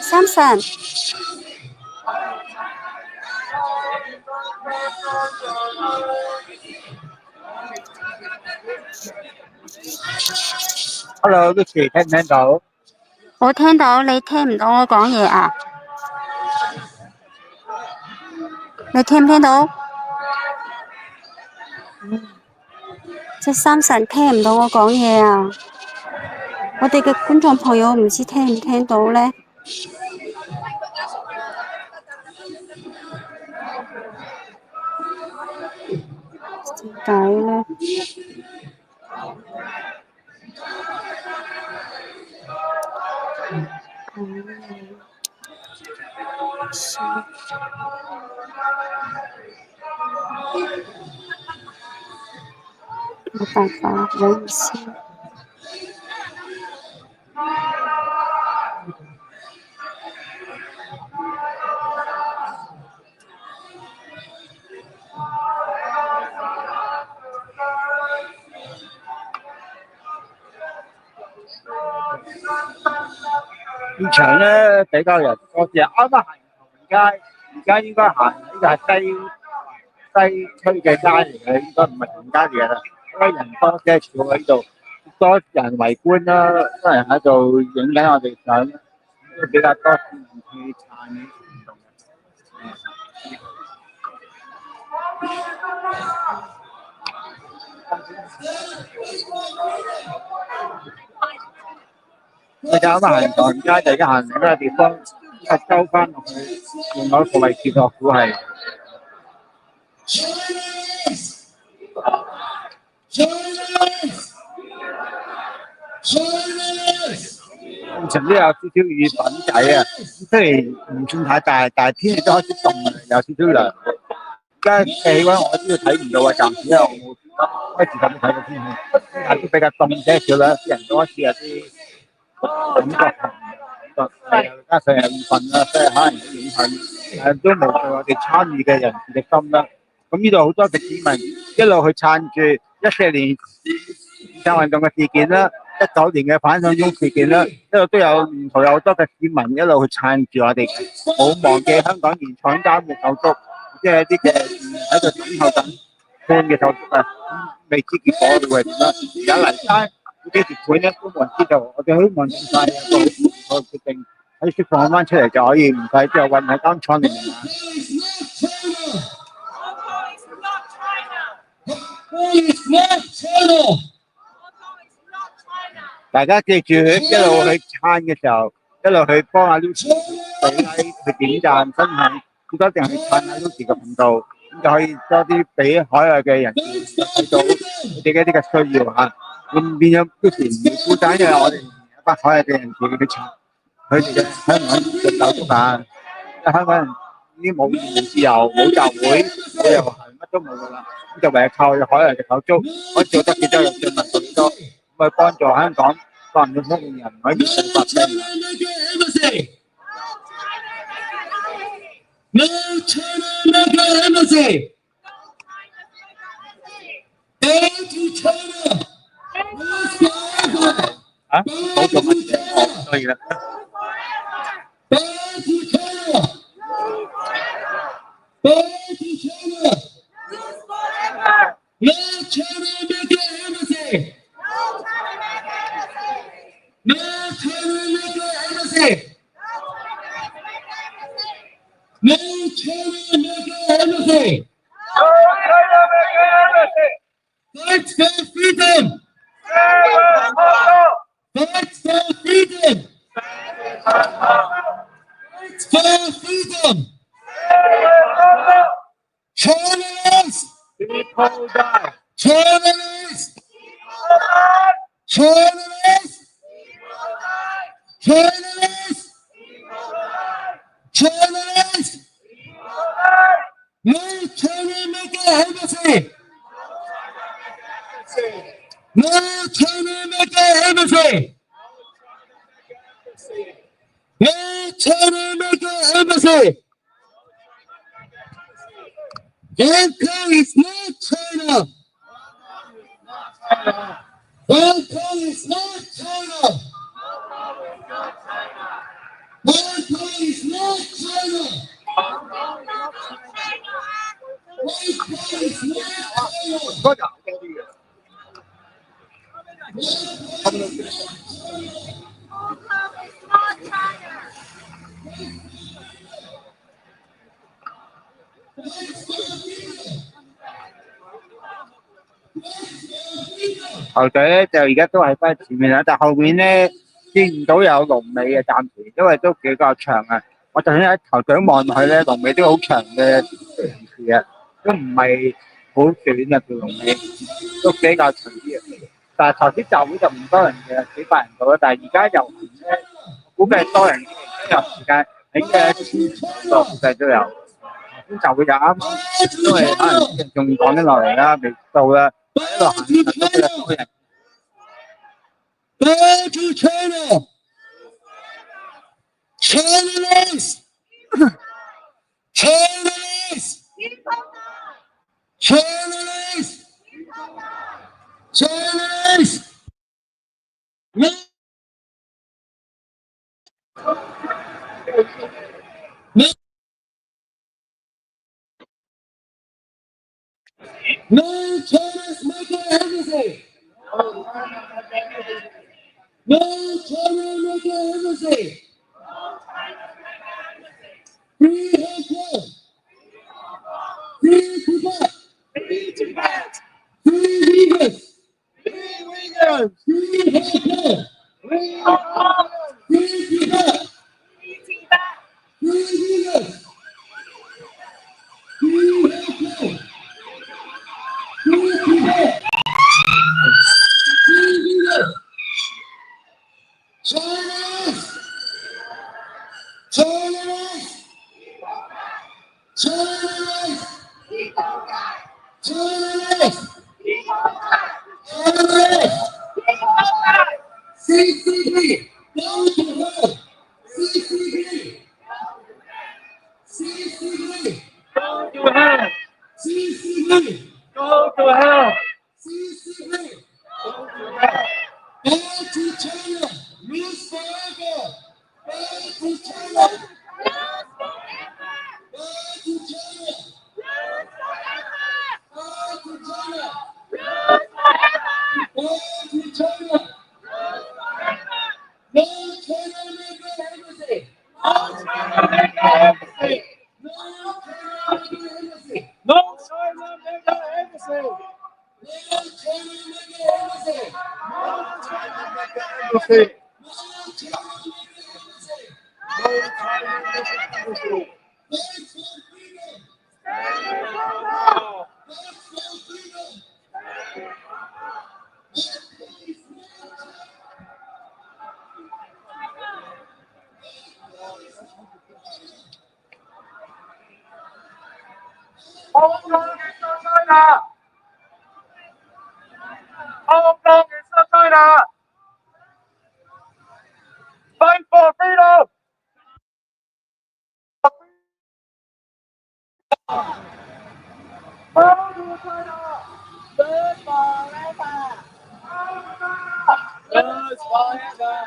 三神。Hello，Lucy，聽唔聽到？我聽到，你聽唔到我講嘢啊？你聽唔聽到？隻三神聽唔到我講嘢啊！我哋嘅觀眾朋友唔知聽唔聽到呢？點解呢？冇辦法，唔好意思。現場咧比較人多啲，啱啱行完街，而家應該行呢個係西區嘅街嚟嘅，應該唔係同街嚟嘅啦。因為人多些少喺度，多人圍觀啦，多人喺度影緊我哋相，都比較多市民去撐呢個運動嘅。我就啱啱行唐人街，就而家行另一個地方，兜翻落去另外一個位置，我估係。曾經有少少雨粉仔啊，雖然唔算太大，但係天氣都開始凍啦，有少少涼。而家氣温我都睇唔到啊，暫時因為我冇開始咁睇到天氣，但係都比較凍些少啦，啲人都開始有啲感覺加上有雨粉啦，所以可能有影響，都無懼我哋參與嘅人士嘅心啦。咁呢度好多嘅市民一路去撐住14年雨傘運動嘅事件啦，19年嘅反送中事件啦，一路都有沿途有好多嘅市民一路去撐住我哋，冇忘記香港原廠監嘅手足，即係一啲嘅喺度等候緊判嘅手足啊，未知結果會係點啦。而家嚟翻幾時判咧都冇人知道，我哋希望盡快有個決定，可以釋放翻出嚟就可以唔使之後運喺監倉裏面啦。大家記住，一路去撐嘅時候，一路去幫阿 Lucy 俾 like 去點讚分享，好多定去撐阿 Lucy 嘅頻道，咁就可以多啲俾海外嘅人士睇到佢哋嘅啲嘅需要嚇。咁變咗 Lucy 唔會孤單，因為我哋有班海外嘅人士去撐佢哋嘅香港嘅手足啊。因為香港人已經冇言論自由、冇集會、冇遊行，乜都冇噶啦。咁就唯有靠海外嘅手足，可以做得幾多就盡量做幾多，咁去幫助香港發唔到通嘅人可以發聲。No China, no embassy. Thank you, China. 啊，好做乜嘢？哦，可以啦。Thank you, China. Thank you, China. No China, no embassy. No China, no embassy. No China, no embassy. Fight for freedom. Fight for freedom. Fight for freedom. Chinese. People die. Chinese. Chinese. Chinese. Chinese. No China make embassy. No China make embassy. No China American Embassy. Hong Kong is not China. Hong Kong is not China. Hong Kong is not China. Hong Kong is not China. 球隊咧就而家都係翻前面啦，但後面咧見唔到有龍尾嘅，暫時因為都比較長啊。我就算喺球隊望落去咧，龍尾都好長嘅城市啊，都唔係好短啊條龍尾，都比較長啲啊。但係頭先集會就唔多人嘅，幾百人到啦。但係而家遊行咧，估計多人啲，而家有時間喺1000個估計都有。先集會就啱啱，因為可能仲講緊落嚟啦，未到啦。喺度行都比較多人。Go to China! Chinese! Chinese! Chinese! Chinese! No! No! No Chinese making embassy! No China making embassy! Free Hong Kong! Free Tibet! Free Tibet! Free Uyghurs! Free Uyghurs! Free Hong Kong! Free Hong Kong! Free Tibet! Free Tibet! Free Uyghurs! Free Hong Kong! Free Tibet! Free Uyghurs! Chinese! Chinese! Chinese! Chinese! Chinese! CCP! Go to hell! CCP! CCP! Go to hell! CCP! Go to hell! CCP! Go to hell! Go to China! Lose forever! Go to China! Go to China! Go to China! Go to China! No China making embassy! No China making embassy! No China making embassy! No China making embassy! No China making embassy! No China making embassy! Hong Kong is not China! Hong Kong is not China! Fight for freedom! Go to China! Live forever! Live forever!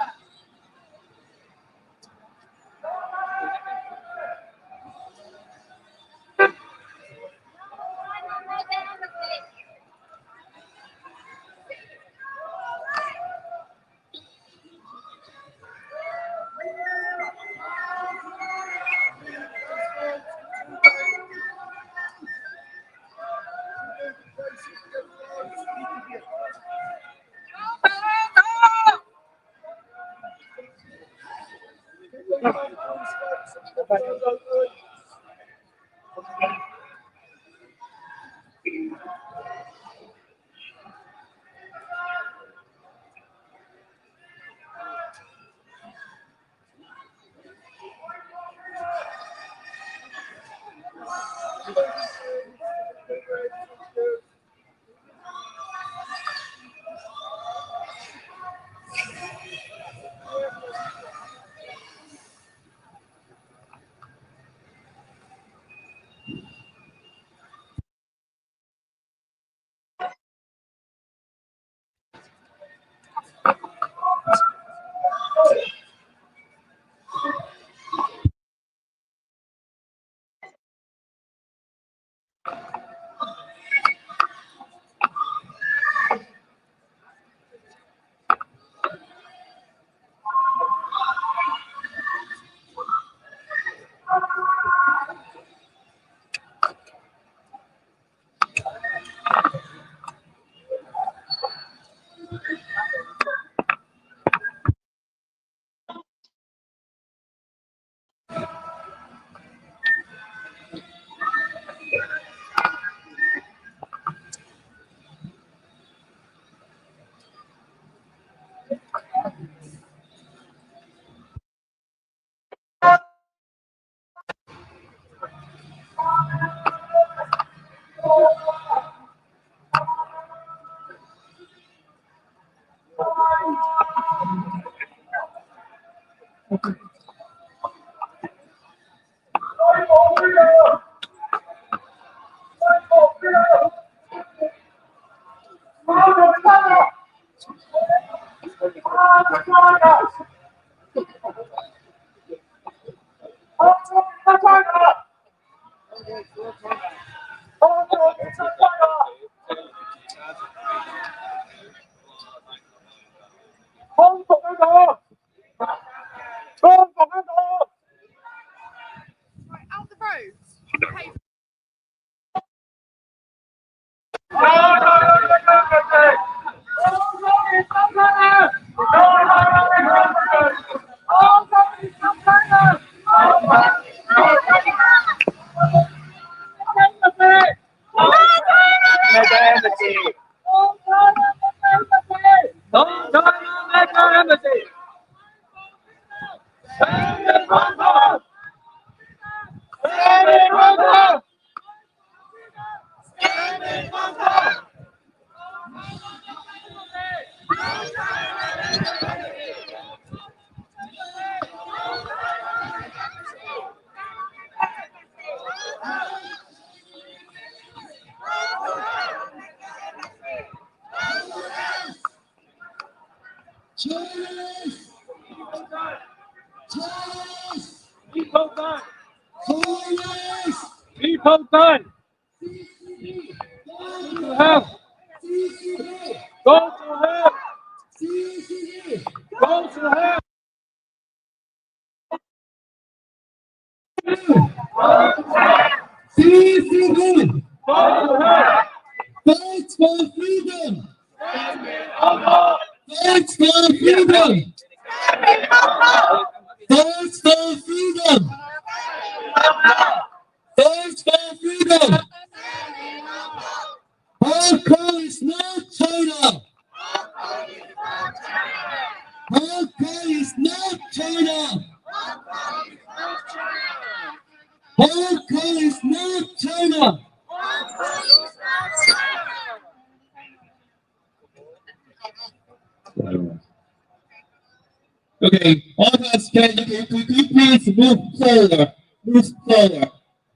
Okay, all of us could you please move forward,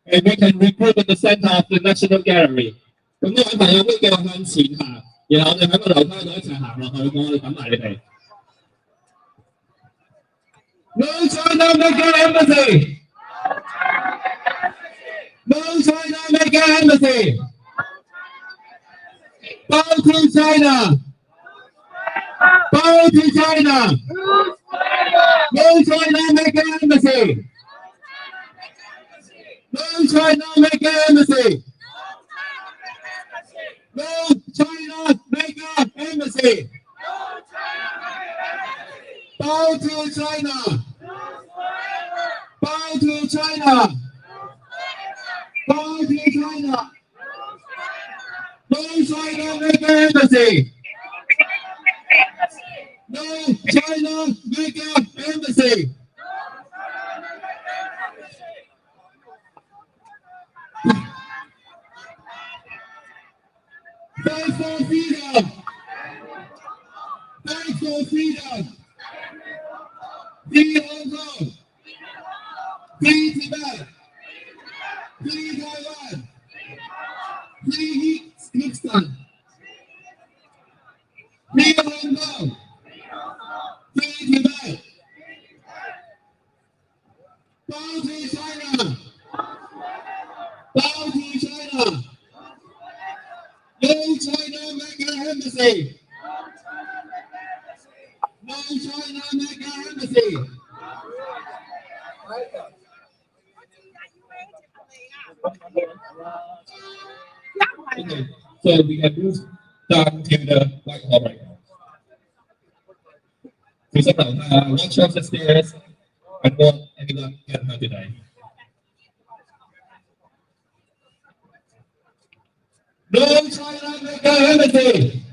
and we can regroup in the center of the National Gallery. 咁呢位朋友都繼續向前行，然後我哋喺個樓梯度一齊行落去，我哋等埋你哋。No China Mega Embassy! No China Mega Embassy! Bow to China! Bow to China! No China Mega Embassy! No China Mega Embassy! No China Mega Embassy! Bow to China! Bow to China! Bow to China! No China Mega Embassy! No China Mega Embassy! Fight for freedom! Fight for freedom! Free Hong Kong! Free Tibet! Free Taiwan! Free Pakistan! Free Hong Kong! Free Tibet! Bow to China! Bow to China! No China Mega Embassy! No China Mega Embassy! Okay, so we have moved down to the Whitehall right now. We somehow watch off the stairs and won't anyone get hurt today. No China Mega Embassy!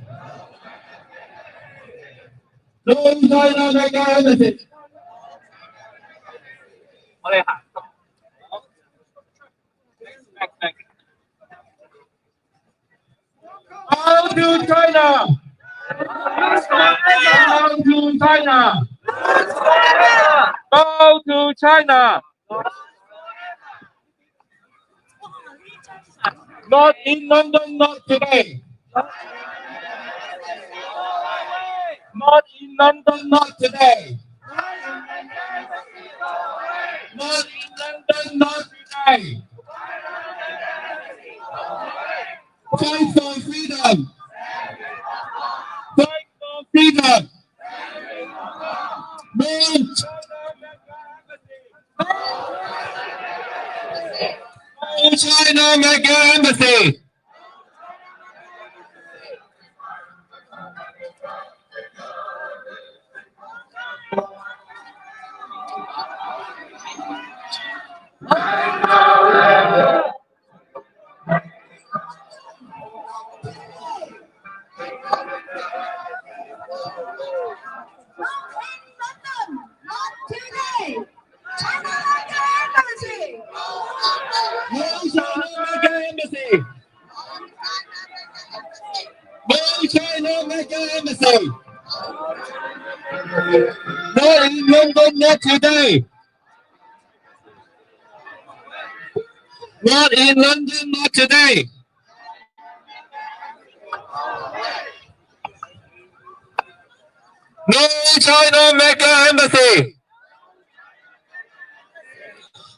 No China Mega Embassy! Bow to China! Bow to China! Bow to China! Not in London, not today. Not in London, not today. Not in London, not today. Fight for freedom. Fight for freedom. No China Mega Embassy. China Mega Embassy. Not in London, not today. Not in London, not today. No China Mega Embassy.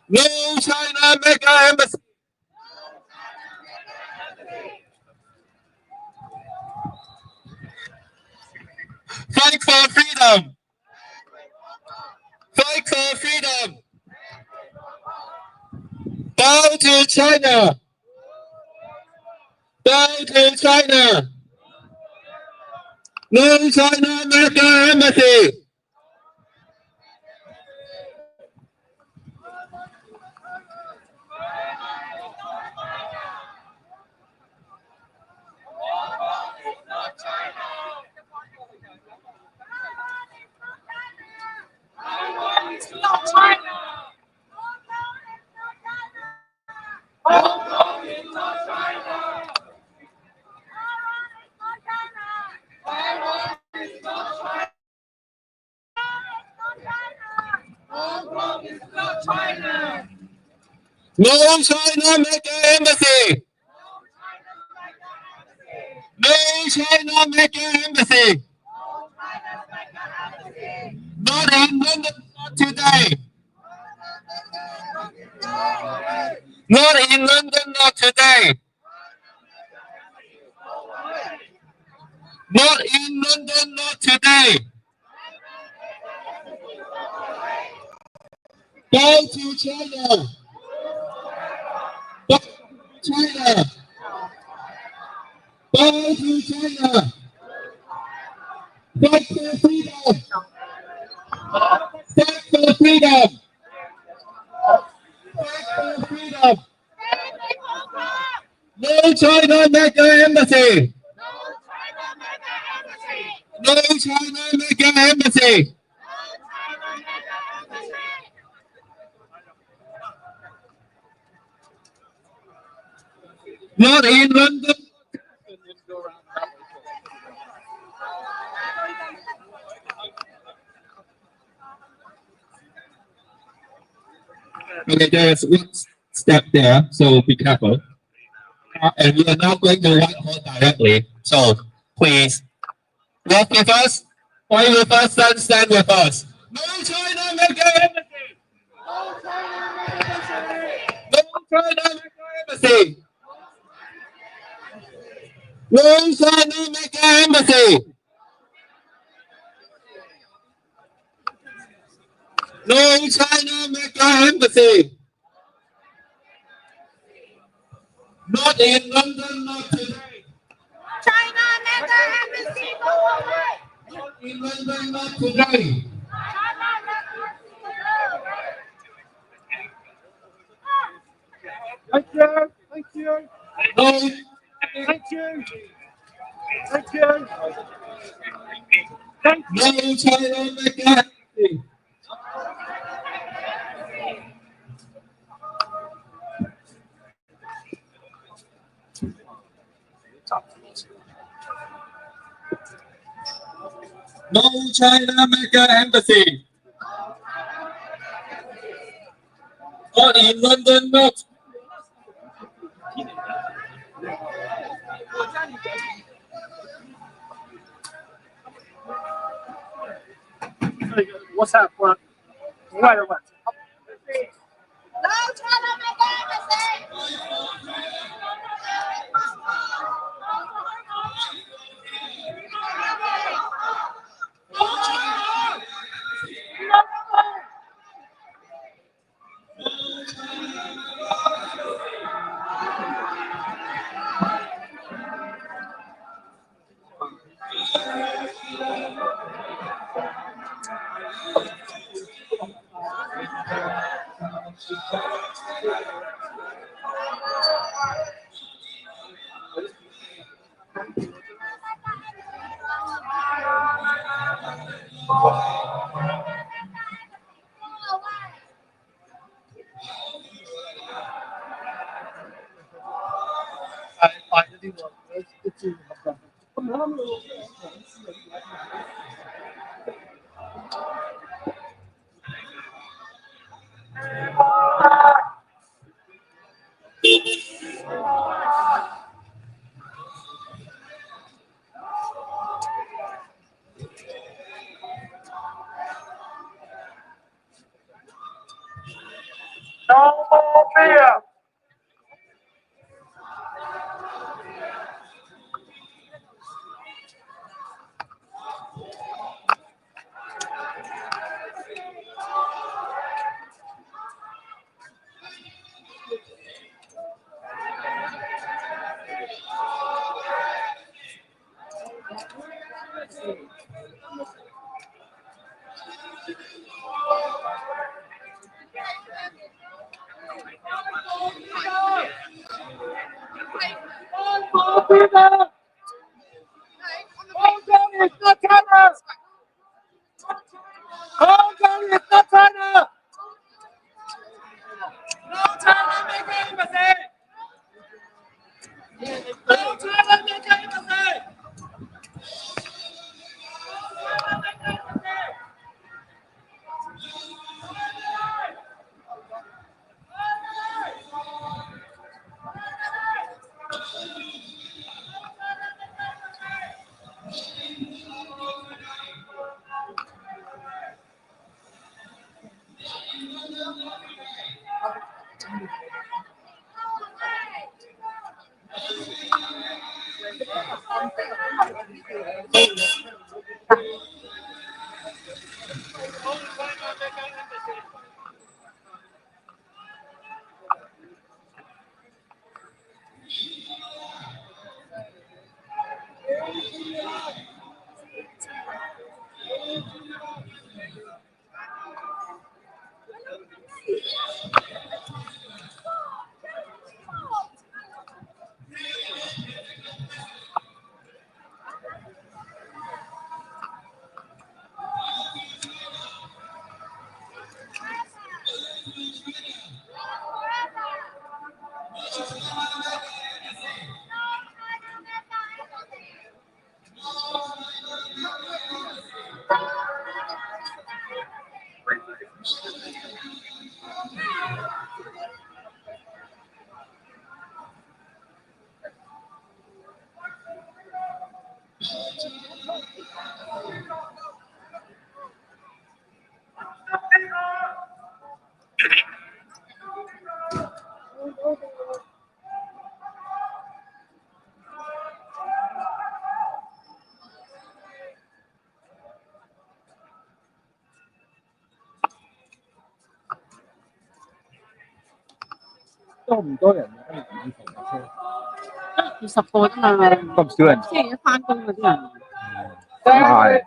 No China Mega Embassy. Fight for freedom. Fight for freedom. Bow to China. Bow to China. No China Mega Embassy. No China Mega Embassy. No China Mega Embassy. Not in London, not today. Not in London, not today. Not in London, not today. Bow to China. Bow to China. Bow to China. Fight for freedom. Fight for freedom. Fight for freedom. No China Mega Embassy. No China Mega Embassy. Not in London. Okay, there's one step there, so be careful. And we are now going to Whitehall directly, so please walk with us, fight with us, and stand with us. No China Mega Embassy! No China Mega Embassy! No China Mega Embassy! No China Mega Embassy! Not in London, not today. China Mega Embassy, go away. Not in London, not today. Thank you. Thank you. No, Thank you. Thank you. Thank you. no China Mega Embassy. No China Mega Embassy. Not in London, not. 这个国产或国外的晚餐。快咗啲喎，一支咁。No more fear.多唔多人啊？以前嘅車20個啫嘛，咁少人，即係一翻工嗰啲人。係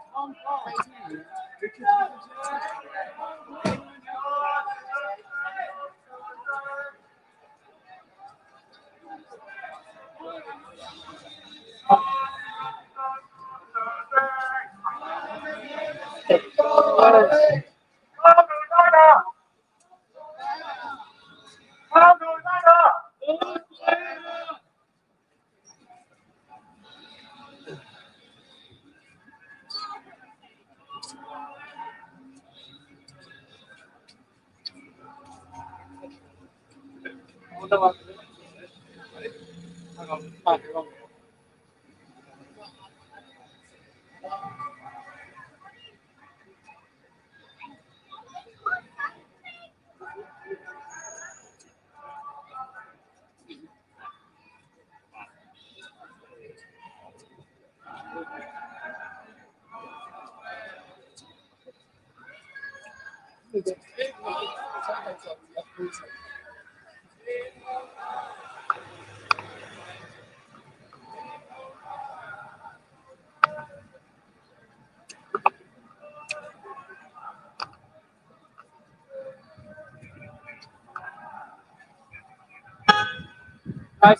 Guys,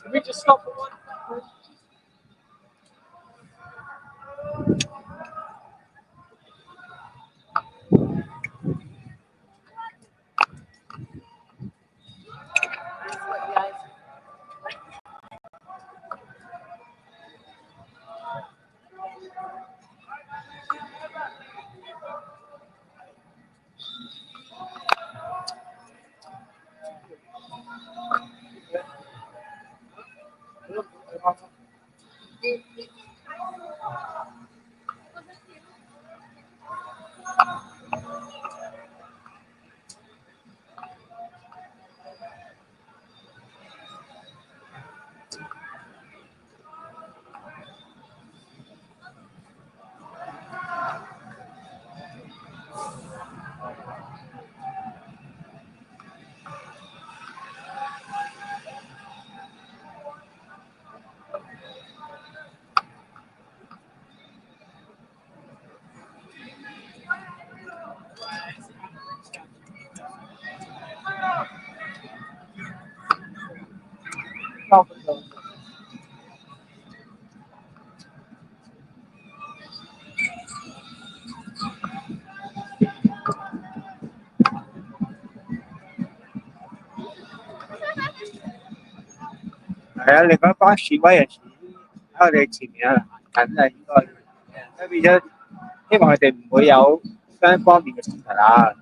can we just stop for one? Stop. 係啊，另外一班示威人士喺我哋前面啊行緊啊，應該，所以變咗希望佢哋唔會有雙方面嘅衝突啊。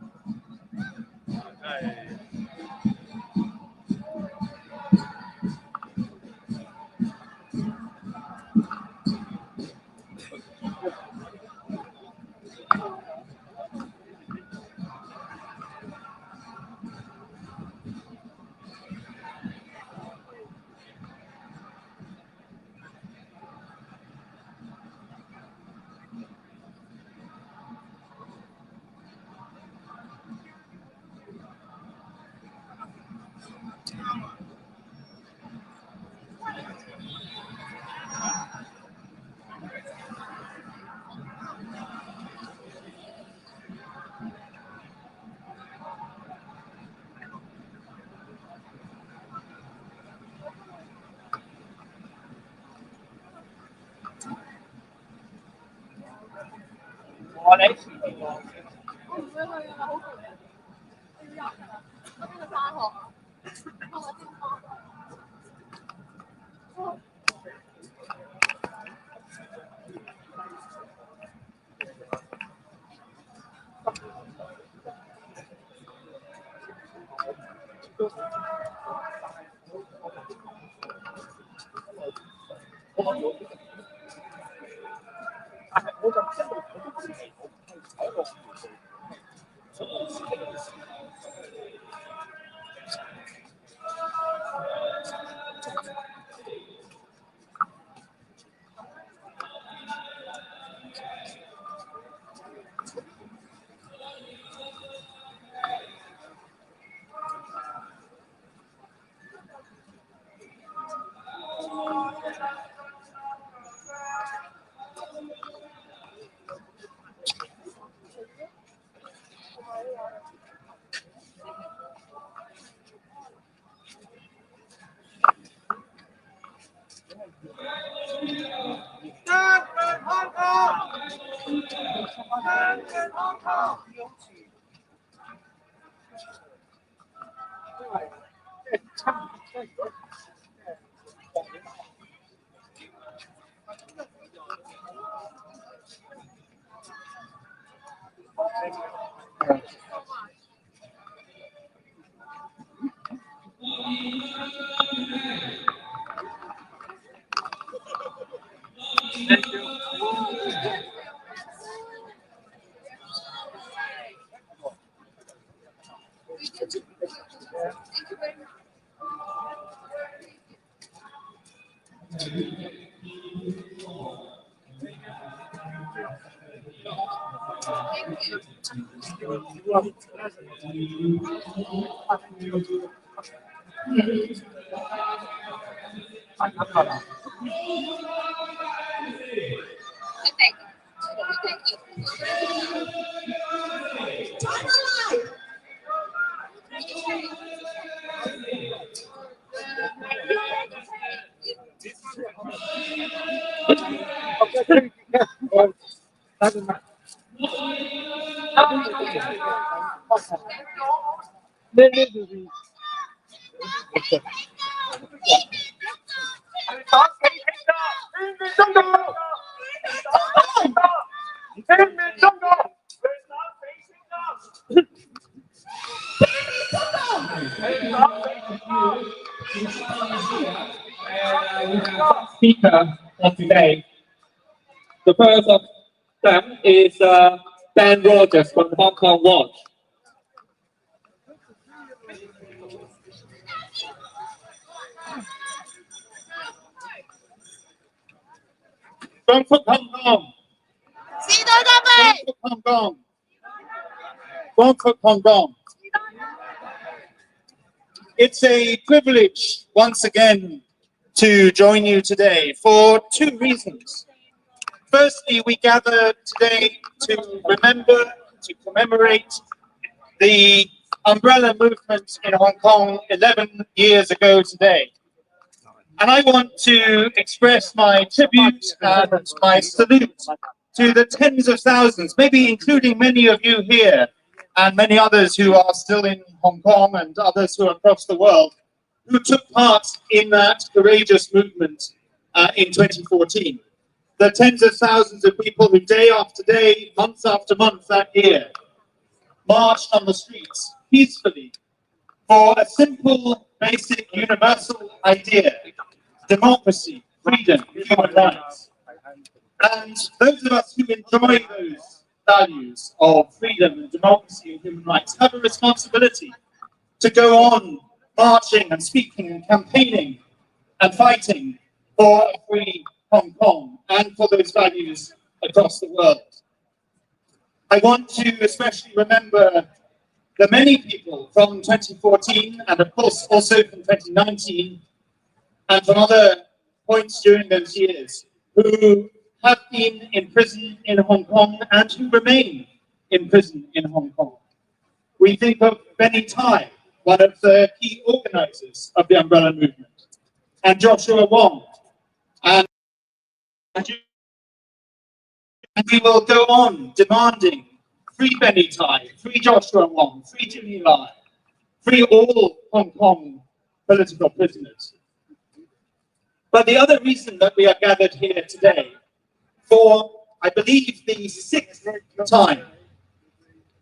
我哋前面喎。我唔會去啊，好攰啊！要入㗎啦，我聽日返學，我先返。我就知道佢都知係喺一個 Speaker of today. The first of them is Ben Rogers from Hong Kong Watch. From Hong Kong. Hong Kong. Hong Kong. It's a privilege once again to join you today for two reasons. Firstly, we gather today to remember, to commemorate the umbrella movement in Hong Kong 11 years ago today. And I want to express my tribute and my salute to the tens of thousands, maybe including many of you here and many others who are still in Hong Kong and others who are across the world, who took part in that courageous movement in 2014. The tens of thousands of people who day after day, month after month that year, marched on the streets peacefully for a simple, basic, universal idea: democracy, freedom, human rights. And those of us who enjoy those values of freedom and democracy and human rights have a responsibility to go on marching and speaking and campaigning and fighting for a free Hong Kong and for those values across the world. I want to especially remember the many people from 2014 and of course also from 2019 and from other points during those years who have been in prison in Hong Kong and who remain in prison in Hong Kong. We think of Benny Tai, one of the key organizers of the umbrella movement, and Joshua Wong. And we will go on demanding free Benny Tai, free Joshua Wong, free Jimmy Lai, free all Hong Kong political prisoners. But the other reason that we are gathered here today, for I believe the 6th time,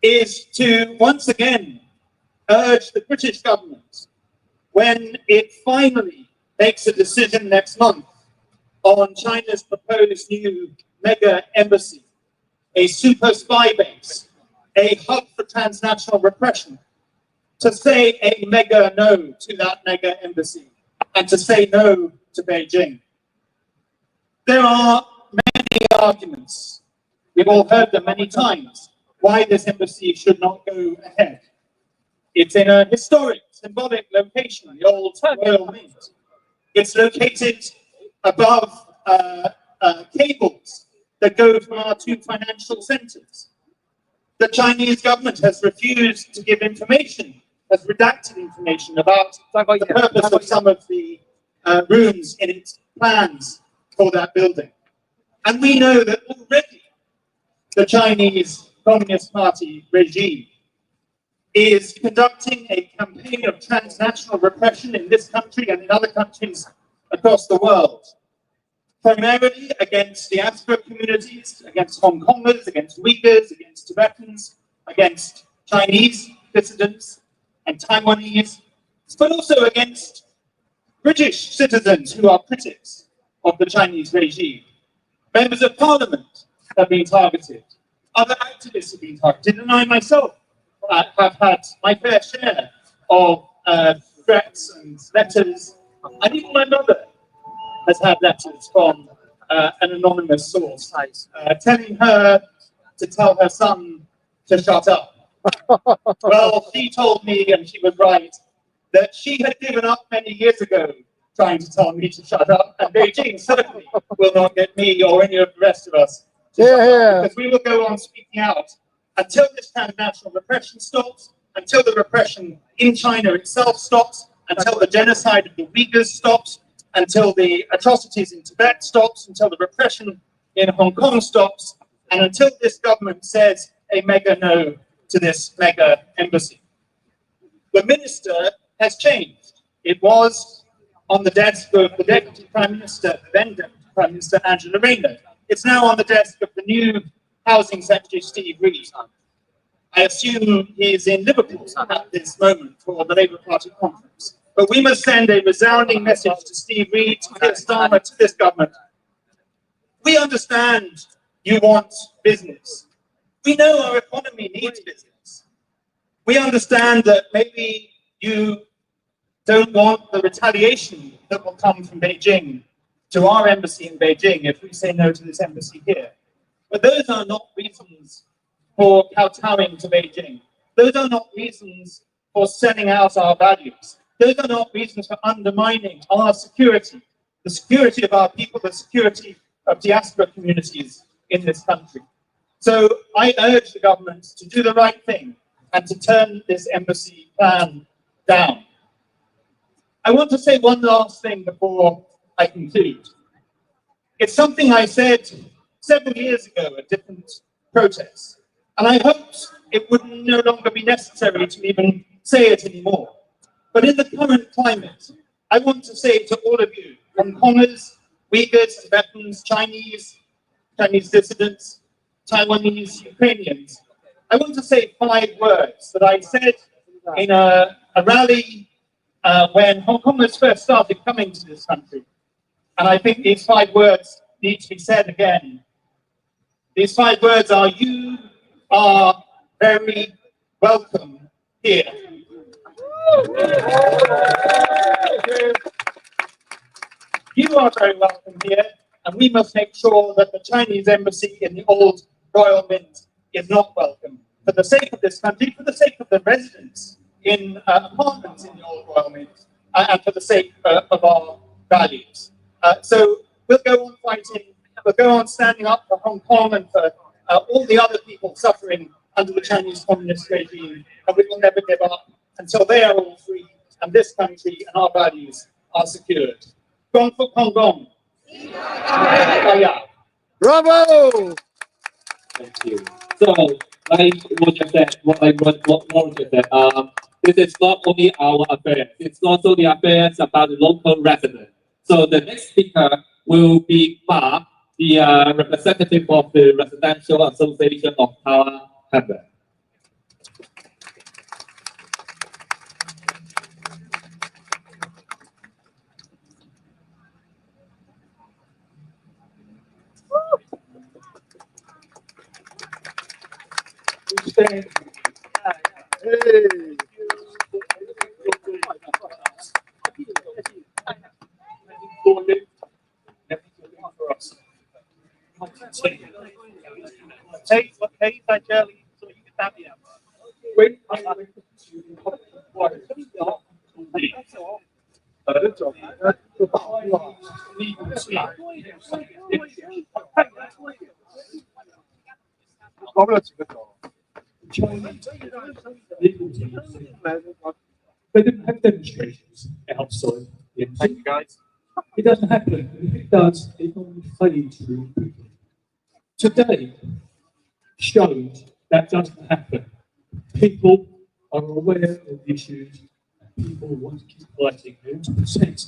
is to once again urge the British government, when it finally makes a decision next month on China's proposed new mega embassy, a super spy base, a hub for transnational repression, to say a mega no to that mega embassy and to say no to Beijing. There are many arguments, we've all heard them many times, why this embassy should not go ahead. It's in a historic, symbolic location, the old Royal Mint. It's located above cables that go from our two financial centers. The Chinese government has refused to give information, has redacted information about the purpose of some of the rooms in its plans for that building. And we know that already the Chinese Communist Party regime is conducting a campaign of transnational repression in this country and in other countries across the world, primarily against diaspora communities, against Hong Kongers, against Uyghurs, against Tibetans, against Chinese dissidents and Taiwanese, but also against British citizens who are critics of the Chinese regime. Members of Parliament have been targeted, other activists have been targeted, and I myself have had my fair share of threats and letters, and even my mother has had letters from an anonymous source telling her to tell her son to shut up. Well, she told me, and she was right, that she had given up many years ago trying to tell me to shut up, and Beijing certainly will not get me or any of the rest of us to shut up, because we will go on speaking out until this transnational repression stops, until the repression in China itself stops, until the genocide of the Uyghurs stops, until the atrocities in Tibet stops, until the repression in Hong Kong stops, and until this government says a mega no to this mega embassy. The minister has changed. It was on the desk of the Deputy Prime Minister, then Deputy Prime Minister Angela Rayner. It's now on the desk of the new Housing Secretary, Steve Reed. I assume he's in Liverpool at this moment for the Labour Party conference. But we must send a resounding message to Steve Reed, to Keir Starmer, to this government. We understand you want business. We know our economy needs business. We understand that maybe you don't want the retaliation that will come from Beijing to our embassy in Beijing if we say no to this embassy here. But those are not reasons for kowtowing to Beijing. Those are not reasons for selling out our values. Those are not reasons for undermining our security, the security of our people, the security of diaspora communities in this country. So I urge the government to do the right thing and to turn this embassy plan down. I want to say one last thing before I conclude. It's something I said several years ago at different protests, and I hoped it would no longer be necessary to even say it anymore. But in the current climate, I want to say to all of you, Hong Kongers, Uyghurs, Tibetans, Chinese dissidents, Taiwanese, Ukrainians, I want to say 5 words that I said in a rally when Hong Kongers first started coming to this country. And I think these 5 words need to be said again. These 5 words are: you are very welcome here. You are very welcome here, and we must make sure that the Chinese embassy in the old Royal Mint is not welcome. For the sake of this country, for the sake of the residents in apartments in the old Royal Mint, and for the sake of our values. So we'll go on fighting, we'll go on standing up for Hong Kong and for all the other people suffering under the Chinese communist regime, and we will never give up until they are all free and this country and our values are secured. Gong Fu Kong Gong. Bravo! Thank you. So, like Roger said, this is not only our affair, it's also the affairs about the local residents. So the next speaker will be Ma, the representative of the Residential Association of Tower Hamlet. They didn't have demonstrations outside. Thank you, guys. It doesn't happen. If it does, it only fades really quickly. Today shows that doesn't happen. People are aware of issues, and people want to keep fighting. They want to protect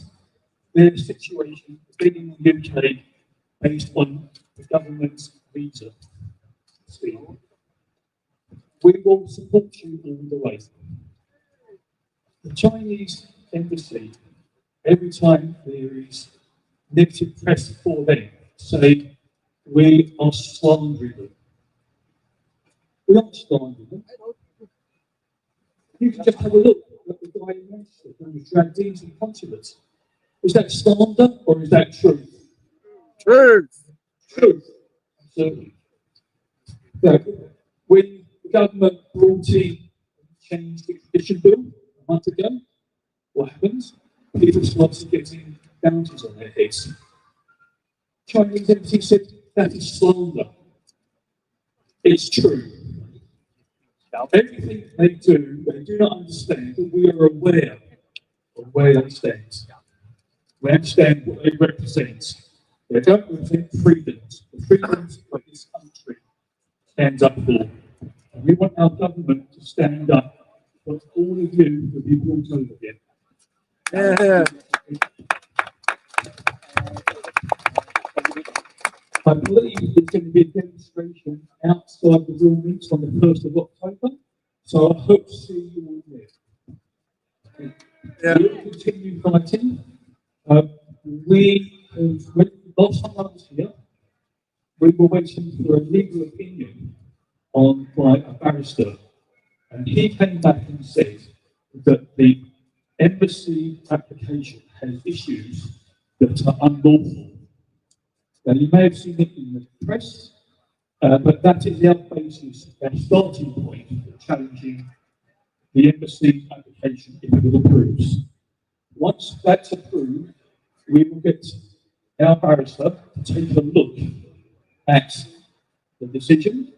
their situation in the UK based on the government's visa. We will support you all the way. The Chinese embassy, every time there is negative press for them, say we are slandering them. We aren't slandering them. You can just have a look at the guy in Manchester who was dragged into the consulate. Is that slander or is that truth? Truth. Truth. Absolutely. that when the government brought in and changed the extradition bill a month ago, what happens? People started getting bounties on their heads. Chinese embassy said that is slander. It's true. Everything they do not understand that we are aware of where they stand. We understand what they represent. They don't represent freedoms. The freedoms of this country stands up for. And we want our government to stand up for all of you that we brought over here. Yeah. I believe there's going to be a demonstration outside the Royal on the 1st of October, so I hope to see you all there. Yeah. We'll continue fighting. Last time I was here, we were waiting for a legal opinion by a barrister, and he came back and said that the embassy application has issues that are unlawful. Now, you may have seen it in the press, but that is our basis, our starting point for challenging the embassy application if it approves. Once that's approved, we will get our barrister to take a look at the decision,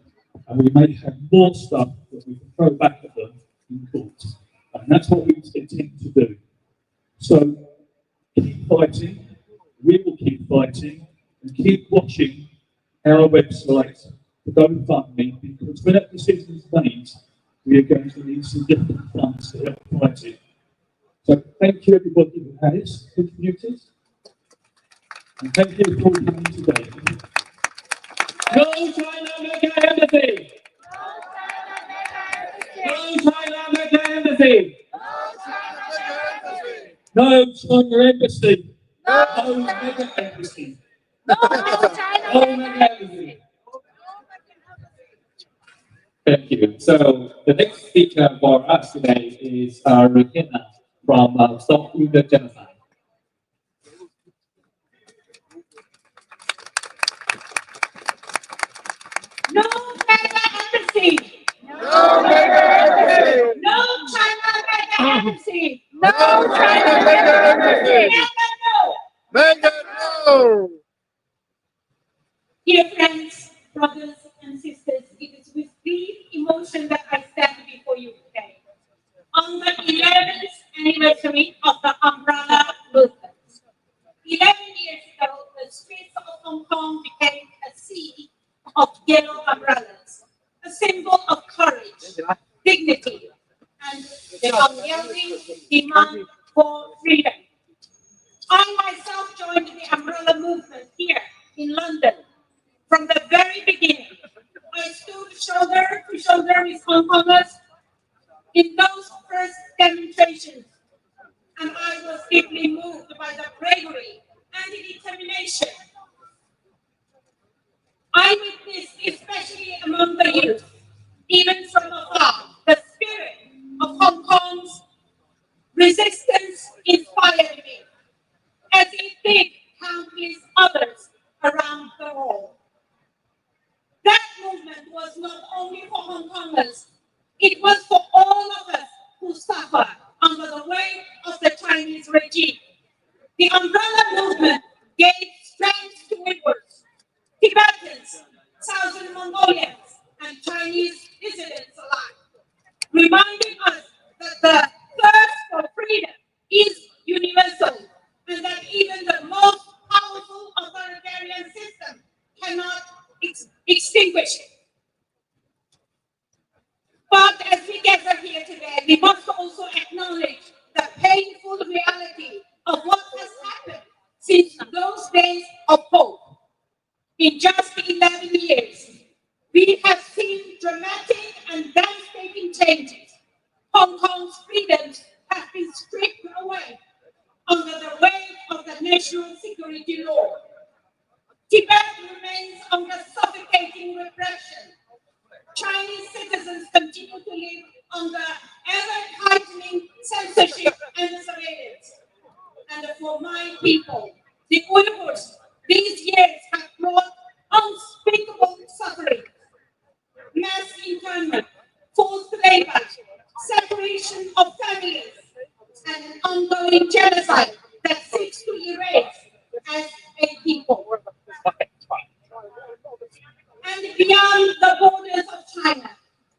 and we may have more stuff that we can throw back at them in court. And that's what we intend to do. So keep fighting, we will keep fighting, and keep watching our website for GoFundMe, because when that decision is made, we are going to need significant funds to help fight it. So thank you everybody who has contributed, and thank you for coming today. No China Mecca Embassy! No China Mecca Embassy! No China Embassy! No Mecca Embassy! Thank you. So the next speaker for us today is Rihanna from Stop Uyghur Genocide. No China Embassy! No China Embassy! No China Embassy! No China Embassy! No! Dear friends, brothers and sisters, it is with deep emotion that I stand before you today on the 11th anniversary of the Umbrella Movement. 11 years ago, the streets of Hong Kong became a sea of yellow umbrellas, a symbol of courage, dignity, and the unyielding demand for freedom. I myself joined the Umbrella Movement here in London. From the very beginning, I stood shoulder to shoulder with Hong Kongers in those first demonstrations, and I was deeply moved by the bravery and the determination I witnessed, especially among the youth, even from afar. The spirit of Hong Kong's resistance inspired me, as it did countless others around the world. That movement was not only for Hong Kongers, it was for all of us who suffer under the weight of the Chinese regime. The Umbrella Movement gave strength to Uyghurs, Tibetans, Southern Mongolians, and Chinese dissidents alike, reminding us that the thirst for freedom is universal, and that even the most powerful authoritarian system cannot extinguish it. But as we gather here today, we must also acknowledge the painful reality of what has happened since those days of hope. In just 11 years, we have seen dramatic and devastating changes. Hong Kong's freedoms have been stripped away under the weight of the national security law. Tibet remains under suffocating repression. Chinese citizens continue to live under ever-tightening censorship and surveillance. And for my people, the Uyghurs, these years have brought unspeakable suffering. ongoing genocide that seeks to erase as a people. And beyond the borders of China,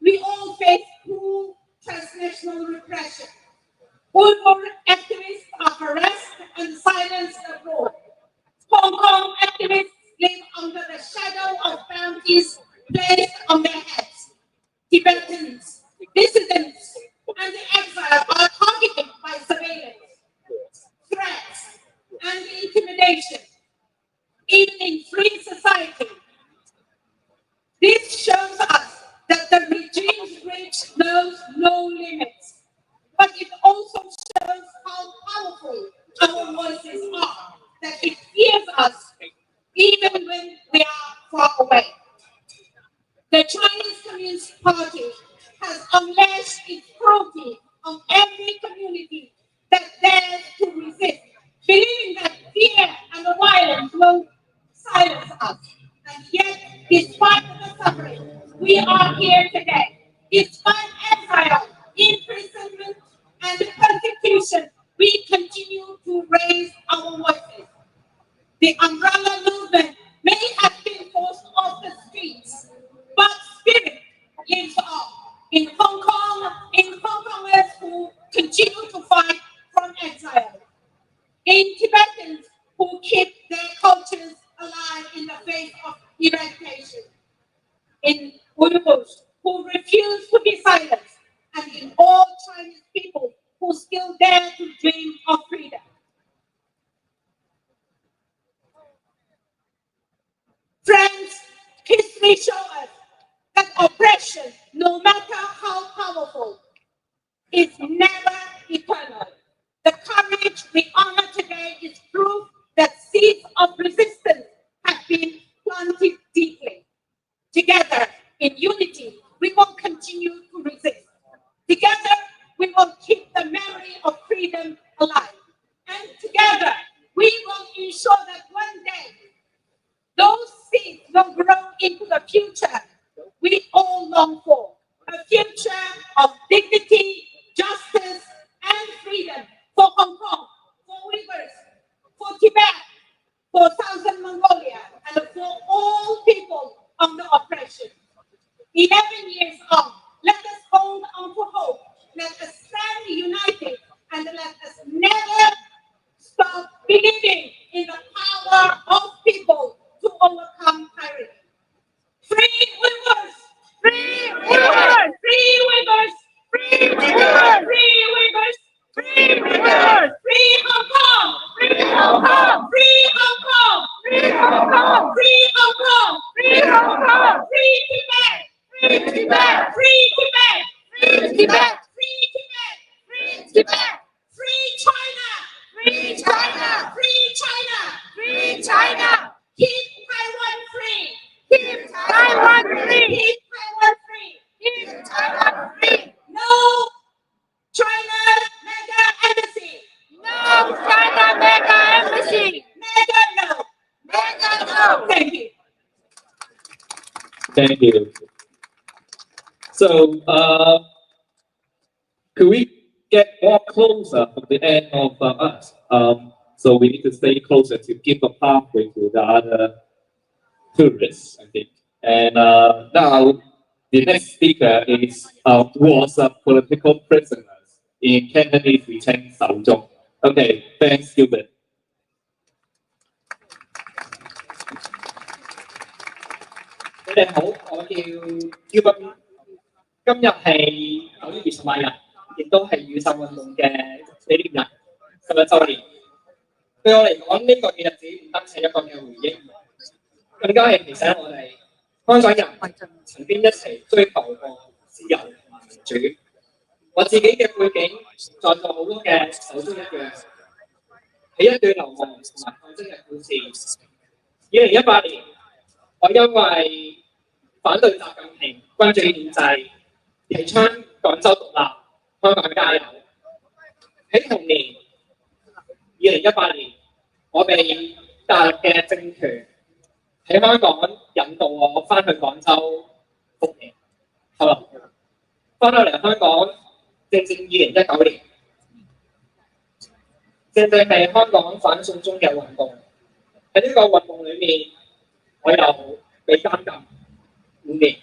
we all face cruel transnational repression. Uyghur activists are harassed and silenced abroad. Hong Kong activists live under the shadow of bounties placed on their heads. Tibetans, dissidents, and the exiled are targeted by surveillance, threats, and intimidation, even in free society. This shows us that the regime's reach knows no limits, but it also shows how powerful our voices are, that it hears us even when we are far away. The Chinese Communist Party has unleashed its cruelty on every community that dares to resist, believing that fear and violence will silence us. And yet, despite the suffering, we are here today. Despite exile, imprisonment, and persecution, we continue to raise our voices. The umbrella movement may have been forced off the streets, but spirit lives on in Hong Kong, in Hong Kongers who continue to fight from exile, in Tibetans who keep their cultures alive in the face of eradication, in Uyghurs who refuse to be silenced, and in all Chinese people who still dare to dream of freedom. Friends, history shows us that oppression, no matter how powerful, is never eternal. The courage we honor today is proof that seeds of resistance have been planted deeply. Together, in unity, we will continue to resist. Together, we will keep the memory of freedom alive. And together, we will ensure that one day, those seeds will grow into the future we all long for. A future of dignity, justice, and freedom for Hong Kong, for Uyghurs, for Tibet, for Southern Mongolia, and for all people under oppression. 11 years on, let us hold on to hope. Let us stand united, and let us never stop believing in the power of people to overcome tyranny. Free Uyghurs! Free Uyghurs! Free Uyghurs! Free Uyghurs! Free Uyghurs! Free Uyghurs! Free Hong Kong! Free Hong Kong! Free Hong Kong! Free Hong Kong! Free Hong Kong! Free Hong Kong! Free Tibet! Free Tibet! Free Tibet! Free Tibet! Free Tibet! Free Tibet! Free China! Free China! Free China! Free China! Keep Taiwan free! Keep Taiwan free! Keep Taiwan free! Keep Taiwan free! No China mega embassy! No China mega embassy! Mega no! Mega no! Thank you. Thank you. So, could we get more closer from the end of us? So we need to stay closer to give a pathway to the other tourists, I think. And now, the next speaker was a political prisoner in Cantonese, we稱手中. Okay, thanks, Gilbert. 你哋好，我叫 Gilbert。今日係9月28日，亦都係雨傘運動嘅紀念日11週年。對我嚟講，呢個嘅日子唔單止係一個嘅回憶，更加係提醒我哋香港人曾經一齊追求過自由同埋民主。我自己嘅背景，在座好多嘅手足一樣，係一段流亡同埋抗爭嘅故事。2018年，我因為反對習近平君主憲制，提倡廣州獨立，香港加油。喺同年2018年，我被大陸嘅政權喺香港引導我翻去廣州服刑。後來翻到嚟香港，正2019年，正正係香港反送中嘅運動。喺呢個運動裏面，我又被監禁5年。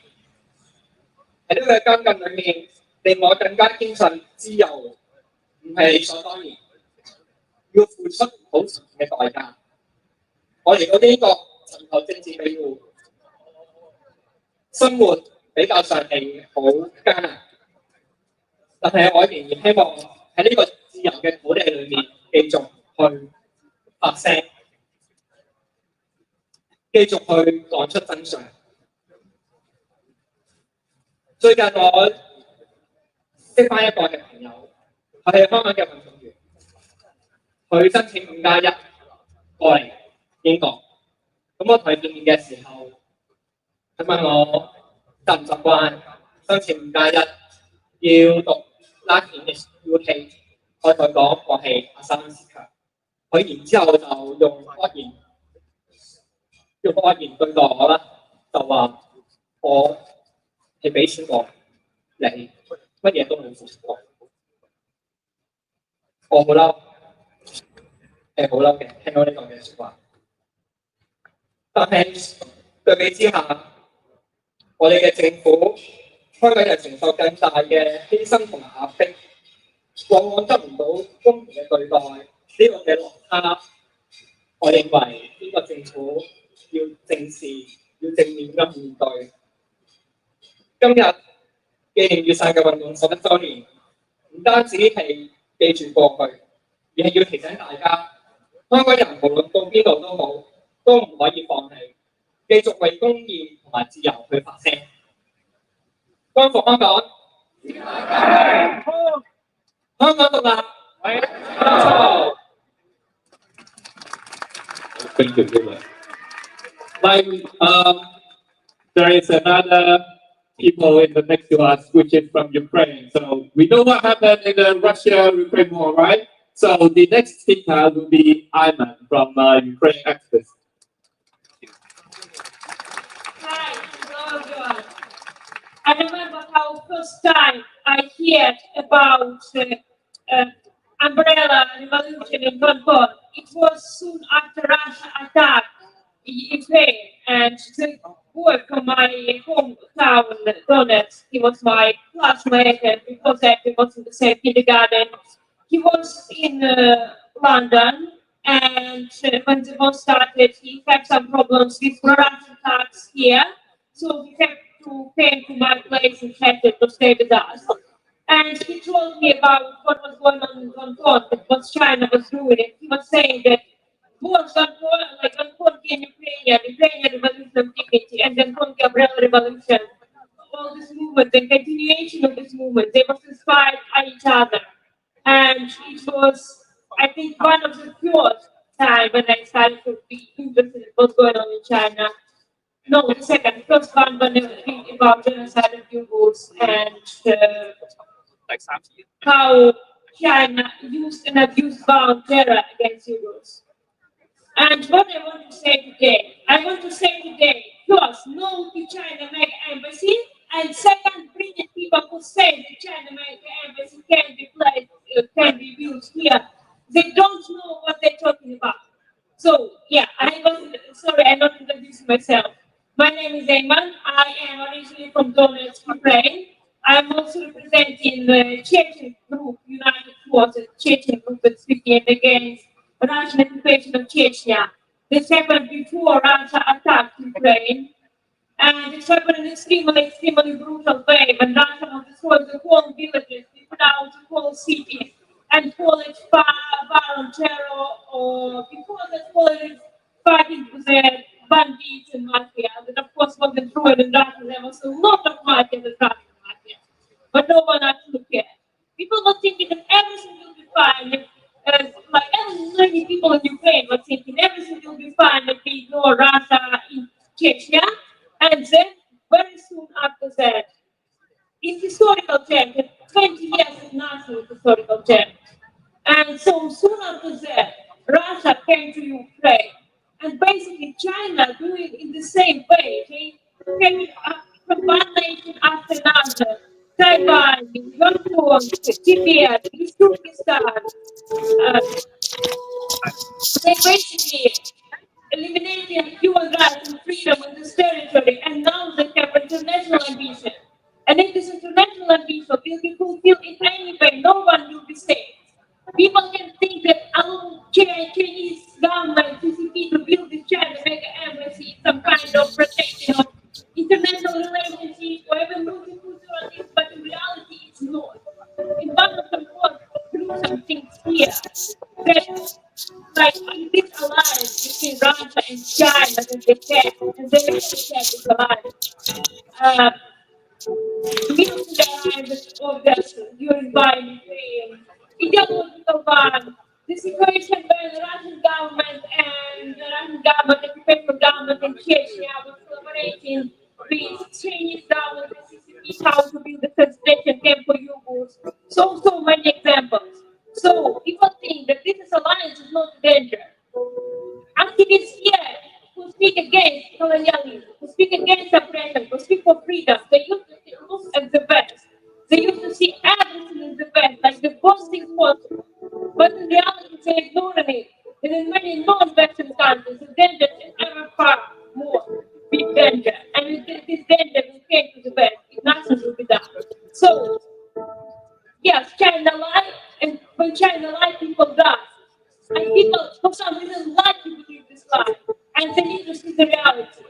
喺呢個監禁裏面，令我更加堅信自由唔係理所當然，要付出好長嘅代價。我嚟到英國尋求政治庇護，生活比較上係好艱難，但係我仍然希望喺呢個自由嘅土地裏面繼續去發聲，繼續去講出真相。最近我識翻一個嘅朋友，佢係香港嘅運動員，佢申請5+1過嚟英國。咁我同佢見面嘅時候，佢問我習唔習慣申請5+1要讀 Latin UK， 我同佢講我係asylum seeker，佢然之後就用惡言對待我啦，就話我係俾錢我，你乜嘢都冇付出過。我好嬲，係好嬲嘅，聽到呢個嘅説話。但係對比之下，我哋嘅政府香港人承受更大嘅犧牲同埋壓迫，往往得唔到公平嘅對待。呢個嘅落差，我認為呢個政府要正視，要正面咁面對。今日紀念雨傘嘅運動11週年，唔單止係記住過去，而係要提醒大家，香港人無論到邊度都好，都唔可以放棄，繼續為公義同埋自由去發聲。光復香港，香港獨立，Thank you very much. Like, there is another people in the next to us, which is from Ukraine. So we know what happened in the Russia-Ukraine war, right? So the next speaker will be Iman from Ukraine activist. Hi, hello everyone. I remember how first time I heard about umbrella revolution in Hong Kong. It was soon after Russia attacked Ukraine, and the boy from my hometown, Donetsk, he was my classmate, and before that we was in the same kindergarten. He was in London, and when the war started, he had some problems with Russian attacks here, so he had to came to my place in Chanting to stay with us. And he told me about what was going on in Hong Kong, what China was doing. And he was saying that both Hong Kong and Ukrainian revolution of dignity, and then Hong Kong umbrella revolution, all this movement, the continuation of this movement, they must inspire each other. And it was, I think, one of the first time when I started to be interested in what's going on in China. No, the second, first one when I think about genocide of Uyghurs and how China used and abused violent terror against Uyghurs. And what I want to say today, first, no to China mega embassy, and second, bring people who say that China mega embassy can be placed, can be used here. They don't know what they're talking about. So yeah, I'm not introducing myself. My name is Ayman. I am originally from Donetsk, Ukraine. I'm also representing the Chanting group, United Forces, Chanting group that's speaking against Russian occupation of Chechnya. This happened before Russia attacked Ukraine, and it happened in an extremely brutal way. When Russia was destroying the whole villages, they put out the whole city and call it violent terror, or before that, call it fighting with the bandits and mafia. That of course wasn't true in Russia. There was a lot of mafia in the Russian mafia, but no one actually cared. People were thinking that everything will be fine. Like many people in Ukraine were thinking everything will be fine if we ignore Russia in Chechnya, and then very soon after that, in historical terms, 20 years is nothing in historical terms. And so soon after that, Russia came to Ukraine, and basically China doing in the same way. They came from one nation after another. Taiwan, Hong Kong, Tibet, Uzbekistan, clear that, like, in this alliance between Russia and China that they have, and they have this alliance, military alliance of the during by Ukraine, ideological one, the situation where the Russian government and the Ukrainian government in Chechnya was collaborating with Chinese government, the CCP, how to build the concentration camp for Uyghurs. So many examples. So people think that this alliance is not a danger. Activists here who speak against colonialism, who speak against oppression, who speak for freedom, they used to look at the West. They used to see everything in the West like the worst thing possible. But in reality, they ignored it. And in many non-Western countries, the danger is ever far more big danger. And this danger will come to the West if nothing will be done. So, yes, China lies, and when China lies, people die. And people, for some reason, like to believe this lie. And they need to see the reality.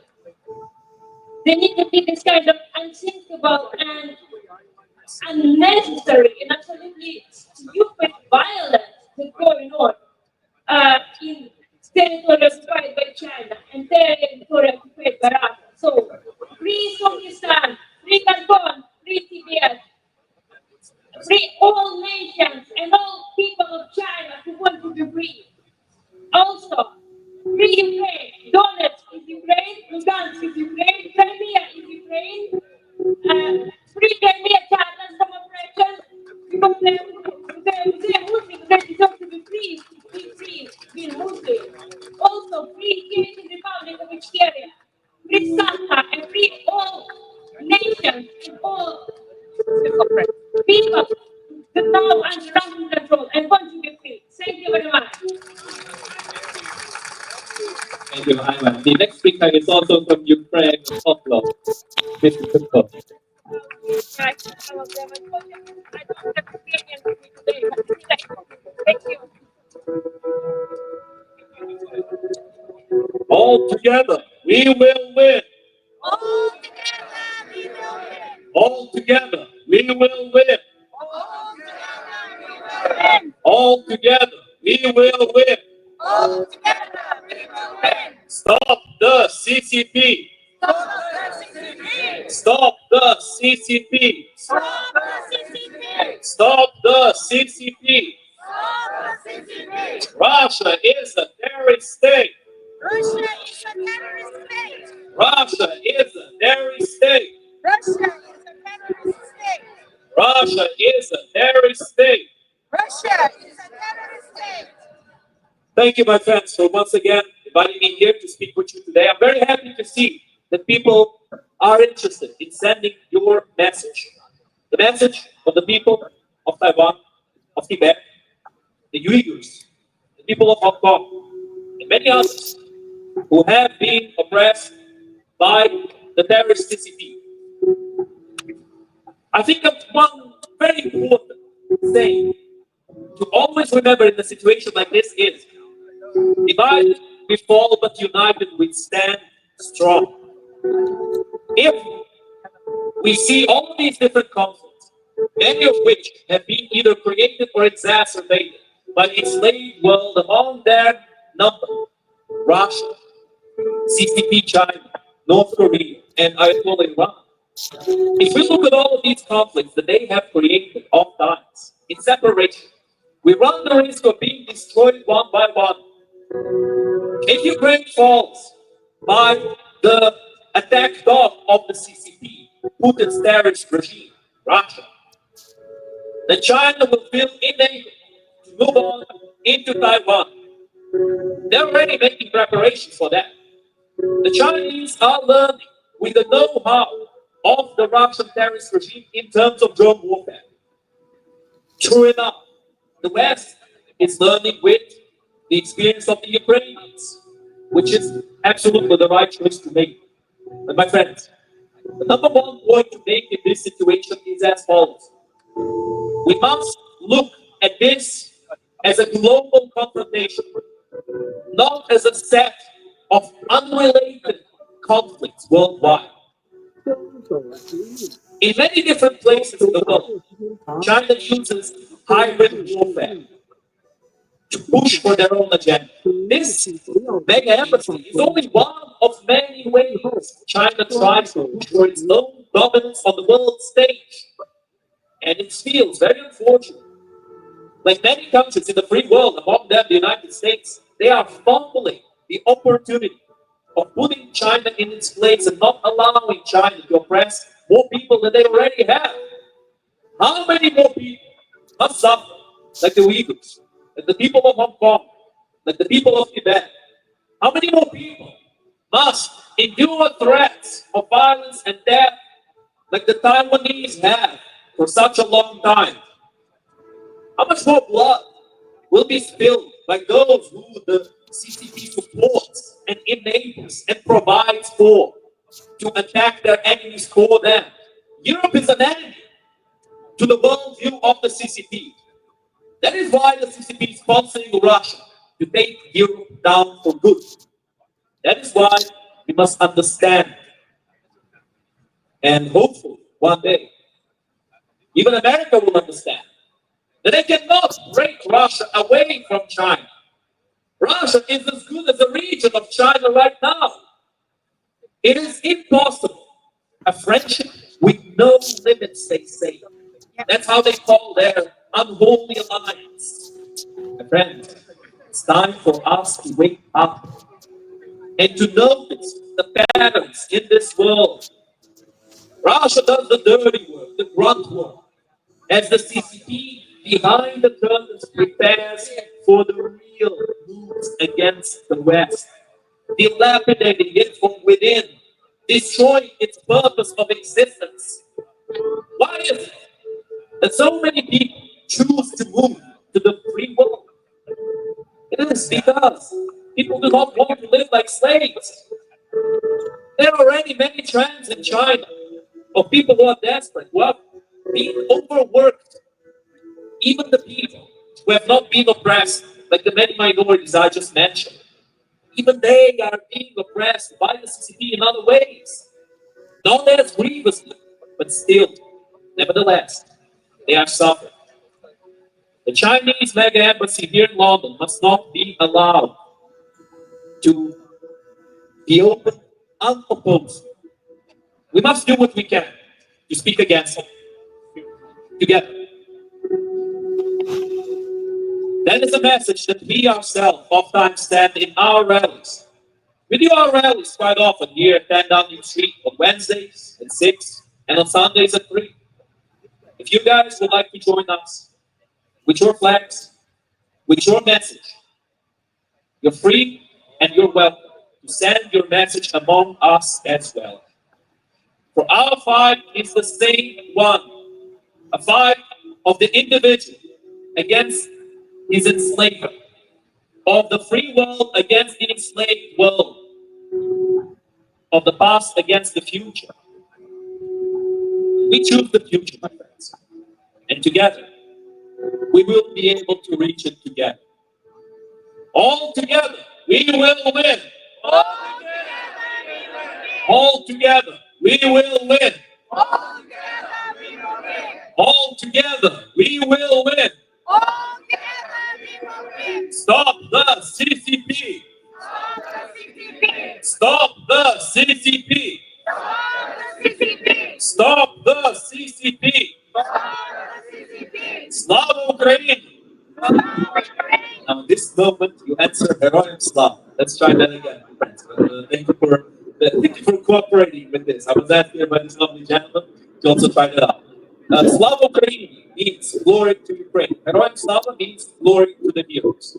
They need to see this kind of unthinkable and unnecessary and absolutely stupid violence that's going on in territory occupied by China and territory occupied by Russia. So, free Pakistan, free Canton, free Tibet, free all nations and all people of China who want to be free. Also, free Ukraine. Donetsk is Ukraine, Lugansk is Ukraine, Crimea is Ukraine. Free Crimea challenge some oppression because they're Muslims, they deserve to be free, being Muslim. Also, free Kyrgyz Republic of Ichkeria, free Sakha, and free all nations and all people that now under Russian control and want to be free. Thank you very much. Thank you, Ivan. The next speaker is also from Ukraine, Oslo. Mr. Tukov. Thank you. All together, we will win. All together, we will win. All together, we will win. All together, we will win. Stop the CCP. Stop the CCP. Stop the CCP. Stop the CCP. Stop the CCP. Stop the CCP. Russia is a terrorist state. Russia is a terrorist state. Russia is a terrorist state. Russia is a terrorist state. Russia is a terrorist state. Russia is a terrorist state. Thank you, my friends, for once again inviting me here to speak with you today. I'm very happy to see that people are interested in sending your message. The message of the people of Taiwan, of Tibet, the Uyghurs, the people of Hong Kong, and many others who have been oppressed by the terrorist CCP. I think of one very important thing to always remember in a situation like this is, divided we fall, but united we stand strong. If we see all of these different conflicts, many of which have been either created or exacerbated by the enslaved world among their number, Russia, CCP China, North Korea, and Ayatollah Iran. If we look at all of these conflicts that they have created oftentimes in separation, we run the risk of being destroyed one by one. If Ukraine falls by the attack dog of the CCP, Putin's terrorist regime, Russia, then China will feel unable to move on into Taiwan. They're already making preparations for that. The Chinese are learning with the know-how of the Russian terrorist regime in terms of drone warfare. True enough, the West is learning with the experience of the Ukrainians, which is absolutely the right choice to make. But my friends, the number one point to make in this situation is as follows. We must look at this as a global confrontation, not as a set of unrelated conflicts worldwide. In many different places in the world, China uses hybrid warfare. to push for their own agenda. This mega embassy is only one of many ways China tries to push for its own dominance on the world stage. And it feels very unfortunate. Like many countries in the free world, among them the United States, they are fumbling the opportunity of putting China in its place and not allowing China to oppress more people than they already have. How many more people must suffer, like the Uyghurs, like the people of Hong Kong, like the people of Tibet? How many more people must endure threats of violence and death like the Taiwanese have for such a long time? How much more blood will be spilled by those who the CCP supports and enables and provides for to attack their enemies for them? Europe is an enemy to the worldview of the CCP. That is why the CCP is sponsoring Russia to take Europe down for good. That is why we must understand, and hopefully one day even America will understand, that they cannot break Russia away from China. Russia is as good as a region of China right now. It is impossible. A friendship with no limits, they say. That's how they call their unholy alliance. My friends, it's time for us to wake up and to notice the patterns in this world. Russia does the dirty work, the grunt work, as the CCP behind the curtains prepares for the real moves against the West, dilapidating it from within, destroying its purpose of existence. Why is it that so many people choose to move to the free world? It is because people do not want to live like slaves. There are already many trends in China of people who are desperate, who have been overworked. Even the people who have not been oppressed, like the many minorities I just mentioned, even they are being oppressed by the CCP in other ways. Not as grievously, but still, nevertheless, they are suffering. The Chinese mega embassy here in London must not be allowed to be open unopposed. We must do what we can to speak against it together. That is a message that we ourselves oftentimes stand in our rallies. We do our rallies quite often here at 10 Downing Street on Wednesdays at 6 and on Sundays at 3. If you guys would like to join us with your flags, with your message, you're free and you're welcome to send your message among us as well. For our fight is the same one, a fight of the individual against his enslaver, of the free world against the enslaved world, of the past against the future. We choose the future, my friends, and together we will be able to reach it together. All together, we will win. All together, we will win. All together, we will win. Stop the CCP. Stop the CCP. Stop the CCP. Slava Ukraini. Now, in this moment, you answer Heroim Slav. Let's try that again, friends. Thank you for cooperating with this. I was asked here by this lovely gentleman to also try that out. Slava Ukraini means glory to Ukraine. Heroim Slava means glory to the heroes.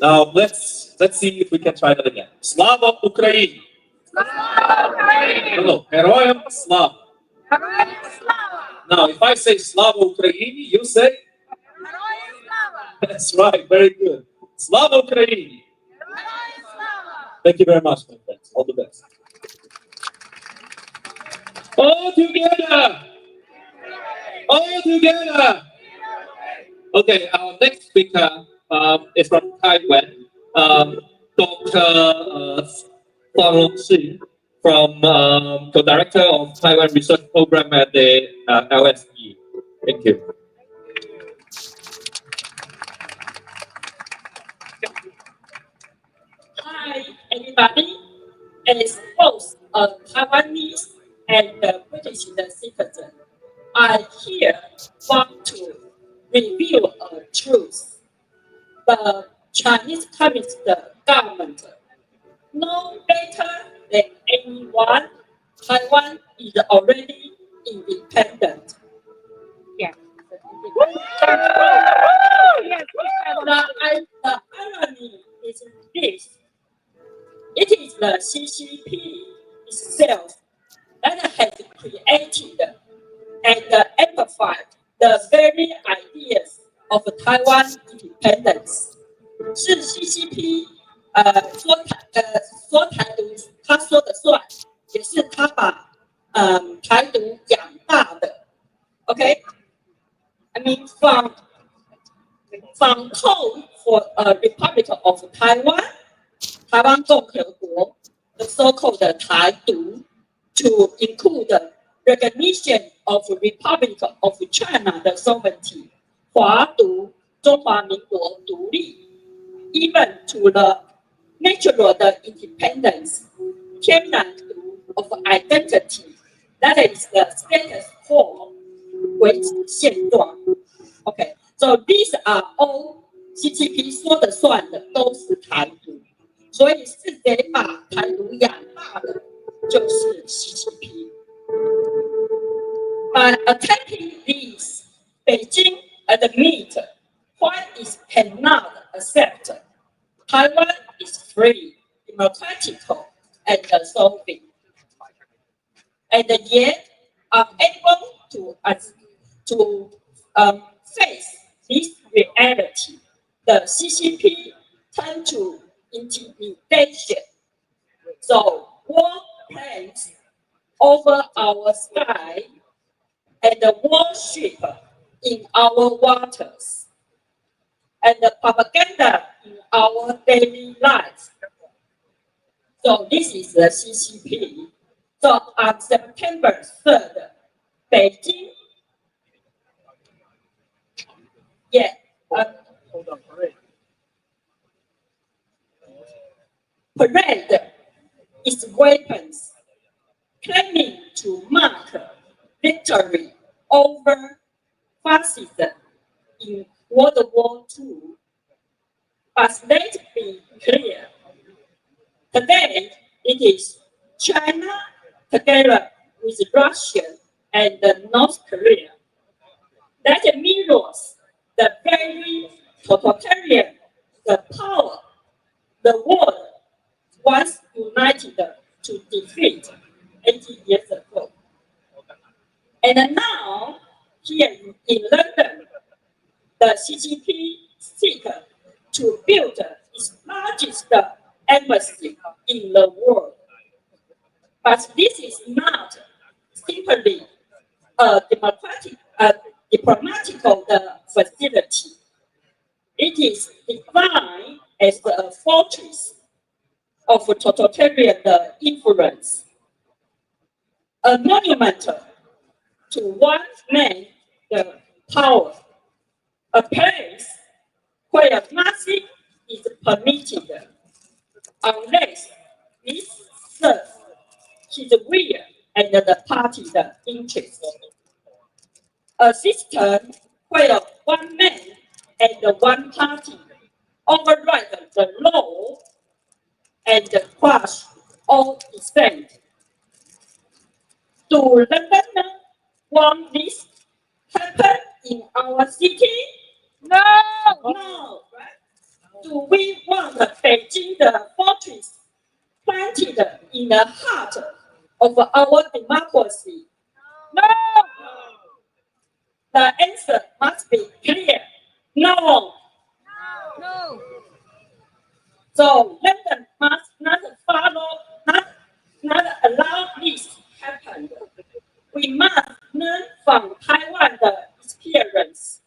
Now, let's see if we can try that again. Slava Ukraini. Hello, Heroim Slava. Now, if I say Slava Ukraini, you say? That's right, very good. Slava Ukraini. Thank you very much, my friends. All the best. All together. All together. Okay, our next speaker is from Taiwan. Dr. Farong Shi, from co-director of Taiwan Research Program at the LSE. Thank you. everybody, as both a Taiwanese and a British citizen, I here want to reveal a truth. The Chinese Communist government know better than anyone. Taiwan is already independent. Yeah. The irony is this. It is the CCP itself that has created and amplified the very ideas of Taiwan independence. 是 CCP 说台独，他说的算，也是他把台独养大的。Okay, I mean from call for a Republic of Taiwan, 台湾共和国 the so-called 台独 to include the recognition of Republic of China 的 sovereignty, 华独中华民国独立 even to the natural 的 independence, 天然独 of identity, that is the status quo, 维持现状。Okay, so these are all CCP 说的算的，都是台独，所以是得把台独养大的，就是 CCP。By attacking these, Beijing admit what it cannot accept. Taiwan is free, democratic, and sovereign. And yet, unable to face this reality, the CCP turn to intimidation. So, war planes over our sky and the warship in our waters, and the propaganda in our daily lives. So this is the CCP. So on September 3rd, Beijing, parade its weapons, claiming to mark victory over fascism in World War II. But let's be clear, today it is China together with Russia and North Korea that mirrors the very totalitarian the power the world once united to defeat 80 years ago. And now, here in London, the CCP seeks to build its largest embassy in the world. But this is not simply a diplomatical facility. It is defined as a fortress of totalitarian influence, a monument to one man the power, a place where nothing is permitted unless it serves his will and the party's interest. A system where one man and one party override the law and crush all dissent. Do London want this happen in our city? No! No! Right? Do we want Beijing, the fortress, planted in the heart of our democracy? No! The answer must be clear. No! No! So London must not allow this to happen. We must learn from Taiwan's experience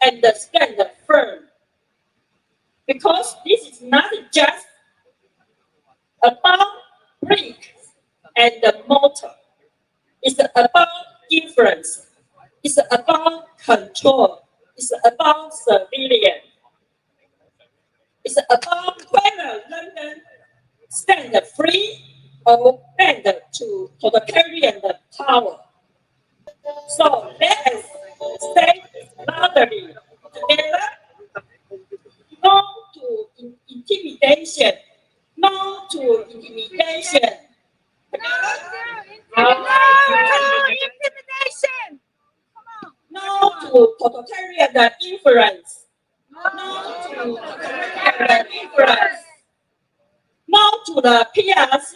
and stand firm. Because this is not just about bricks and mortar. It's about influence. It's about control. It's about surveillance. It's about whether London stand free or bend to totalitarian power. So let us say loudly together, no to intimidation, no to intimidation. No to totalitarian influence. No to totalitarian influence. No to the PRC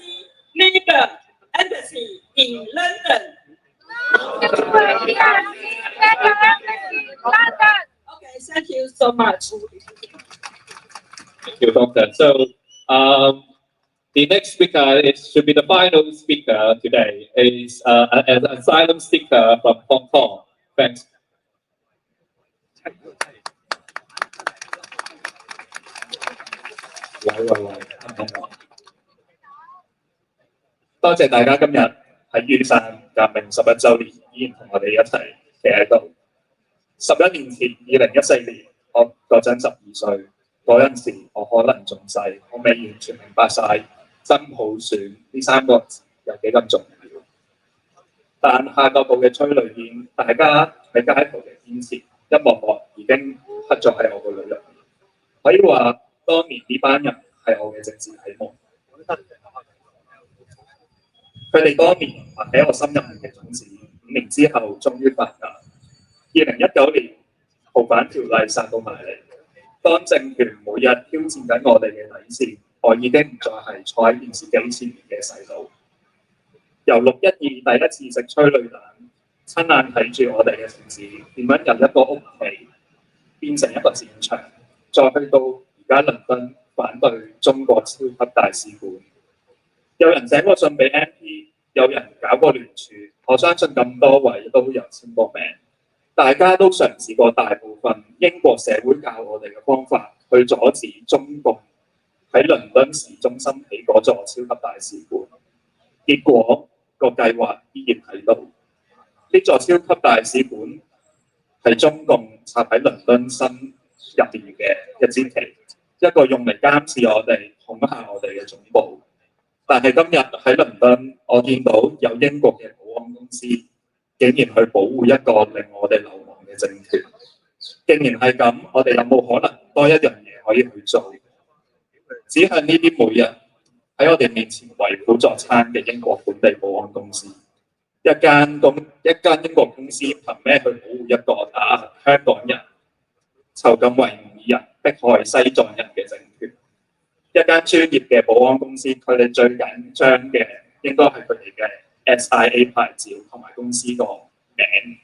legal embassy in London. Okay, thank you so much. Thank you, Doctor. So, the next speaker should be the final speaker today. Is an asylum seeker from Hong Kong. Thanks. 多謝大家今日喺雨傘革命11週年，依然同我哋一齊企喺度。11年前，2014年，我嗰陣12歲，嗰陣時我可能仲細，我未完全明白晒真普選呢3個字有幾咁重要。但下個步嘅催淚煙，大家喺街頭嘅堅持，一幕幕已經刻咗喺我個腦入面。可以話，當年呢班人係我嘅政治啟蒙。佢哋當年喺我心入面嘅種子，5年之後終於發芽。2019年逃犯條例殺到埋嚟，當政權每日挑戰緊我哋嘅底線，我已經唔再係坐喺電視機前面嘅細路。由612第一次食催淚彈，親眼睇住我哋嘅城市點樣由一個屋企變成一個戰場，再去到而家倫敦反對中國超級大使館。有人寫過信俾 MP， 有人搞過聯署，我相信咁多位都有簽過名。大家都嘗試過大部分英國社會教我哋嘅方法，去阻止中共喺倫敦市中心起嗰座超級大使館。結果個計劃依然喺度。呢座超級大使館係中共插喺倫敦心入面嘅一支旗，一個用嚟監視我哋、恐嚇我哋嘅總部。但係今日喺倫敦，我見到有英國嘅保安公司竟然去保護一個令我哋流亡嘅政權。既然係咁，我哋有冇可能多一樣嘢可以去做？指向呢啲每日喺我哋面前為虎作倀嘅英國本地保安公司。一間英國公司憑咩去保護一個打香港人、囚禁維吾爾人、迫害西藏人嘅政權？一間專業嘅保安公司，佢哋最緊張嘅應該係佢哋嘅 SIA 牌照同埋公司個名。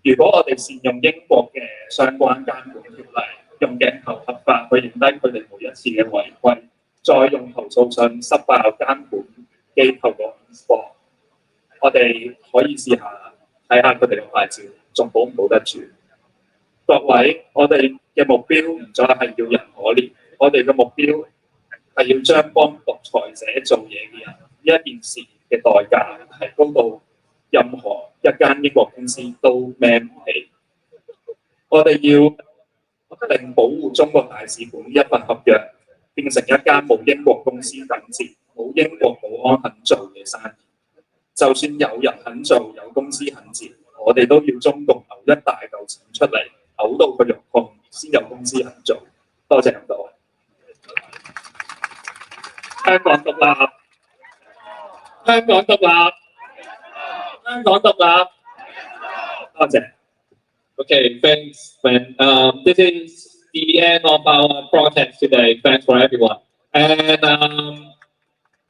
如果我哋善用英國嘅相關監管條例，用鏡頭合法去影低佢哋每一次嘅違規，再用投訴信塞爆監管機構個 inbox， 我哋可以試下睇下佢哋嘅牌照仲保唔保得住。各位，我哋嘅目標唔再係要人可憐。我哋嘅目標係要將幫獨裁者做嘢嘅人呢一件事嘅代價提高到任何一間英國公司都孭唔起。我哋要令保護中國大使館呢一份合約變成一間冇英國公司肯接、冇英國保安肯做嘅生意。就算有人肯做、有公司肯接，我哋都要中共嘔一大嚿錢出嚟，嘔到佢肉痛先有公司肯做。多謝咁多位。香港獨立，香港獨立，香港獨立。多謝。Okay, thanks. This is the end of our protest today. Thanks for everyone, and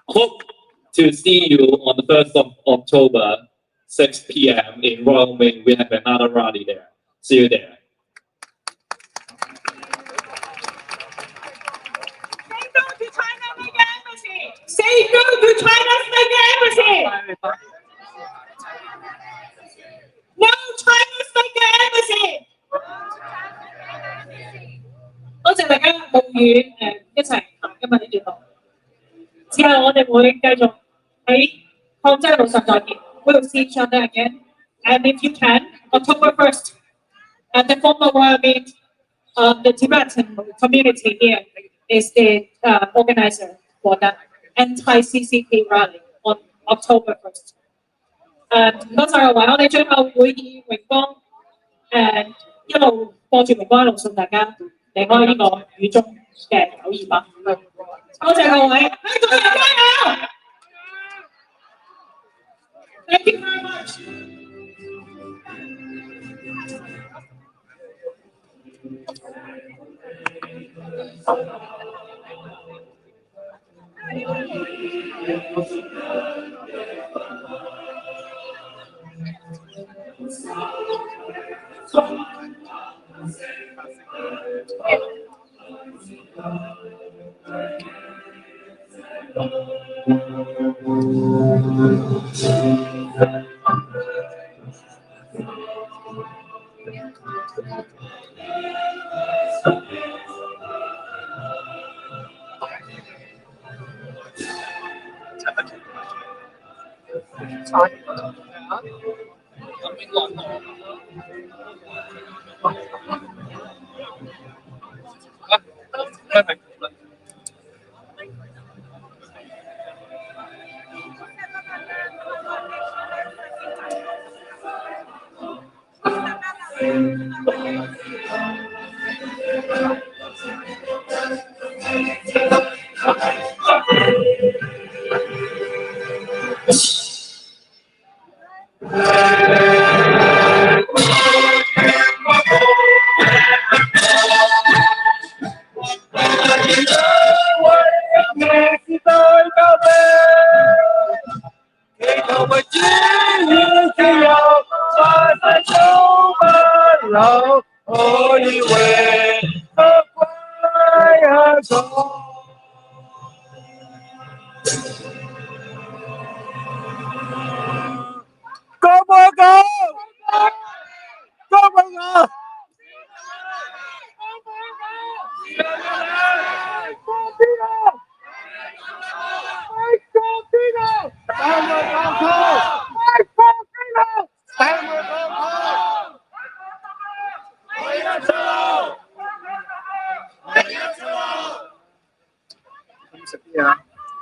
hope to see you on the 1st of October, 6 p.m. in Royal Wing. We have another rally there. See you there. Say no to China's mega embassy. No China's mega embassy. 多謝大家冒雨一齊行今日呢段路。之後我哋會繼續喺抗爭路上再見。We will see each other again. And if you can, October 1st, at the former Royal Mint, the Tibetan community here is the organizer for that. anti-CCP rally on October 1st。唔該晒各位，我哋最後會以榮光一路播住榮光一路送大家離開呢個雨中嘅928。多謝各位，香港人加油 ！Thank you very much。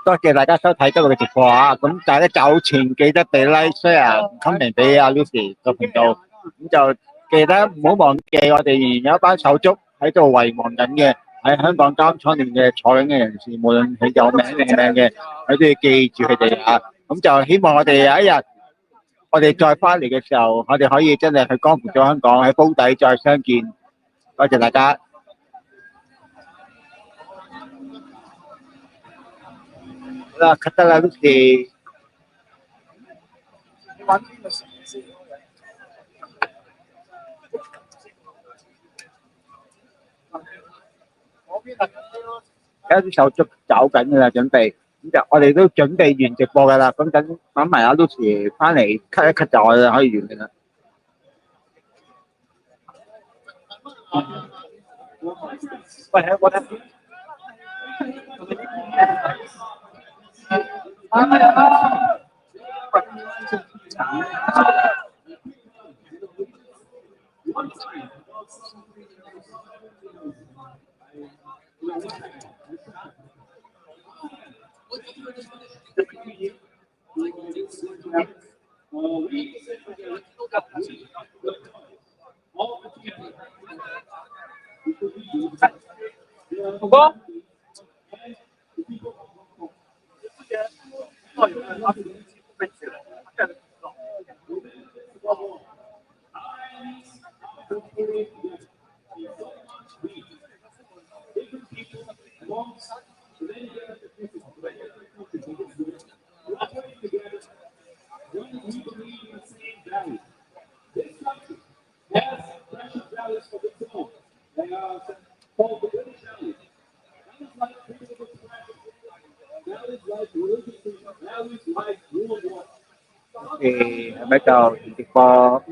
多謝大家收睇今日嘅直播啊！咁大家走前記得俾 like、share、comment 俾阿 Lucy 個頻道，咁就記得唔好忘記我哋仍然有一班手足喺度遺忘緊嘅，喺香港監倉入面嘅坐緊嘅人士，無論係有名定係名嘅，佢都要記住佢哋啊！咁就希望我哋有一日，我哋再翻嚟嘅時候，我哋可以真係去光復咗香港，喺煲底再相見。多謝大家。好啦，cut得啦，Lucy。而家啲手足走緊噶啦，準備咁就我哋都準備完直播噶啦，咁等埋阿 Lucy 翻嚟 cut 一 cut 就我哋可以完嘅啦。喂，我睇。哥哥。係咪就直播？